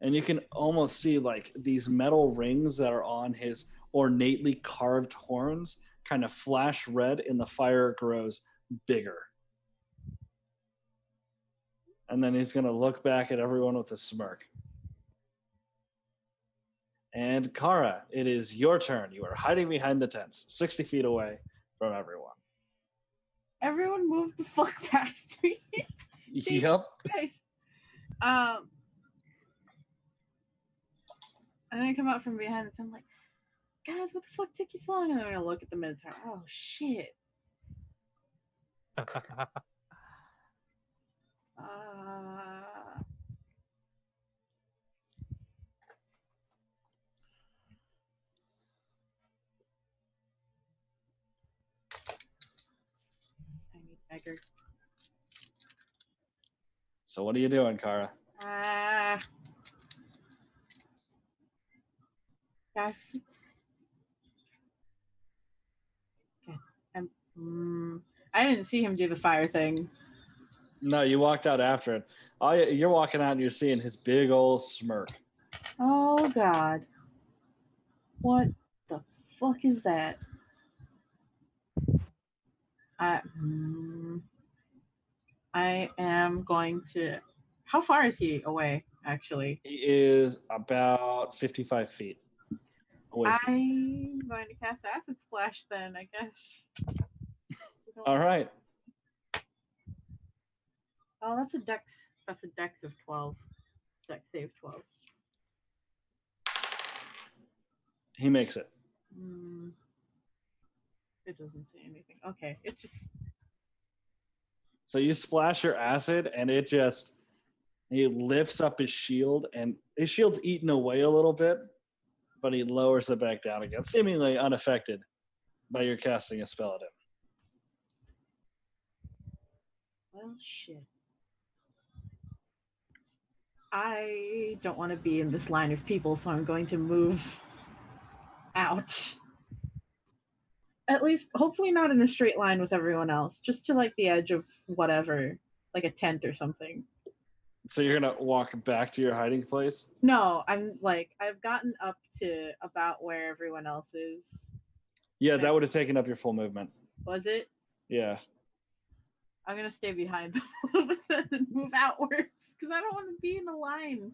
and you can almost see like these metal rings that are on his ornately carved horns kind of flash red, and the fire grows bigger. And then he's going to look back at everyone with a smirk. And Kara, it is your turn. You are hiding behind the tents, 60 feet away from everyone. Everyone move the fuck past me. Yep. Okay. I'm gonna come out from behind and I'm like, guys, what the fuck took you so long? And I'm gonna look at the Minotaur. Oh shit. I need dagger. So what are you doing, Kara? Guys. I didn't see him do the fire thing. No, you walked out after it. You're walking out and you're seeing his big old smirk. Oh god. What the fuck is that? I am I'm going to. How far is he away, actually? He is about 55 feet away from you. I'm going to cast Acid Splash then, I guess. All right. Oh, that's a dex. That's a dex of 12. Dex save 12. He makes it. It doesn't say anything. Okay, it just. So you splash your acid, and he lifts up his shield, and his shield's eaten away a little bit, but he lowers it back down again, seemingly unaffected by your casting a spell at him. Well, shit. I don't want to be in this line of people, so I'm going to move out. At least, hopefully not in a straight line with everyone else, just to like the edge of whatever, like a tent or something. So you're gonna walk back to your hiding place? No, I'm like, I've gotten up to about where everyone else is. Yeah, that would have taken up your full movement. Was it? Yeah. I'm gonna stay behind them a little bit and move outwards because I don't want to be in a line.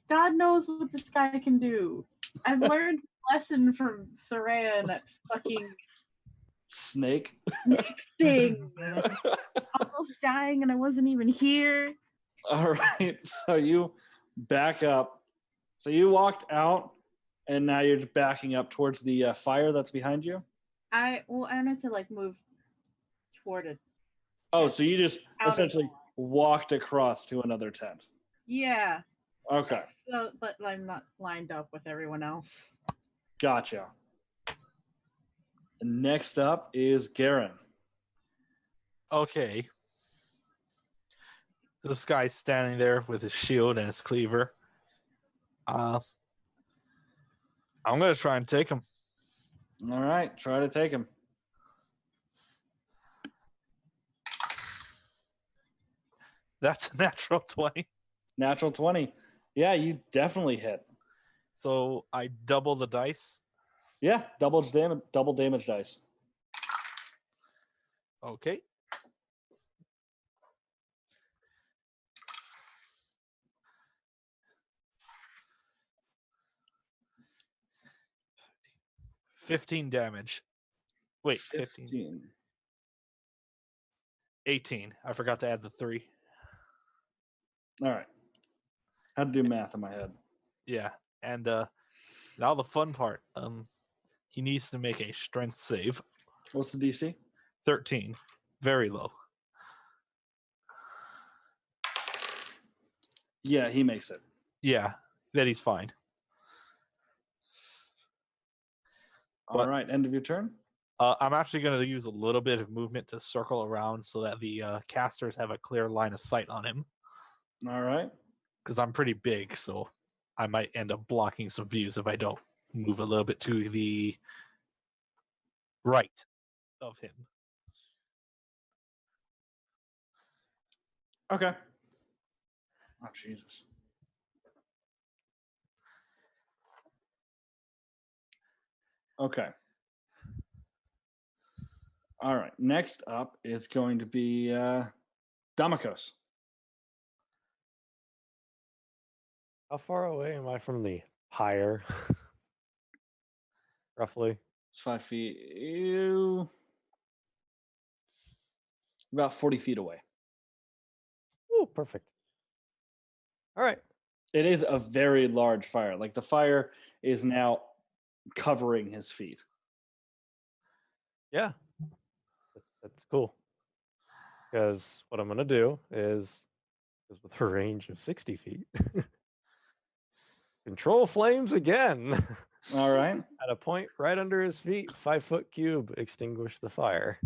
God knows what this guy can do. I've learned a lesson from Soraya and that fucking Snake. snake thing. Almost dying and I wasn't even here. All right. So you back up. So you walked out, and now you're backing up towards the fire that's behind you? I wanted to like move toward it. Oh, so you just Out of essentially the walked across to another tent. Yeah. Okay. So, but I'm not lined up with everyone else. Gotcha. Next up is Garen. Okay. This guy's standing there with his shield and his cleaver. I'm gonna try and take him. All right, try to take him. That's a natural 20. Natural 20. Yeah, you definitely hit. So I double the dice. Yeah, double damage dice. Okay. $15 damage. Wait, 15. 18. I forgot to add the 3. All right. How to do math in my head. Yeah. And now the fun part. He needs to make a strength save. What's the DC? 13. Very low. Yeah, he makes it. Yeah, that he's fine. All right, end of your turn. I'm actually going to use a little bit of movement to circle around so that the casters have a clear line of sight on him. All right. Because I'm pretty big, so I might end up blocking some views if I don't move a little bit to the right of him. Okay. Oh, Jesus. Okay. All right. Next up is going to be Damikos. How far away am I from the pyre? Roughly. It's 5 feet. You about 40 feet away. Oh, perfect. All right. It is a very large fire. Like the fire is now covering his feet. Yeah. That's cool. Because what I'm going to do is with a range of 60 feet, control flames again. All right. At a point right under his feet, 5-foot cube, extinguish the fire.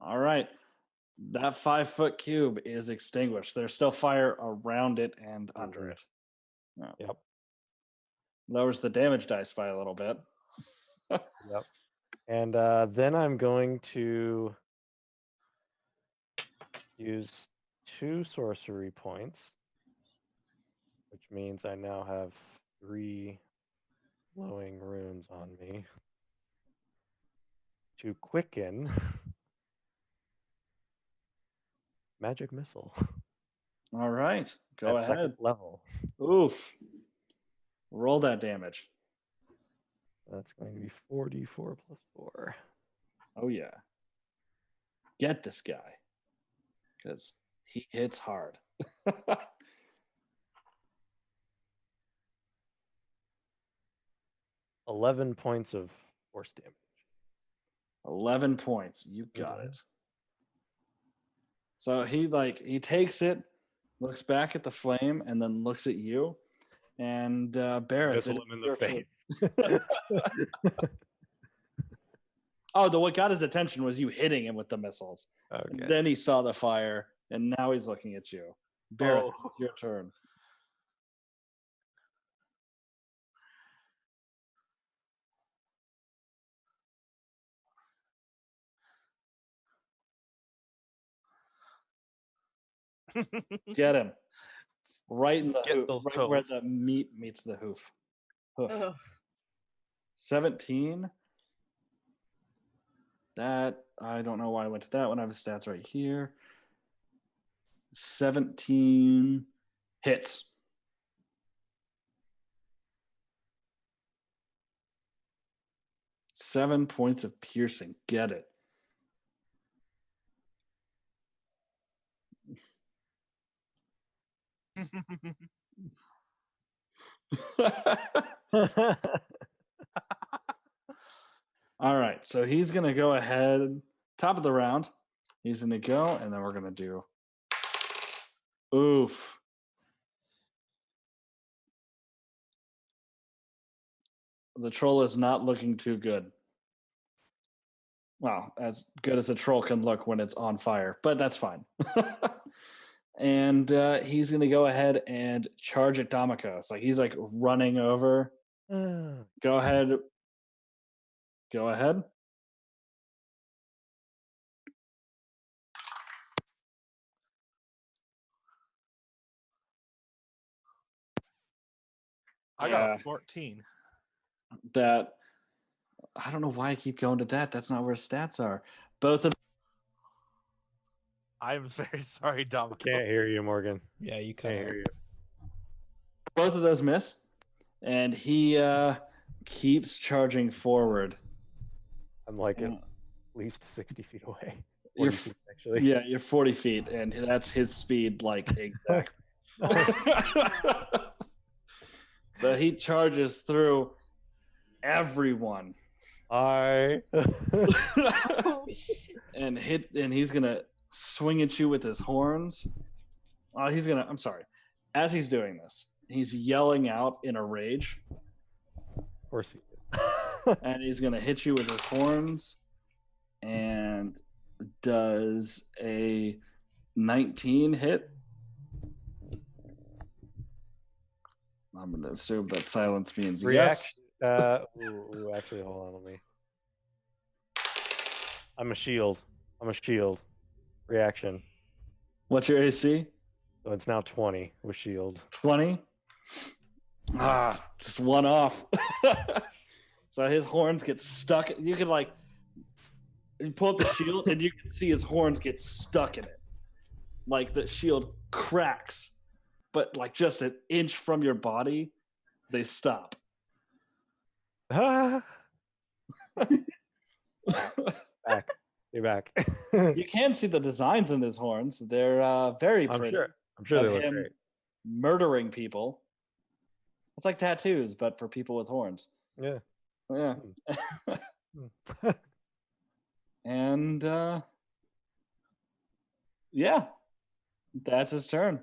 All right. That 5-foot cube is extinguished. There's still fire around it and under it. Yeah. Yep. Lowers the damage dice by a little bit. Yep. And then I'm going to use 2 sorcery points, which means I now have 3 glowing runes on me to quicken magic missile. All right. Go at second ahead. level. Oof. Roll that damage. That's going to be 4d4 plus 4. Oh, yeah. Get this guy. Because he hits hard. 11 points of force damage. 11 points. You got Mhm. it. So he takes it, looks back at the flame, and then looks at you. And Berrith, Missile it him in is your the turn. Oh, what got his attention was you hitting him with the missiles. Okay. Then he saw the fire, and now he's looking at you. Berrith, Oh. it's your turn. Get him. Right in the Get hoof, those right where toes. the meat meets the hoof. Ugh. 17. That, I don't know why I went to that one. I have his stats right here. 17 hits. Seven points of piercing. Get it. All right, so he's going to go ahead, top of the round. He's going to go, and then we're going to do. Oof. The troll is not looking too good. Well, as good as a troll can look when it's on fire, but that's fine. And he's going to go ahead and charge at Damokos. Like he's like running over. Go ahead. Go ahead. I got a 14. That I don't know why I keep going to that. That's not where stats are. Both of I'm very sorry, Dominic. Can't hear you, Morgan. Yeah, you cut Can't out. hear you. both of those miss, and he keeps charging forward. I'm like at Uh, least 60 feet away. You're 40 feet, actually. Yeah, you're 40 feet, and that's his speed, like exactly. So he charges through everyone. I. Oh, shit. and he's gonna swing at you with his horns. I'm sorry. As he's doing this, he's yelling out in a rage, Of course he did. and he's gonna hit you with his horns, and does a 19 hit. I'm gonna assume that silence means yes. Actually, hold on, let me. I'm a shield. Reaction. What's your AC? So it's now 20 with shield. 20. Just one off. So his horns get stuck. You can you pull up the shield and you can see his horns get stuck in it. Like the shield cracks, but like just an inch from your body, they stop. Back. You're back. You can see the designs in his horns. They're very pretty. I'm sure they Of look him great. murdering people. It's like tattoos, but for people with horns. Yeah. Yeah. And yeah, that's his turn.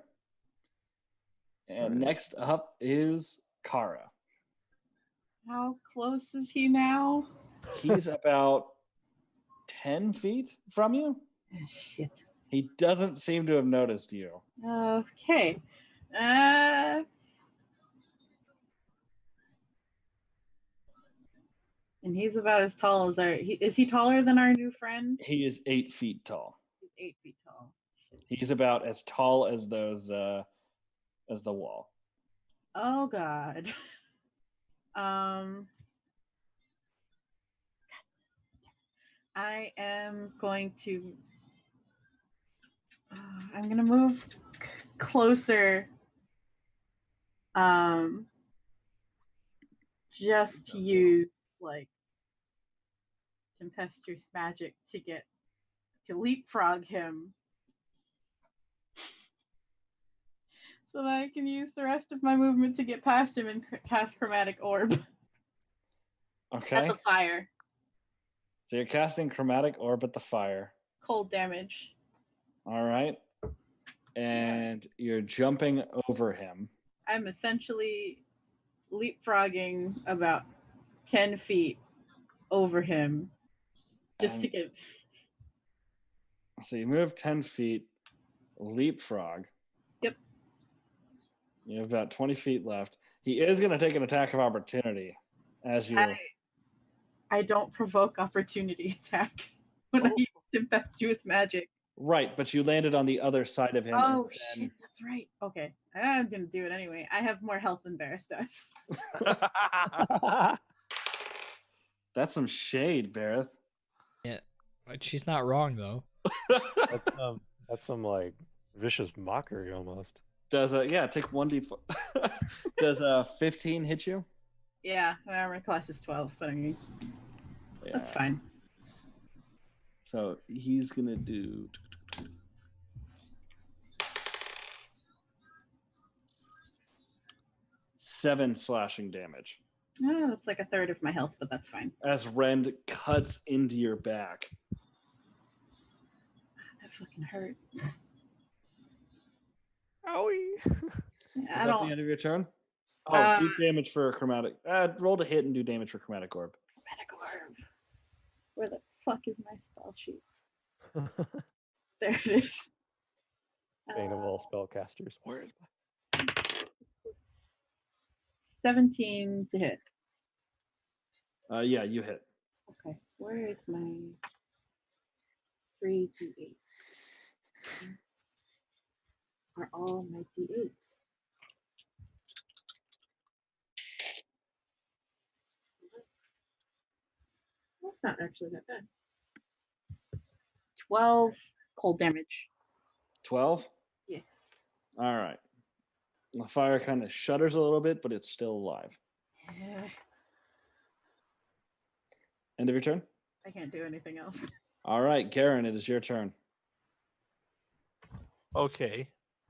And Right. next up is Kara. How close is he now? He's about 10 feet from you. Shit. He doesn't seem to have noticed you. Okay. And he's about as tall as is he taller than our new friend? He is 8 feet tall. He's 8 feet tall. Shit. He's about as tall as those as the wall. Oh God. I am going to. I'm gonna move closer, just to use like tempestuous magic to leapfrog him, so that I can use the rest of my movement to get past him and cast Chromatic Orb Okay. at the fire. So you're casting Chromatic Orb at the fire. Cold damage. All right. And you're jumping over him. I'm essentially leapfrogging about 10 feet over him just to get. So you move 10 feet, leapfrog. Yep. You have about 20 feet left. He is going to take an attack of opportunity as you. I don't provoke opportunity attacks when I use tempestuous magic. Right, but you landed on the other side of him. Oh, shit, that's right. Okay, I'm going to do it anyway. I have more health than Berrith does. That's some shade, Berrith. Yeah, but she's not wrong though. That's some like vicious mockery almost. Does take 1d4. Does 15 hit you? Yeah, my armor class is 12, but I mean, that's fine. So he's gonna do 7 slashing damage. Oh, that's like a third of my health, but that's fine. As Rend cuts into your back. That fucking hurt. Owie. Is that the end of your turn? Do damage for a chromatic. Roll to hit and do damage for Chromatic Orb. Chromatic Orb. Where the fuck is my spell sheet? There it is. Bane of all spellcasters. Where is my 17 to hit. Yeah, you hit. Okay, where is my 3d8? Are all my d8s? That's not actually that bad. 12 cold damage. 12? Yeah. All right. The fire kind of shudders a little bit, but it's still alive. Yeah. End of your turn? I can't do anything else. All right, Garen, it is your turn. Okay.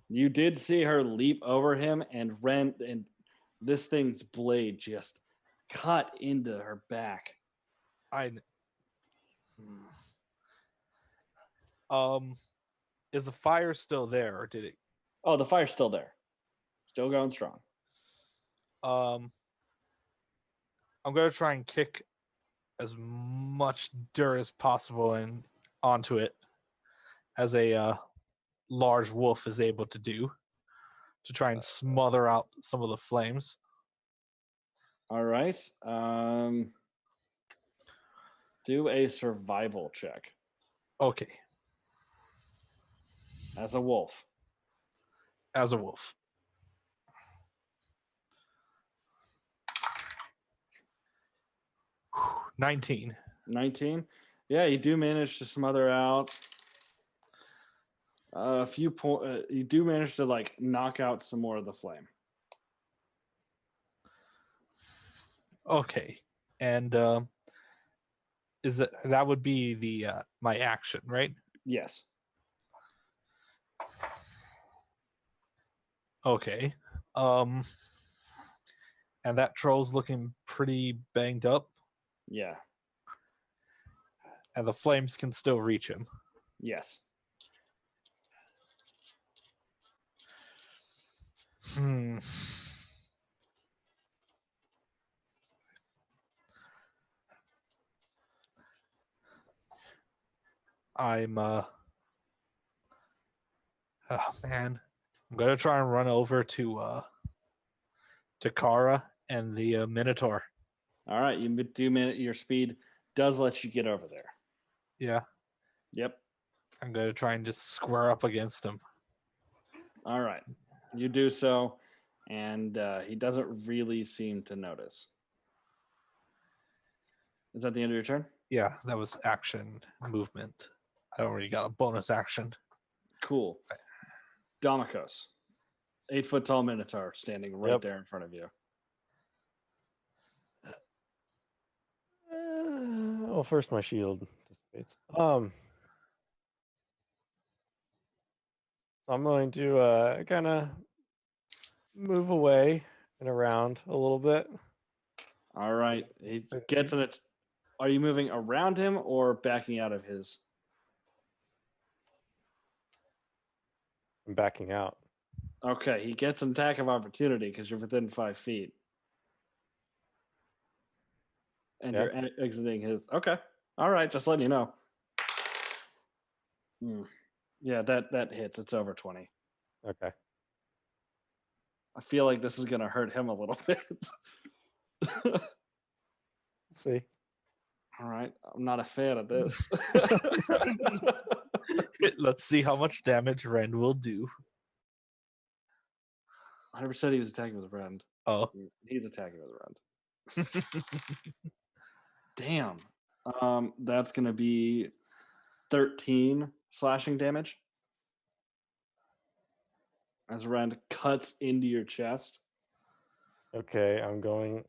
You did see her leap over him and this thing's blade just cut into her back. Is the fire still there, or did it? Oh, the fire's still there. Still going strong. I'm gonna try and kick as much dirt as possible and onto it, as a large wolf is able to do, to try and smother out some of the flames. All right. Do a survival check Okay, as a wolf. as a wolf. Whew, 19. 19. Yeah, you do manage to smother out a few points. You do manage to like knock out some more of the flame. Okay, and is that would be the my action, right? Yes. Okay. And that troll's looking pretty banged up, Yeah. and the flames can still reach him. Yes. Oh man, I'm gonna try and run over to Kara and the Minotaur. All right. You do your speed does let you get over there. Yeah, Yep. I'm gonna try and just square up against him. All right. You do so, and he doesn't really seem to notice. Is that the end of your turn? Yeah, that was action movement. I already got a bonus action. Cool. Domikos. 8-foot tall Minotaur standing right Yep. there in front of you. Well, first my shield dissipates. So I'm going to kind of move away and around a little bit. All right. He gets in it. Are you moving around him or backing out of his? I'm backing out. Okay, he gets an attack of opportunity because you're within 5 feet. And Yeah. you're exiting his. Okay. All right, just letting you know. Yeah, that hits. It's over 20. Okay. I feel like this is going to hurt him a little bit. Let's see. All right. I'm not a fan of this. Let's see how much damage Rend will do. 100% he was attacking with Rend. Oh. He's attacking with Rend. Damn. That's going to be 13 slashing damage. As Rend cuts into your chest. Okay, I'm going,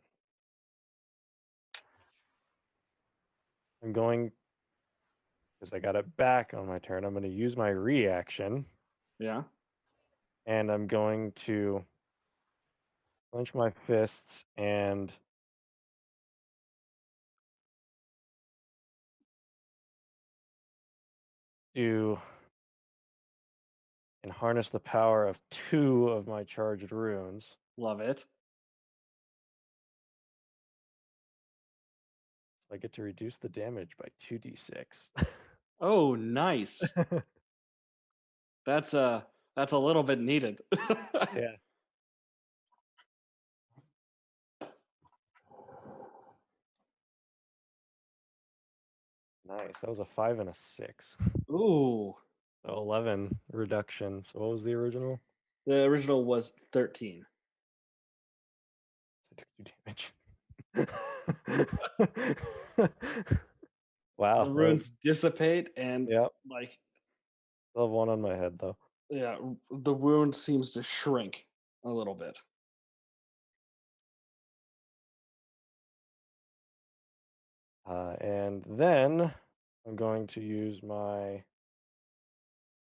because I got it back on my turn, I'm going to use my reaction, Yeah. and I'm going to clench my fists and harness the power of 2 of my charged runes. Love it. So I get to reduce the damage by 2d6. Oh, nice. That's a little bit needed. Yeah. Nice. That was a 5 and a 6. Ooh. So 11 reduction. So what was the original? The original was 13. I took 2 damage. Wow. The runes dissipate and Yep. like Still have 1 on my head though. yeah, the wound seems to shrink a little bit. And then I'm going to use my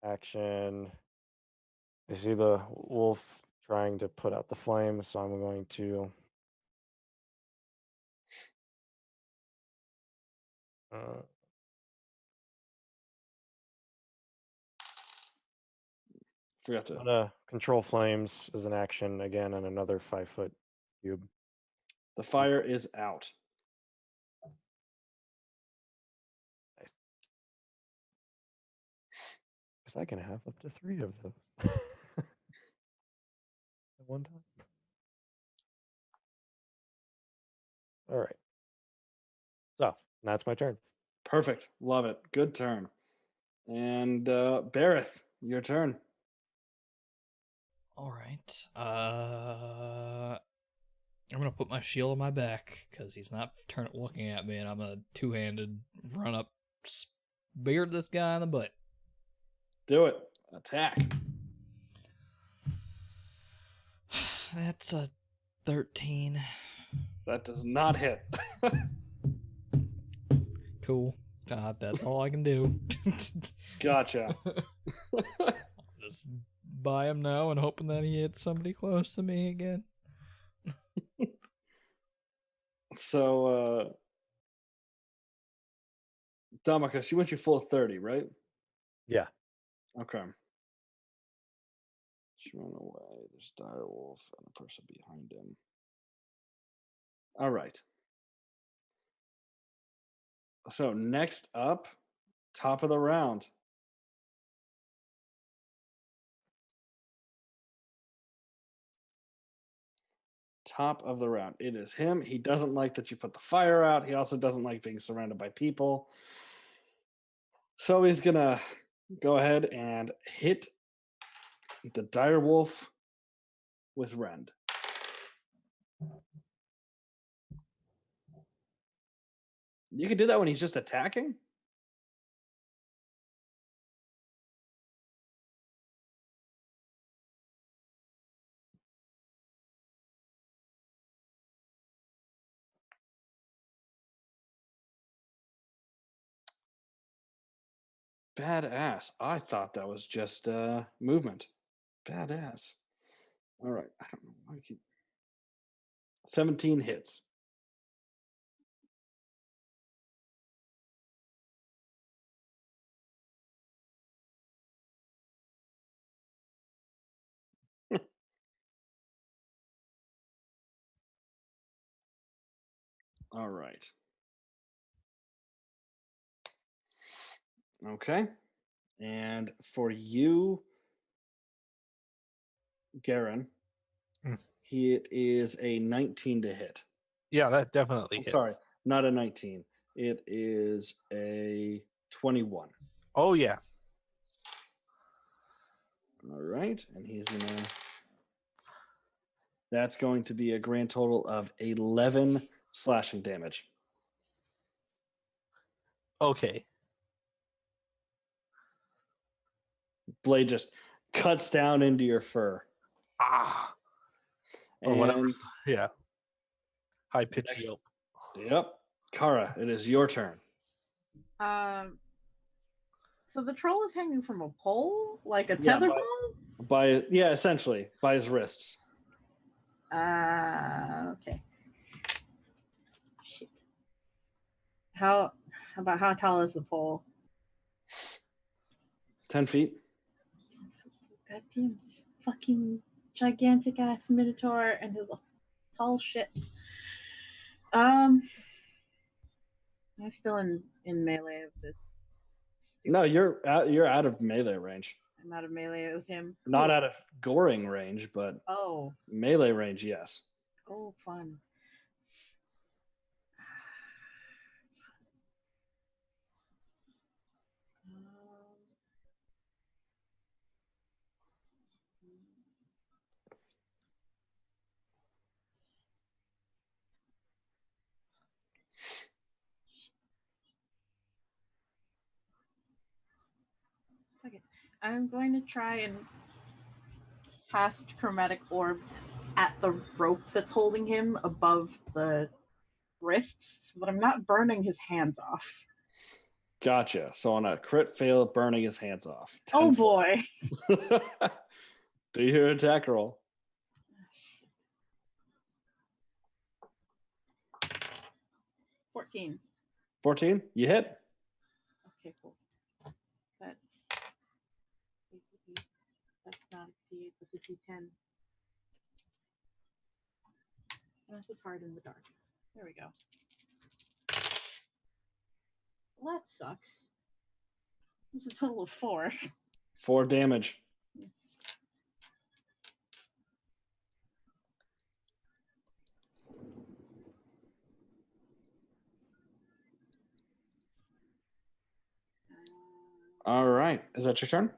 action. I see the wolf trying to put out the flame, so I'm going to Forgot to. I'm gonna control flames as an action again on another 5-foot cube. The fire is out. Nice. Because I can have up to 3 of those at one time. All right. So that's my turn. Perfect. Love it. Good turn. And Berrith, your turn. All right. I'm gonna put my shield on my back because he's not looking at me, and I'm a 2-handed run up, spear this guy in the butt. Do it. Attack. That's a 13. That does not hit. Cool. That's all I can do. Gotcha. Just buy him now and hoping that he hits somebody close to me again. So, Damaka, she went you full 30, right? Yeah. Okay. She ran away. There's Direwolf and a person behind him. All right. So next up, top of the round. Top of the round. It is him. He doesn't like that you put the fire out. He also doesn't like being surrounded by people. So he's going to go ahead and hit the Direwolf with Rend. You can do that when he's just attacking? Badass. I thought that was just movement. Badass. All right. I don't know why I keep... 17 hits. All right. Okay. And for you, Garen, Mm. it is a 19 to hit. Yeah, that definitely I'm hits. sorry, not a 19. It is a 21. Oh, yeah. All right. And he's going to... That's going to be a grand total of 11 slashing damage. Okay. Blade just cuts down into your fur. Ah. Or whatever. And Yeah. High pitch Next- yelp. yep. Kara, it is your turn. So the troll is hanging from a pole, like a Yeah, tether by essentially by his wrists. pole. Okay. Shit. How tall is the pole? 10 feet. Goddamn fucking gigantic ass Minotaur and his tall shit. I'm still in melee of this. No, you're out of melee range. I'm out of melee with him. Not Cool. out of goring range, but Oh, melee range, yes. fun. Okay. I'm going to try and cast Chromatic Orb at the rope that's holding him above the wrists so that I'm not burning his hands off. Gotcha. So on a crit fail, burning his hands off. Oh 10 foot. boy. Do your attack roll. 14. 14? You hit? Okay, cool. That's not a D8, that's a D10. This is hard in the dark. There we go. Well, that sucks. It's a total of 4. 4 damage. All right. Is that your turn?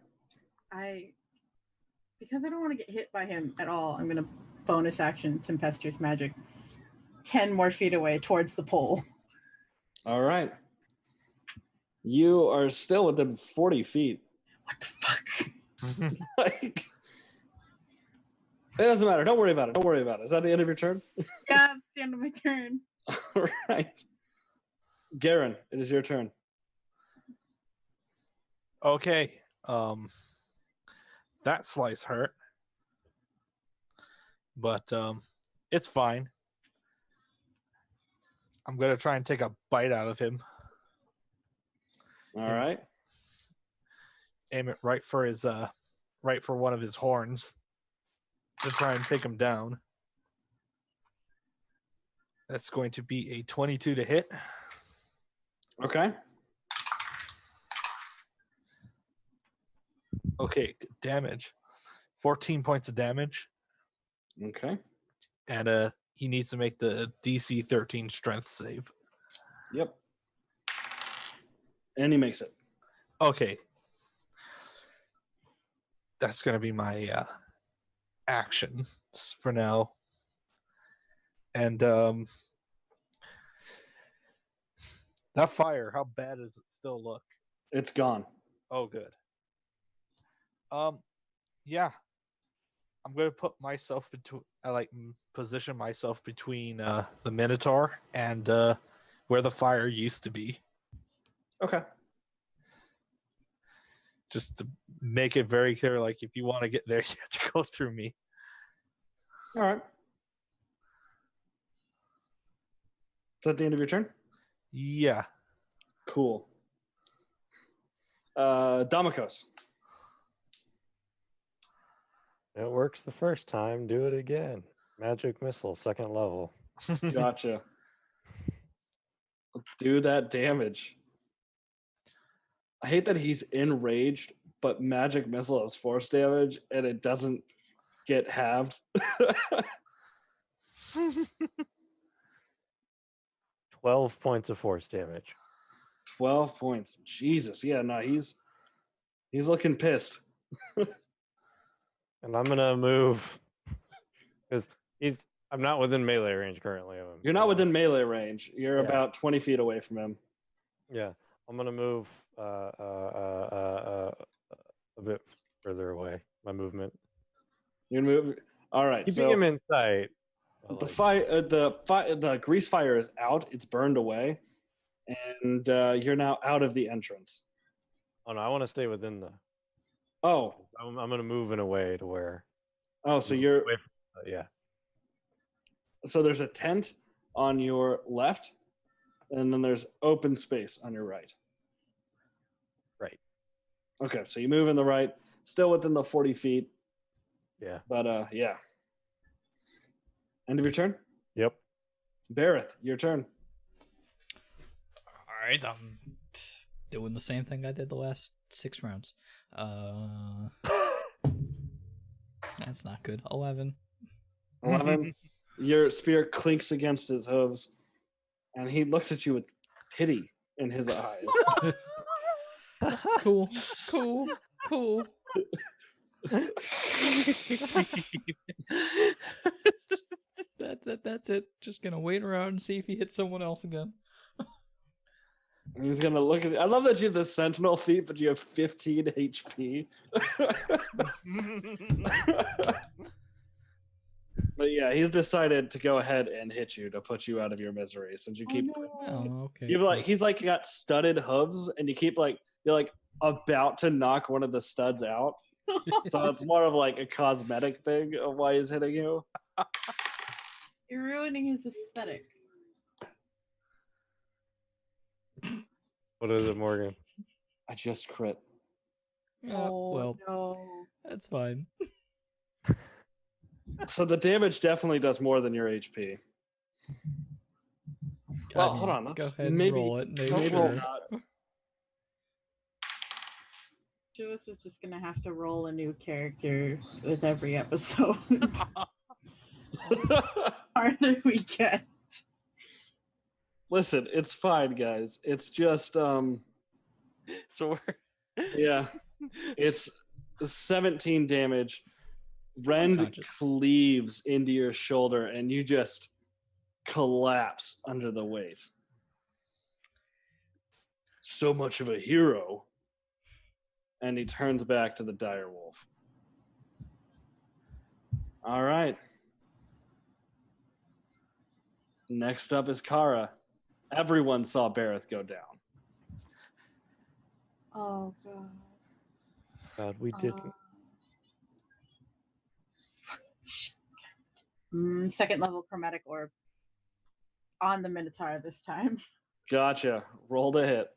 Because I don't want to get hit by him at all, I'm gonna bonus action Tempestuous Magic 10 more feet away towards the pole. All right. You are still within 40 feet. What the fuck? Like, it doesn't matter. Don't worry about it. Don't worry about it. Is that the end of your turn? Yeah, it's the end of my turn. All right. Garen, it is your turn. Okay. That slice hurt. But it's fine. I'm gonna try and take a bite out of him. All right. Aim it right for one of his horns to try and take him down. That's going to be a 22 to hit. Okay. Okay, damage. 14 points of damage. Okay. And he needs to make the DC 13 strength save. Yep. And he makes it. Okay. That's going to be my action for now. And that fire, how bad does it still look? It's gone. Oh, good. Yeah. I'm going to put myself between, position myself between the Minotaur and where the fire used to be. Okay. Just to make it very clear, like if you want to get there, you have to go through me. All right. Is that the end of your turn? Yeah. Cool. Damokos. It works the first time. Do it again. Magic missile, second level. Gotcha. Do that damage. I hate that he's enraged, but magic missile is force damage and it doesn't get halved. 12 points of force damage. 12 points. Jesus. Yeah, no, he's looking pissed. And I'm gonna move because I'm not within melee range currently of him. You're not within melee range. You're Yeah. about 20 feet away from him. Yeah, I'm gonna move a bit further away. My movement. You move. All right. Keeping So him in sight. but, the like, the grease fire is out. It's burned away, and you're now out of the entrance. Oh no, I want to stay within the. Oh, I'm gonna move in a way to where. so you're away from, yeah. so there's a tent on your left, and then there's open space on your right. Right. Okay, so you move in the right, still within the 40 feet, Yeah. but yeah. End of your turn? Yep. Berrith, your turn. All right, I'm doing the same thing I did the last 6 rounds. That's not good. 11. 11. Your spear clinks against his hooves, and he looks at you with pity in his eyes. Cool. Cool. That's it. Just gonna wait around and see if he hits someone else again. He's gonna look at. I love that you have the sentinel feat, but you have 15 HP. But yeah, he's decided to go ahead and hit you to put you out of your misery, since you keep. Oh, okay. You've like he's like got studded hooves, and you keep like you're like about to knock one of the studs out. So it's more of like a cosmetic thing of why he's hitting you. You're ruining his aesthetic. What is it, Morgan? I just crit. Well, No. that's fine. So the damage definitely does more than your HP. Well, hold on. Go Let's ahead and maybe roll it. Maybe roll sure. not. Jules is just gonna have to roll a new character with every episode. Harder we get. Listen, it's fine, guys. It's just So we're yeah. It's 17 damage. Rend Unconscious. cleaves into your shoulder, and you just collapse under the weight. So much of a hero. And he turns back to the direwolf. All right. Next up is Kara. Everyone saw Berrith go down. Oh god. God, we didn't. Second level chromatic orb. On the Minotaur this time. Gotcha. Roll to hit.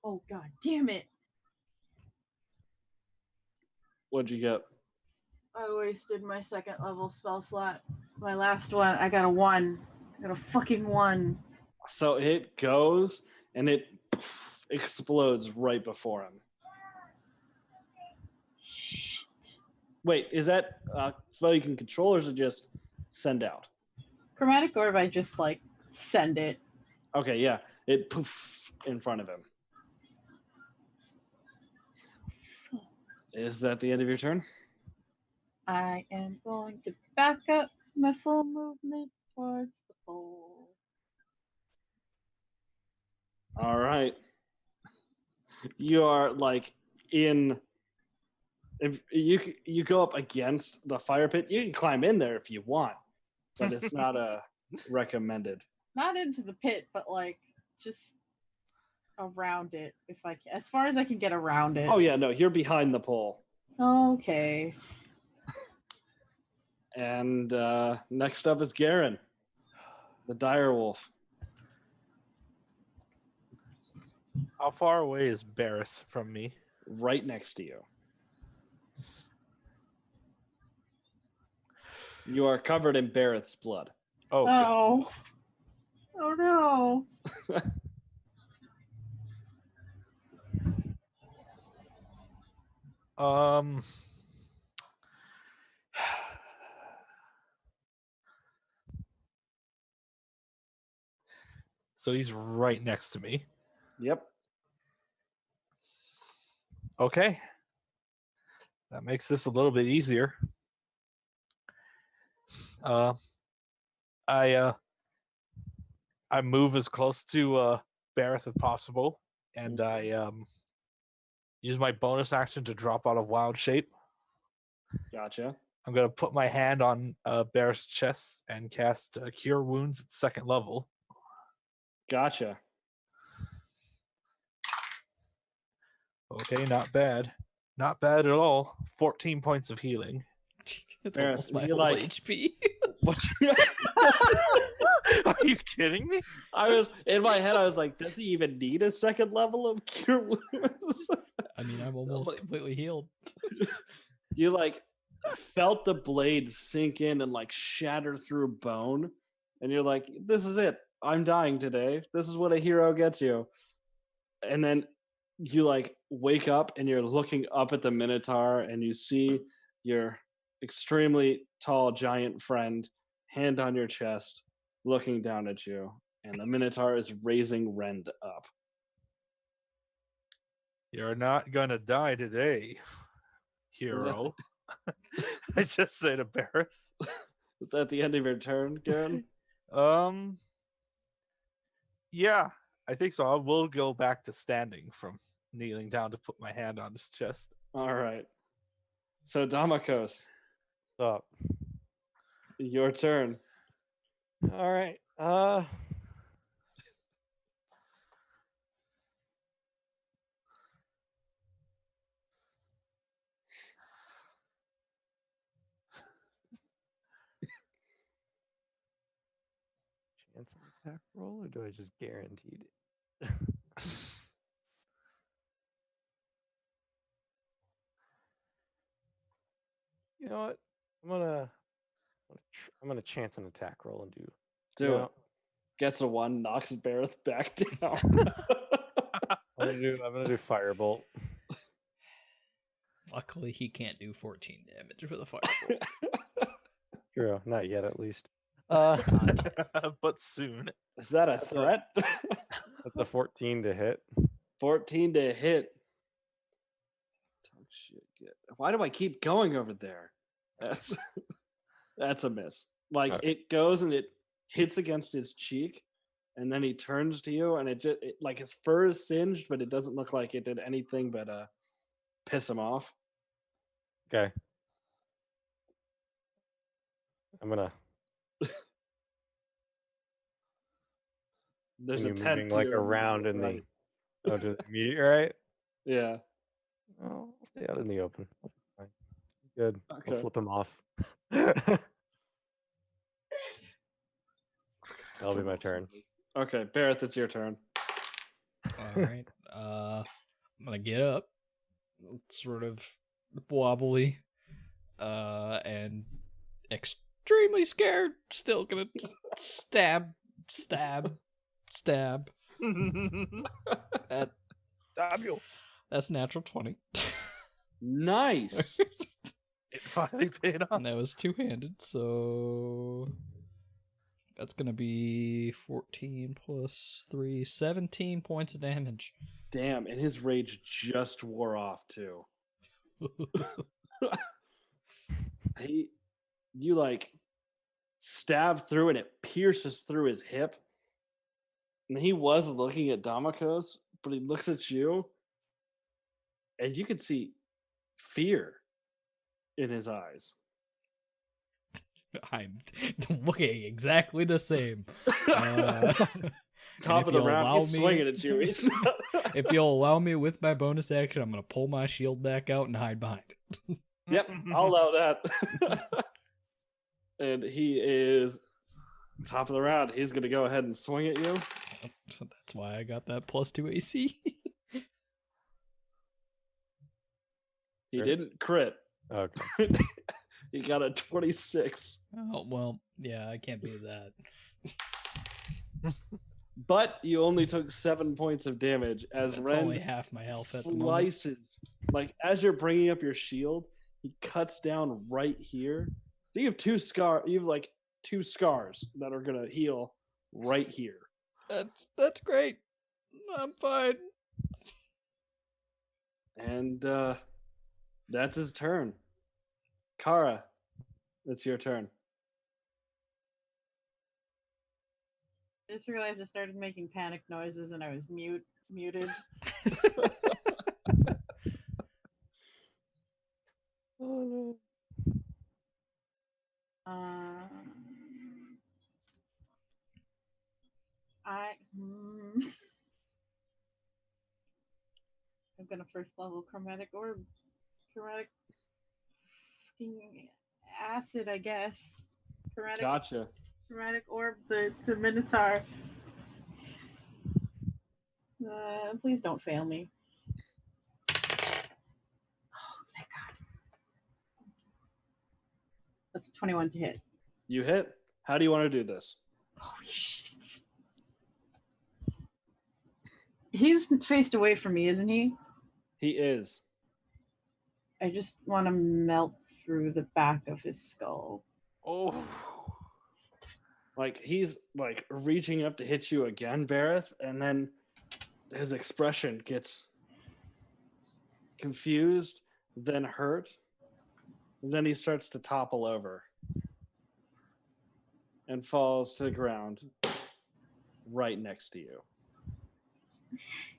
Oh god damn it. What'd you get? I wasted my second level spell slot. My last one, I got a 1. I got a fucking 1. So it goes and it explodes right before him. Shit. Wait, is that spell you can control, or is it just send out? Chromatic orb, I just like send it. Okay, yeah. It poof in front of him. Is that the end of your turn? I am going to back up my full movement towards the pole. All right. You are like in. If you go up against the fire pit, you can climb in there if you want, but it's not recommended. Not into the pit, but like just around it if I can, as far as I can get around it. Oh yeah, no, you're behind the pole. Okay. And next up is Garen, the dire wolf. How far away is Berrith from me? Right next to you. You are covered in Berrith's blood. Oh, good. Oh. Oh no. So he's right next to me. Yep. Okay. That makes this a little bit easier. I move as close to Berrith as possible, and I use my bonus action to drop out of wild shape. Gotcha. I'm gonna put my hand on Berrith's chest and cast Cure Wounds at 2nd level. Gotcha. Okay, not bad. Not bad at all. 14 points of healing. It's Barrett, almost my you whole like- HP. What you- Are you kidding me? I was in my head. I was like, does he even need a 2nd level of cure wounds? I mean, I'm almost completely healed. You like felt the blade sink in and like shatter through bone, and you're like, this is it. I'm dying today. This is what a hero gets you. And then you like wake up and you're looking up at the Minotaur and you see your extremely tall giant friend, hand on your chest, looking down at you, and the Minotaur is raising Rend up. You're not gonna die today, hero. I just say to Berrith. Is that the end of your turn, Garen? Yeah, I think so. I will go back to standing from kneeling down to put my hand on his chest. All right. So Damakos, Stop. your turn. All right. Chance an attack roll, or do I just guaranteed it? You know what? I'm gonna chance an attack roll and do. Do you it. know, Gets a 1, knocks Berrith back down. I'm gonna do firebolt. Luckily, he can't do 14 damage with a fireball. True, not yet at least. But soon. Is that a threat? That's a 14 to hit. 14 to hit. Talk shit. Why do I keep going over there? That's a miss. Like it goes and it hits against his cheek, and then he turns to you, and it like his fur is singed, but it doesn't look like it did anything but piss him off. Okay. I'm gonna. There's a continue tent moving to like your around in right. the. Oh, to the meteorite. Yeah. I'll stay out in the open. Fine. Good. Okay. I'll flip him off. That'll be my turn. Okay, Berrith, it's your turn. All right. I'm gonna get up, sort of wobbly, and extremely scared. Still gonna just stab. That's natural 20. Nice. It finally paid off. And that was two-handed, so that's gonna be 14 plus 3, 17 points of damage. Damn, and his rage just wore off too. You like stab through and it pierces through his hip. And he was looking at Damakos, but he looks at you, and you can see fear in his eyes. I'm looking exactly the same. Top of the round, he's swinging at you. He's not- If you'll allow me with my bonus action, I'm going to pull my shield back out and hide behind it. Yep, I'll allow that. And he is top of the round. He's going to go ahead and swing at you. That's why I got that +2 AC. He didn't crit. Okay. He got a 26. Oh, well, yeah, I can't beat that. But you only took 7 points of damage as That's only Ren half my health at the moment. slices. Like, as you're bringing up your shield, he cuts down right here. So you have two scars that are going to heal right here. That's great. I'm fine. And that's his turn. Kara, it's your turn. I just realized I started making panic noises and I was muted. Oh no. I'm gonna first level chromatic orb, chromatic fucking acid, I guess. Gotcha. Chromatic orb, the Minotaur. Please don't fail me. Oh, thank God. That's a 21 to hit. You hit. How do you want to do this? Holy shit. He's faced away from me, isn't he? He is. I just want to melt through the back of his skull. Oh. Like, he's, like, reaching up to hit you again, Berrith, and then his expression gets confused, then hurt, and then he starts to topple over and falls to the ground right next to you.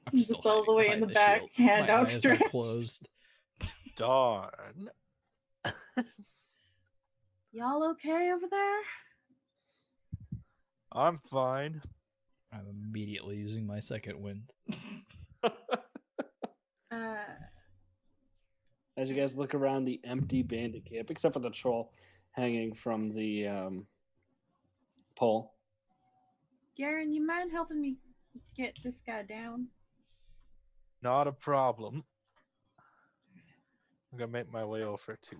I'm Just still all the way in hiding the behind back, shield. hand My eyes are outstretched. closed. Darn. Y'all okay over there? I'm fine. I'm immediately using my second wind. As you guys look around the empty bandit camp, except for the troll hanging from the pole. Garen, you mind helping me get this guy down? Not a problem. I'm gonna make my way over to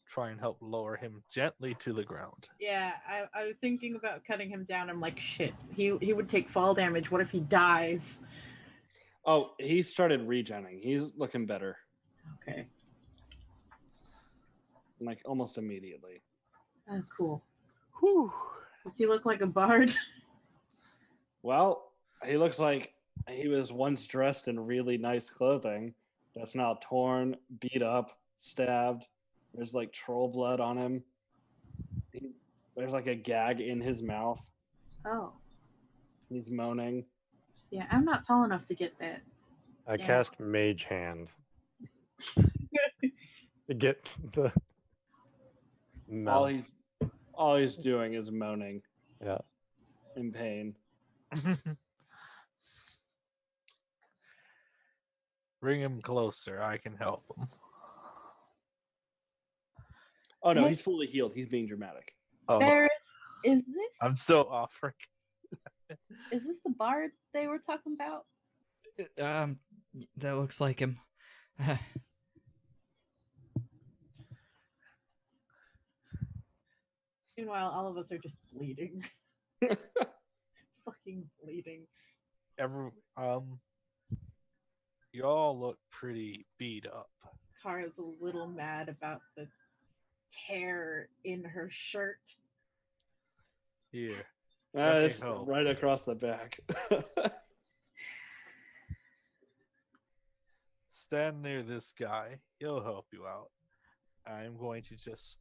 try and help lower him gently to the ground. Yeah, I was thinking about cutting him down. I'm like, shit, he would take fall damage. What if he dies? Oh, he started regenning. He's looking better, Okay. like almost immediately. Oh, cool. Whew. Does he look like a bard? Well, he looks like he was once dressed in really nice clothing that's now torn, beat up, stabbed. There's like troll blood on him. There's like a gag in his mouth. Oh. He's moaning. Yeah, I'm not tall enough to get that. I Yeah. cast Mage Hand to get the All mouth. he's doing is moaning Yeah. in pain. Bring him closer. I can help him. Oh no, Hey. he's fully healed. He's being dramatic. Oh, Berrith, is I'm still offering. this the bard they were talking about? That looks like him. Meanwhile, all of us are just bleeding. Fucking bleeding. You all look pretty beat up. Kara's a little mad about the tear in her shirt. Here, Let me It's help. right across the back. stand near this guy. He'll help you out. I'm going to just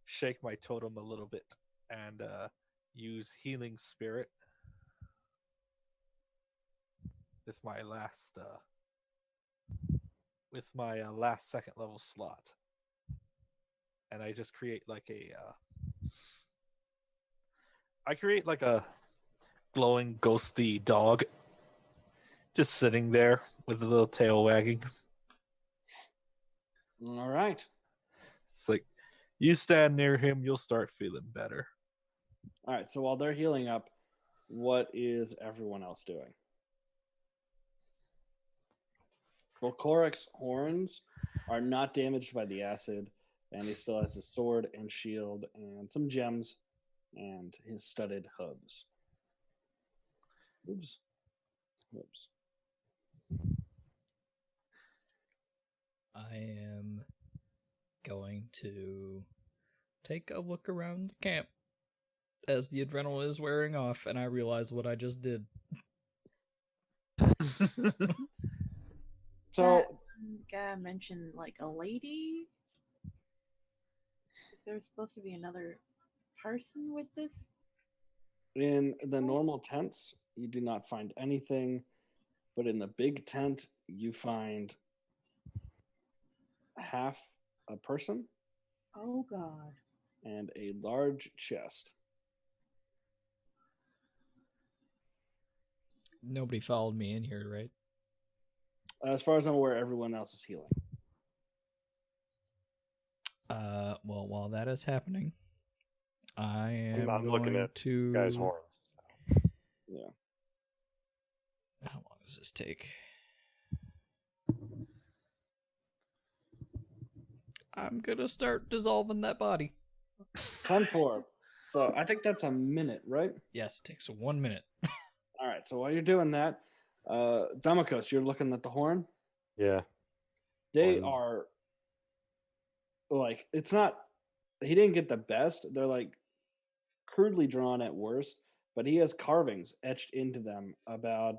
shake my totem a little bit and use healing spirit with my last second level slot, and I just create like I create like a glowing, ghosty dog, just sitting there with a little tail wagging. All right. It's like, you stand near him, you'll start feeling better. All right. So while they're healing up, what is everyone else doing? Well, Korik's horns are not damaged by the acid, and he still has his sword and shield and some gems and his studded hooves. Hooves? Hooves. I am going to take a look around the camp as the adrenaline is wearing off, and I realize what I just did. So, That guy mentioned like a lady. There's supposed to be another person with this. in the normal tents, you do not find anything, but in the big tent, you find half a person Oh God. and a large chest. Nobody followed me in here, right? As far as I'm aware, everyone else is healing. Well, while that is happening, I am I'm going looking at to. Guy's horns. Yeah. How long does this take? I'm gonna start dissolving that body. 10-4. So I think that's a minute, right? Yes, it takes 1 minute. All right. So while you're doing that, Damokos, you're looking at the horn. Yeah. They Horns. are like, it's not, he didn't get the best. They're like crudely drawn at worst, but he has carvings etched into them about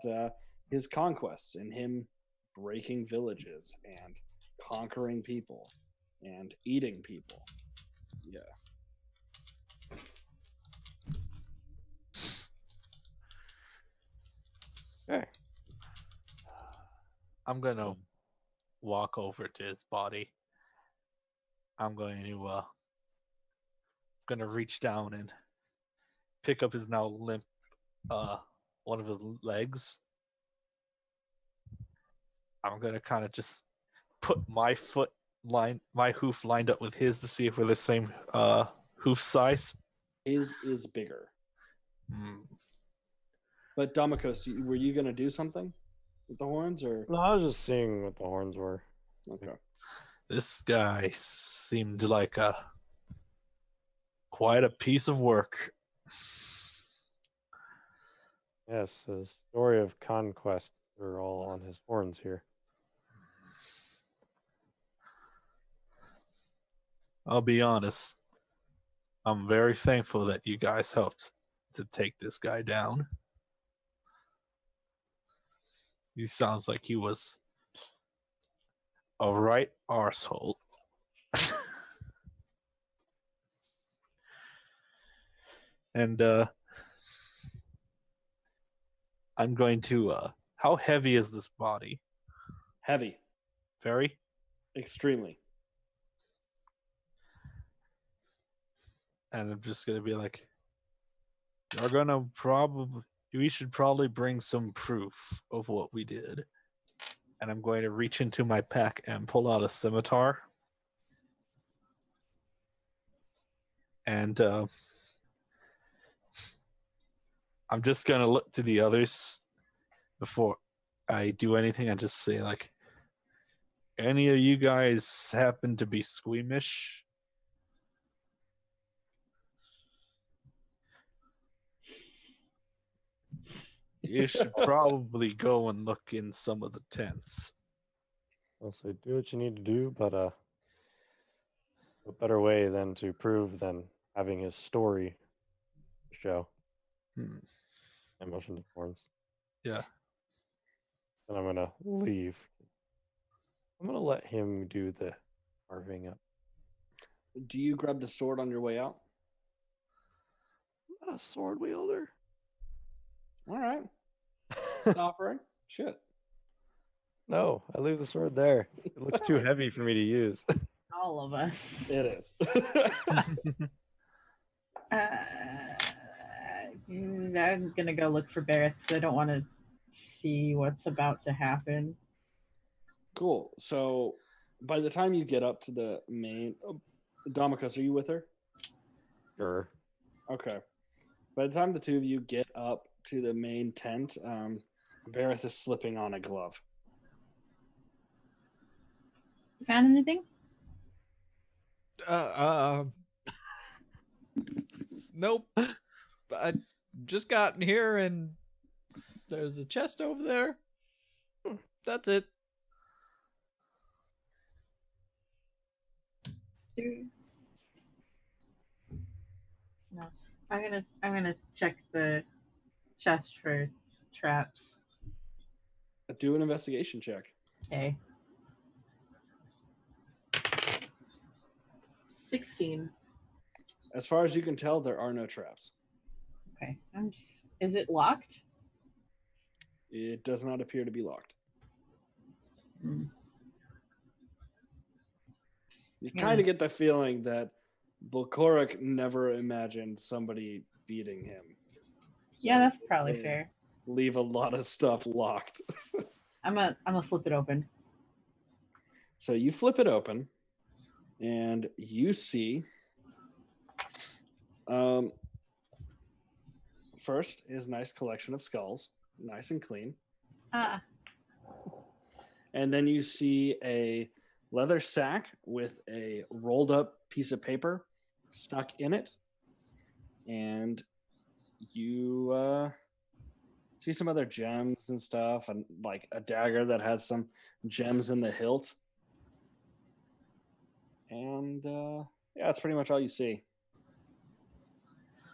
his conquests and him breaking villages and conquering people and eating people. Yeah. Okay. I'm gonna walk over to his body. I'm gonna reach down and pick up his now limp one of his legs. I'm gonna kind of just put my hoof lined up with his to see if we're the same hoof size. His is bigger. Mm. But Damokos, were you going to do something with the horns or? No, I was just seeing what the horns were. Okay. This guy seemed like quite a piece of work. Yes, the story of conquest are all on his horns here. I'll be honest. I'm very thankful that you guys helped to take this guy down. He sounds like he was a right arsehole. And I'm going to how heavy is this body? Heavy. Very? Extremely. And I'm just gonna be like, we should probably bring some proof of what we did. And I'm going to reach into my pack and pull out a scimitar. And I'm just gonna look to the others before I do anything. I just say like, any of you guys happen to be squeamish? You should probably go and look in some of the tents. I'll say do what you need to do, but what better way than to prove than having his story show. I motioned to the horns. Yeah. And I'm gonna leave. I'm gonna let him do the carving up. Do you grab the sword on your way out? I'm not a sword wielder. All right. Offering. Shit. No, I leave the sword there. It looks too heavy for me to use. All of us. It is. I'm gonna go look for Berrith because I don't want to see what's about to happen. Cool. So by the time you get up to the main, Domicus, are you with her? Sure. Okay. By the time the two of you get up to the main tent, Berrith is slipping on a glove. You found anything? Nope. I just got here and there's a chest over there. That's it. No. I'm gonna check the chest for traps. Do an investigation check. Okay. 16. As far as you can tell, there are no traps. Okay. Is it locked? It does not appear to be locked. Hmm. You kind of get the feeling that Bulkorik never imagined somebody beating him. So Yeah, that's probably they fair. Leave a lot of stuff locked. I'm gonna flip it open. So you flip it open, and you see. First is a nice collection of skulls, nice and clean. Ah. And then you see a leather sack with a rolled up piece of paper stuck in it. And you see some other gems and stuff, and like a dagger that has some gems in the hilt. And yeah, that's pretty much all you see.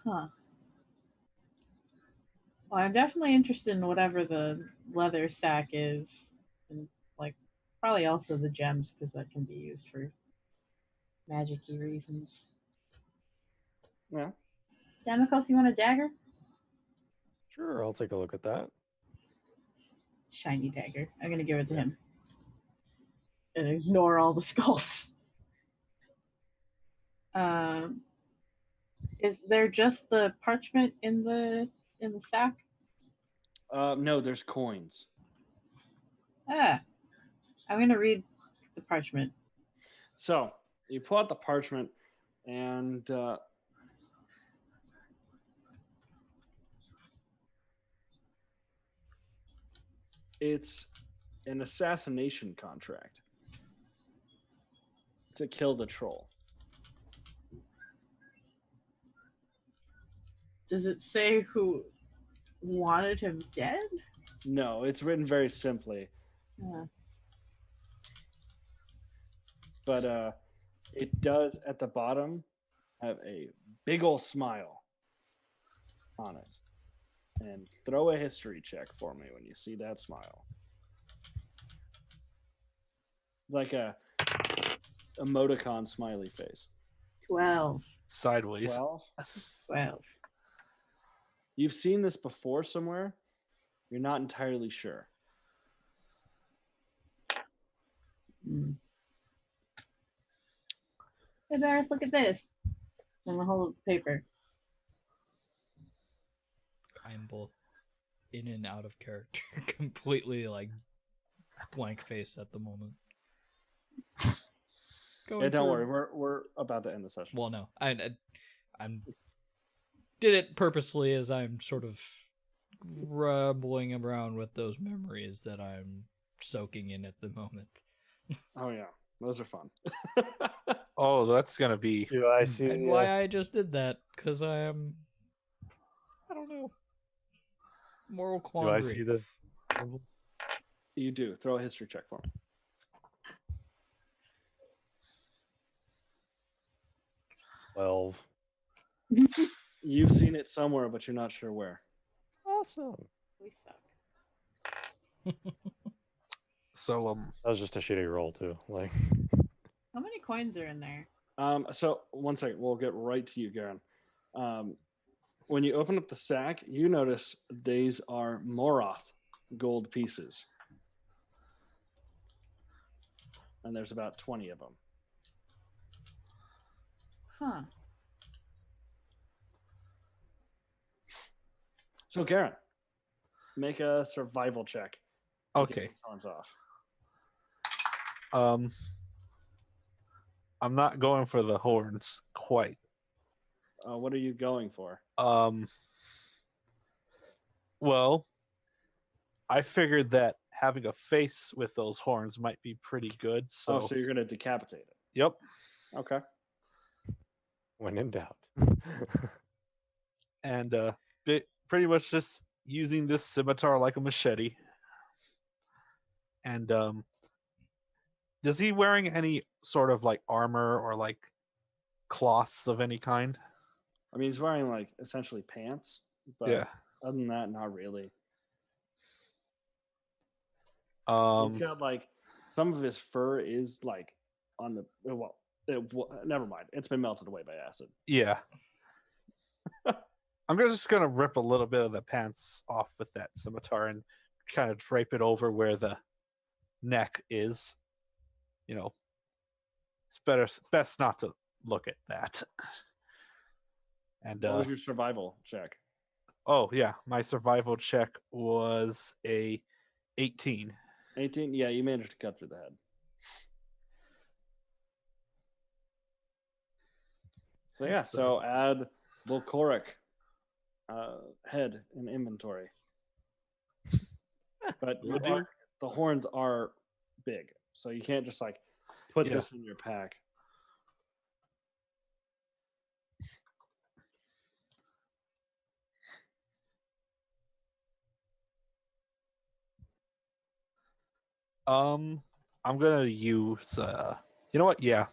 Huh. Well, I'm definitely interested in whatever the leather sack is, and like probably also the gems because that can be used for magic-y reasons. Yeah. Damikos, you want a dagger? Sure, I'll take a look at that. Shiny dagger. I'm gonna give it to him. And ignore all the skulls. Is there just the parchment in the sack? No, there's coins. Ah, I'm gonna read the parchment. So you pull out the parchment, and it's an assassination contract to kill the troll. Does it say who wanted him dead? No, it's written very simply, but it does at the bottom have a big ol' smile on it. And throw a history check for me when you see that smile. Like a emoticon smiley face. 12. Sideways. 12. You've seen this before somewhere. You're not entirely sure. Mm. Hey, Berrith, look at this. And the whole paper. I'm both in and out of character, completely like blank face at the moment. Yeah, don't worry, we're about to end the session. Well, no, I'm did it purposely as I'm sort of rumbling around with those memories that I'm soaking in at the moment. Oh yeah, those are fun. Oh, that's gonna be. Do I see? And why I just did that, because I don't know, moral Do quandary. I see the? You do. Throw a history check for me. 12. You've seen it somewhere, but you're not sure where. Awesome. We suck. So That was just a shitty roll too. Like, How many coins are in there? So one second, we'll get right to you, Garen. When you open up the sack, you notice these are Moroth gold pieces. And there's about 20 of them. Huh. So, Garen, make a survival check. to get Okay. these horns off. I'm not going for the horns quite. What are you going for? Well, I figured that having a face with those horns might be pretty good. So, So you're going to decapitate it. yep. Okay. When in doubt. And pretty much just using this scimitar like a machete. And is he wearing any sort of like armor or like cloths of any kind? I mean, he's wearing like essentially pants, but Yeah. other than that, not really. He's got like some of his fur is like on the never mind. It's been melted away by acid. Yeah. I'm just gonna rip a little bit of the pants off with that scimitar and kind of drape it over where the neck is. You know, it's best not to look at that. And What was your survival check? oh yeah, my survival check was a 18. 18? Yeah, you managed to cut through the head. So yeah, so add Volcoric head in inventory. But the horns are big, so you can't just like put this in your pack. I'm gonna use you know what? Yeah.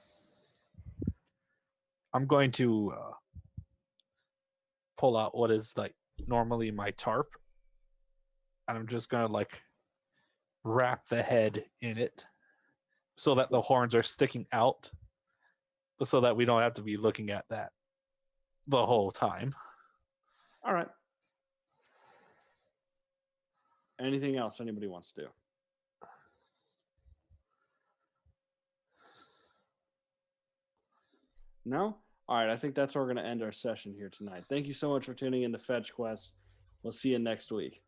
I'm going to pull out what is like normally my tarp. And I'm just gonna like wrap the head in it so that the horns are sticking out. So that we don't have to be looking at that the whole time. All right. Anything else anybody wants to do? No? All right, I think that's where we're going to end our session here tonight. Thank you so much for tuning in to FetchQuest. We'll see you next week.